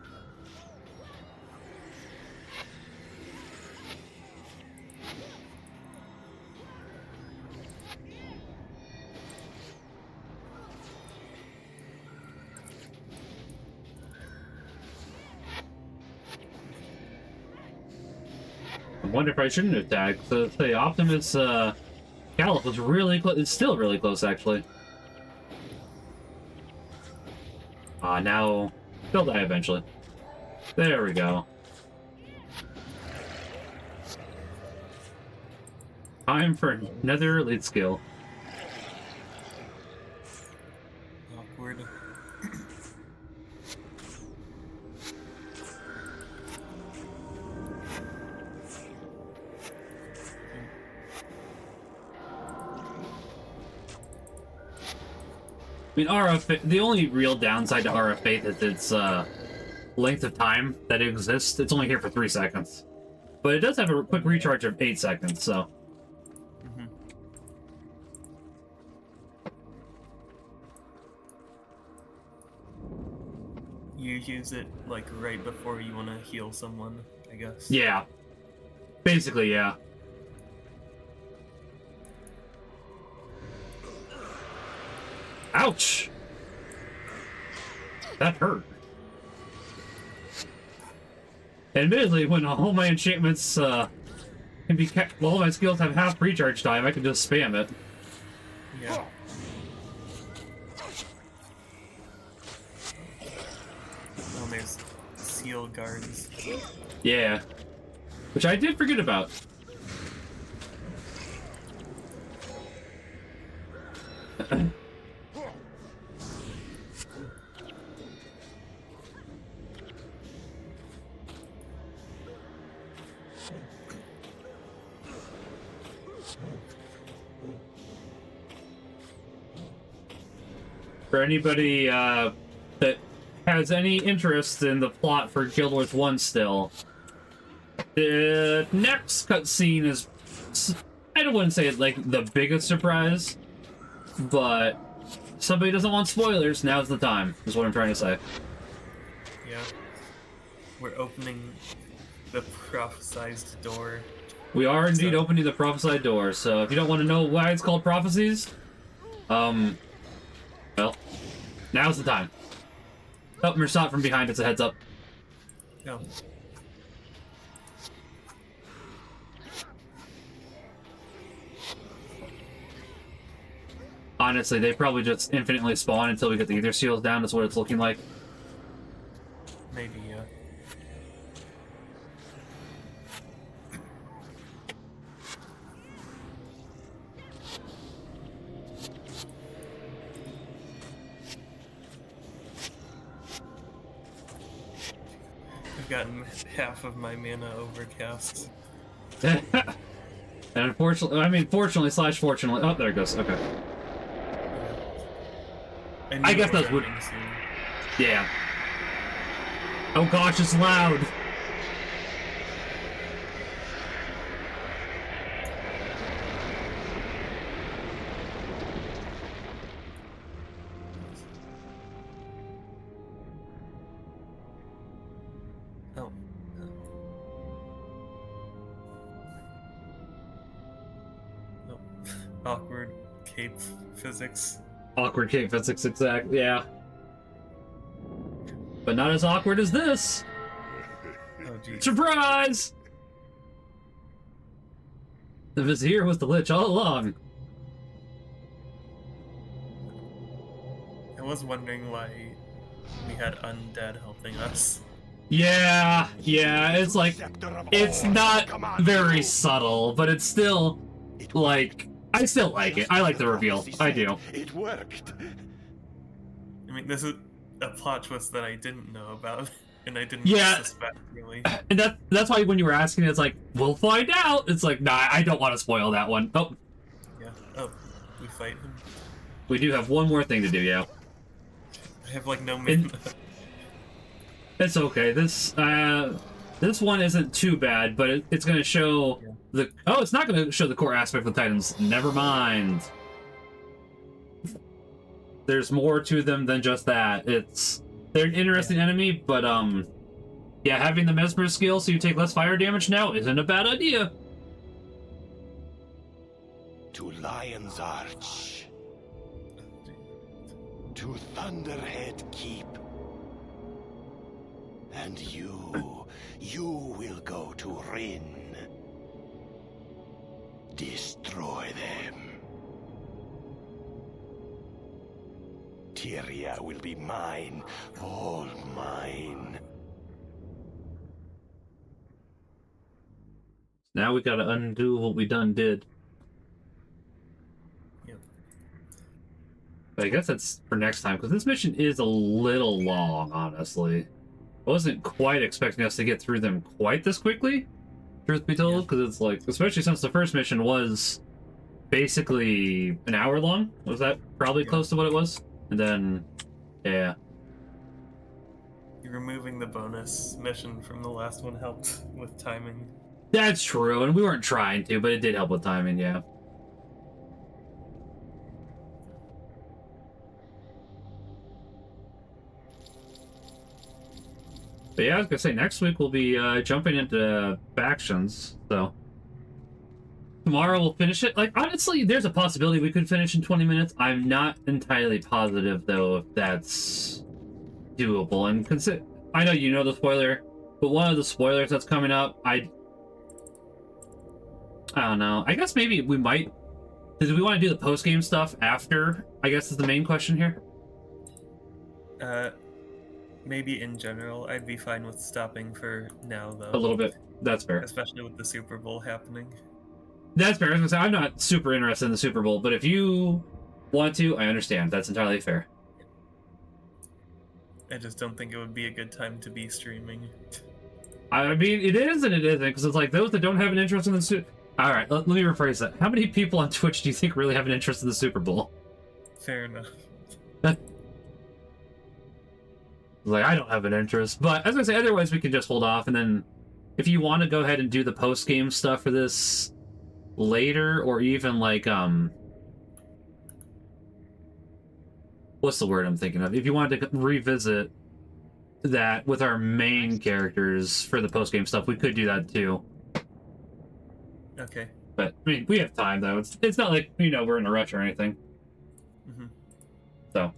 I wonder if I shouldn't attack. So the Optimus Caliph was really close. It's still really close, actually. Now they'll die eventually. There we go. Time for another elite skill. Awkward. I mean, the only real downside to RF Faith is its length of time that it exists. It's only here for 3 seconds. But it does have a quick recharge of 8 seconds, so... Mhm. You use it, like, right before you want to heal someone, I guess. Yeah. Basically, yeah. Ouch! That hurt. Admittedly, when all my enchantments can be kept, well, all my skills have half recharge time, I can just spam it. Yeah. Oh, and there's seal guards. Yeah. Which I did forget about. For anybody that has any interest in the plot for Guild Wars 1 still, the next cutscene is, I don't want to say it's like the biggest surprise, but somebody doesn't want spoilers, now's the time, is what I'm trying to say. Yeah. We're opening the prophesized door. We are indeed So- opening the prophesied door, so if you don't want to know why it's called prophecies, well, now's the time. Oh, Mirsat from behind, it's a heads up. No. honestly, they probably just infinitely spawn until we get the ether seals down. That's what it's looking like. Maybe, yeah. I've gotten half of my mana overcast. And unfortunately, I mean, fortunately / fortunately. Oh, there it goes. Okay. I guess that's what. Yeah. Oh gosh, it's loud. Oh. Oh. Awkward cape physics. Awkward cape physics, exactly. Yeah. But not as awkward as this. Oh, geez. Surprise! The Vizier was the Lich all along. I was wondering why we had undead helping us. Yeah, it's like, it's not very subtle, but it's still, like, I still like it. I like the reveal. I do. It worked. I mean, this is a plot twist that I didn't know about, and I didn't suspect, really. And that's why when you were asking, it's like, we'll find out. It's like, nah, I don't want to spoil that one. Oh. Yeah. Oh, we fight him. We do have one more thing to do, yeah. I have, like, no mana. It's okay. This one isn't too bad, but it's going to show the... Oh, it's not going to show the core aspect of the Titans. Never mind. There's more to them than just that. They're an interesting enemy, but, yeah, having the Mesmer skill so you take less fire damage now isn't a bad idea. To Lion's Arch. To Thunderhead Keep. And you will go to Rin. Destroy them. Tyria will be mine, all mine. Now we gotta undo what we done did. Yep. But I guess that's for next time, because this mission is a little long, honestly. I wasn't quite expecting us to get through them quite this quickly, truth be told, because it's like, especially since the first mission was basically an hour long. Was that probably close to what it was? And then, yeah. Removing the bonus mission from the last one helped with timing. That's true, and we weren't trying to, but it did help with timing, yeah. But yeah, I was gonna say, next week we'll be jumping into factions, so... Tomorrow we'll finish it. Like, honestly, there's a possibility we could finish in 20 minutes. I'm not entirely positive, though, if that's doable. And I know you know the spoiler, but one of the spoilers that's coming up, I don't know. I guess maybe we might... Do we want to do the post-game stuff after, I guess is the main question here? Maybe in general, I'd be fine with stopping for now, though. A little bit. That's fair. Especially with the Super Bowl happening. That's fair. I was gonna say, I'm not super interested in the Super Bowl, but if you want to, I understand. That's entirely fair. I just don't think it would be a good time to be streaming. I mean, it is and it isn't, because it's like, those that don't have an interest in the Super... Alright, let me rephrase that. How many people on Twitch do you think really have an interest in the Super Bowl? Fair enough. Like, I don't have an interest, but as I say, otherwise we can just hold off, and then if you want to go ahead and do the post-game stuff for this later, or even like, what's the word I'm thinking of? If you wanted to revisit that with our main characters for the post-game stuff, we could do that too. Okay. But, I mean, we have time, though. It's not like, you know, we're in a rush or anything. Mm-hmm. So,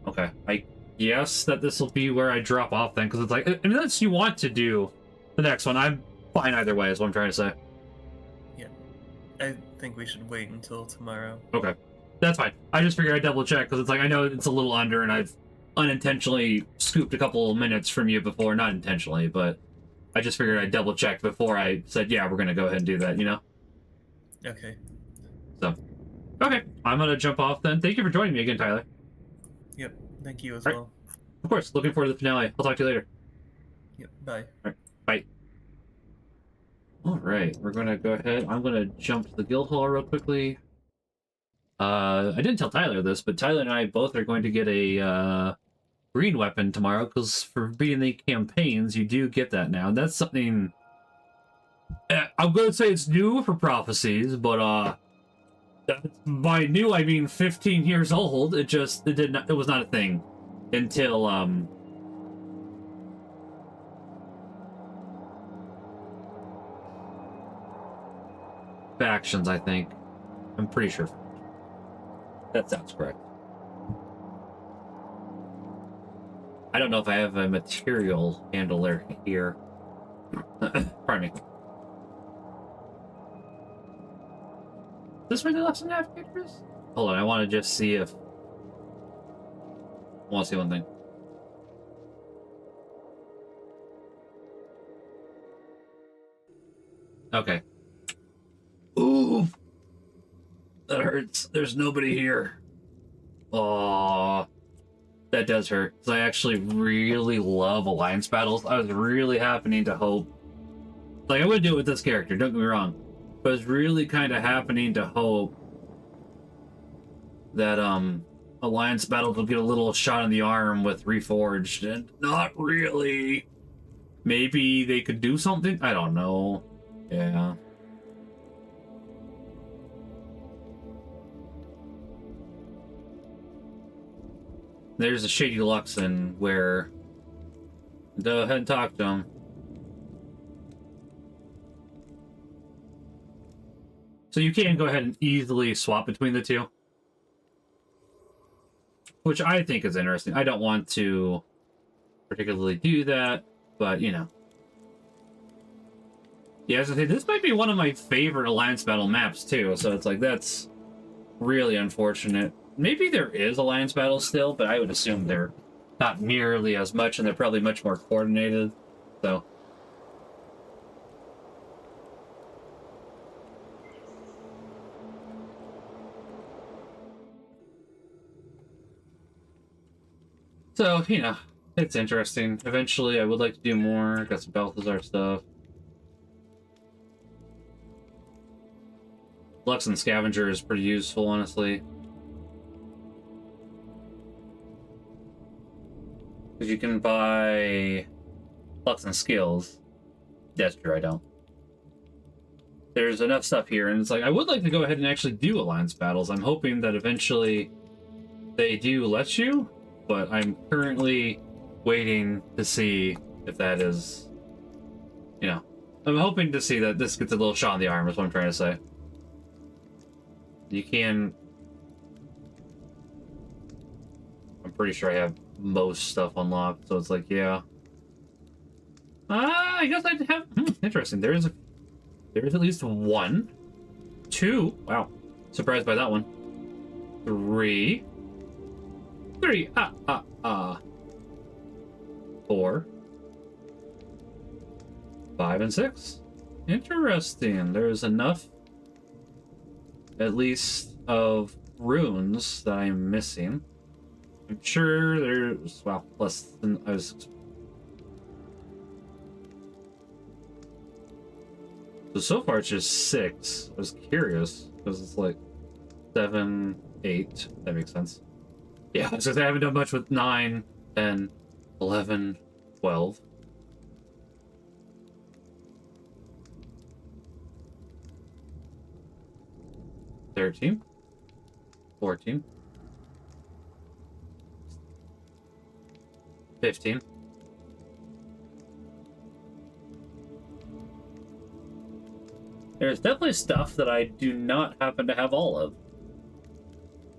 okay. I guess that this will be where I drop off then, because it's like, unless you want to do the next one, I'm fine either way, is what I'm trying to say. Yeah. I think we should wait until tomorrow. Okay. That's fine. I just figured I'd double check because it's like I know it's a little under, and I've unintentionally scooped a couple minutes from you before, not intentionally, but I just figured I'd double check before I said, yeah, we're gonna go ahead and do that, you know? Okay. So, okay, I'm gonna jump off then. Thank you for joining me again, Tyler. Yep. Thank you as All right. well. Of course, looking forward to the finale. I'll talk to you later. Yep. Bye. All right, bye. All right, we're gonna go ahead. I'm gonna jump to the guild hall real quickly. I didn't tell Tyler this, but Tyler and I both are going to get a green weapon tomorrow because for beating the campaigns, you do get that now. And that's something I'm going to say it's new for prophecies, but by new I mean 15 years old. It was not a thing until factions, I think. I'm pretty sure. That sounds correct. I don't know if I have a material handler here. Pardon me. Is this where the lesson navigator is? Hold on, I want to just see if... I want to see one thing. Okay. Ooh! That hurts. There's nobody here. Aww. That does hurt. Because I actually really love alliance battles. I was really happening to hope... Like, I would do it with this character, don't get me wrong. But I was really kind of happening to hope that, alliance battles will get a little shot in the arm with Reforged, and not really. Maybe they could do something? I don't know. Yeah. There's a Shady Luxon where... Go ahead and talk to him. So you can go ahead and easily swap between the two. Which I think is interesting. I don't want to particularly do that, but, you know. Yeah, as I say, this might be one of my favorite Alliance Battle maps, too. So it's like, that's really unfortunate. Maybe there is Alliance Battle still, but I would assume they're not nearly as much, and they're probably much more coordinated. So... So, you know, it's interesting. Eventually, I would like to do more. Got some Balthazar stuff. Lux and Scavenger is pretty useful, honestly. Because you can buy Lux and Skills. That's true, I don't. There's enough stuff here, and it's like, I would like to go ahead and actually do Alliance battles. I'm hoping that eventually they do let you. But I'm currently waiting to see if that is, you know, I'm hoping to see that this gets a little shot in the arm, is what I'm trying to say. You can... I'm pretty sure I have most stuff unlocked, so it's like, yeah. I guess I have... interesting. There is at least 1, 2... Wow. Surprised by that one. 3... 4, 5, and 6. Interesting. There's enough, at least, of runes that I'm missing. I'm sure there's, well, less than I was. So far it's just 6. I was curious because it's like 7, 8. That makes sense. Yeah, because I haven't done much with 9, 10, 11, 12. 13, 14, 15. There's definitely stuff that I do not happen to have all of.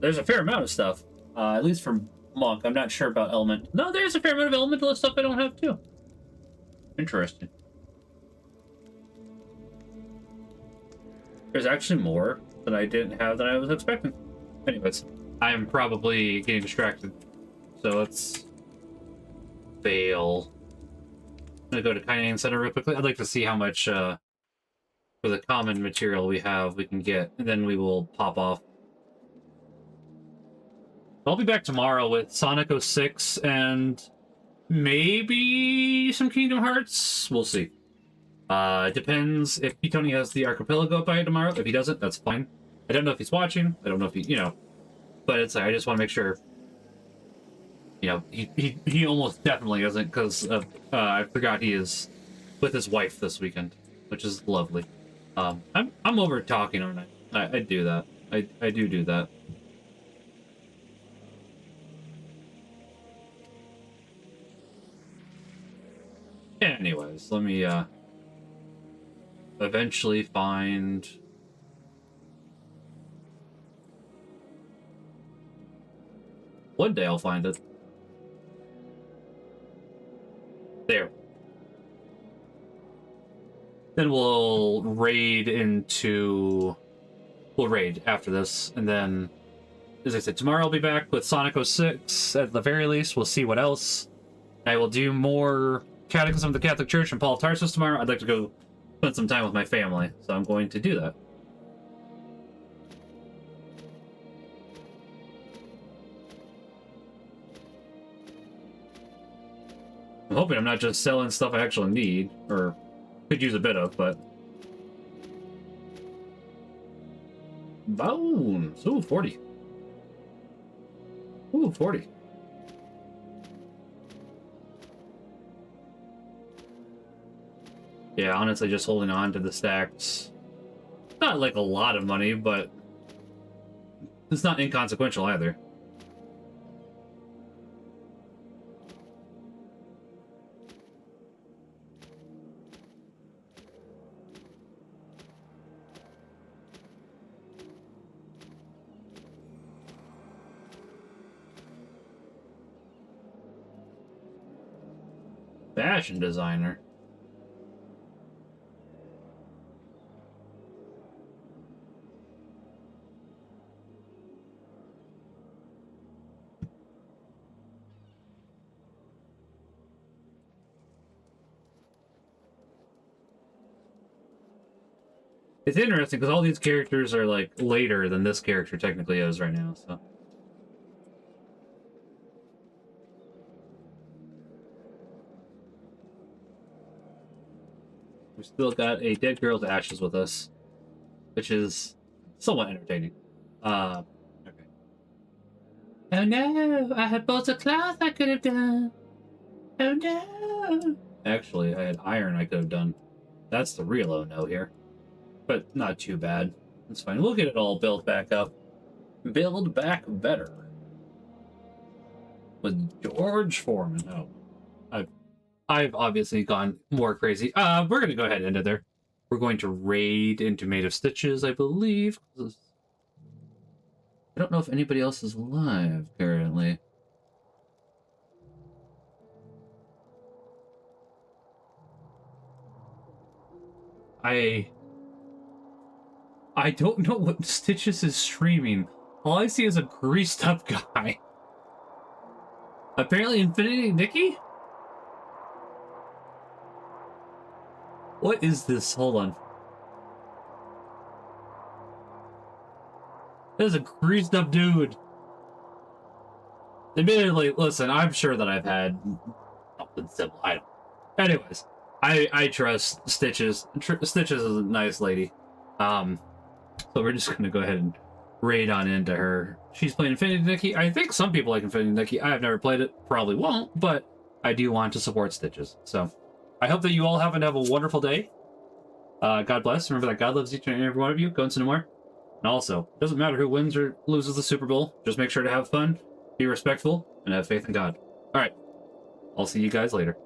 There's a fair amount of stuff. At least for Monk. I'm not sure about Element. No, there's a fair amount of Elemental stuff I don't have, too. Interesting. There's actually more that I didn't have than I was expecting. Anyways, I am probably getting distracted. So let's fail. I'm gonna go to Kainane Center real quickly. I'd like to see how much for the common material we can get, and then we will pop off. I'll be back tomorrow with Sonic 06 and maybe some Kingdom Hearts. We'll see. It depends if Tony has the archipelago by tomorrow. If he doesn't, that's fine. I don't know if he's watching. I don't know if he, but it's like, I just want to make sure, he almost definitely isn't, because I forgot he is with his wife this weekend, which is lovely. I'm over talking, aren't I? I do that. I do that. Anyways, let me eventually find... One day I'll find it. There. Then we'll raid into... We'll raid after this, and then, as I said, tomorrow I'll be back with Sonic 06, at the very least. We'll see what else. I will do more Catechism of the Catholic Church and Paul of Tarsus tomorrow. I'd like to go spend some time with my family, so I'm going to do that. I'm hoping I'm not just selling stuff I actually need, or could use a bit of, but... Bones! Ooh, 40. Ooh, 40. Yeah, honestly, just holding on to the stacks. Not like a lot of money, but it's not inconsequential either. Fashion designer. It's interesting because all these characters are like later than this character technically is right now, so. We still got a dead girl's ashes with us, which is somewhat entertaining. Okay. Oh no, I had bolts of cloth I could have done. Oh no. Actually, I had iron I could have done. That's the real oh no here. But not too bad. It's fine. We'll get it all built back up. Build back better. With George Foreman. Oh. I've obviously gone more crazy. We're gonna go ahead and end it there. We're going to raid into Made of Stitches, I believe. I don't know if anybody else is live currently. I don't know what Stitches is streaming. All I see is a greased up guy. Apparently Infinity Nikki? What is this? Hold on. There's a greased up dude. Admittedly, listen, I'm sure that I've had something simple. I don't. Anyways, I trust Stitches. Stitches is a nice lady. So we're just gonna go ahead and raid on into her. She's playing Infinity Nikki. I think some people like Infinity Nikki. I have never played it. Probably won't, but I do want to support Stitches. So I hope that you all happen to have a wonderful day. God bless. Remember that God loves each and every one of you. Go and sin no more. And also, it doesn't matter who wins or loses the Super Bowl. Just make sure to have fun, be respectful, and have faith in God. All right. I'll see you guys later.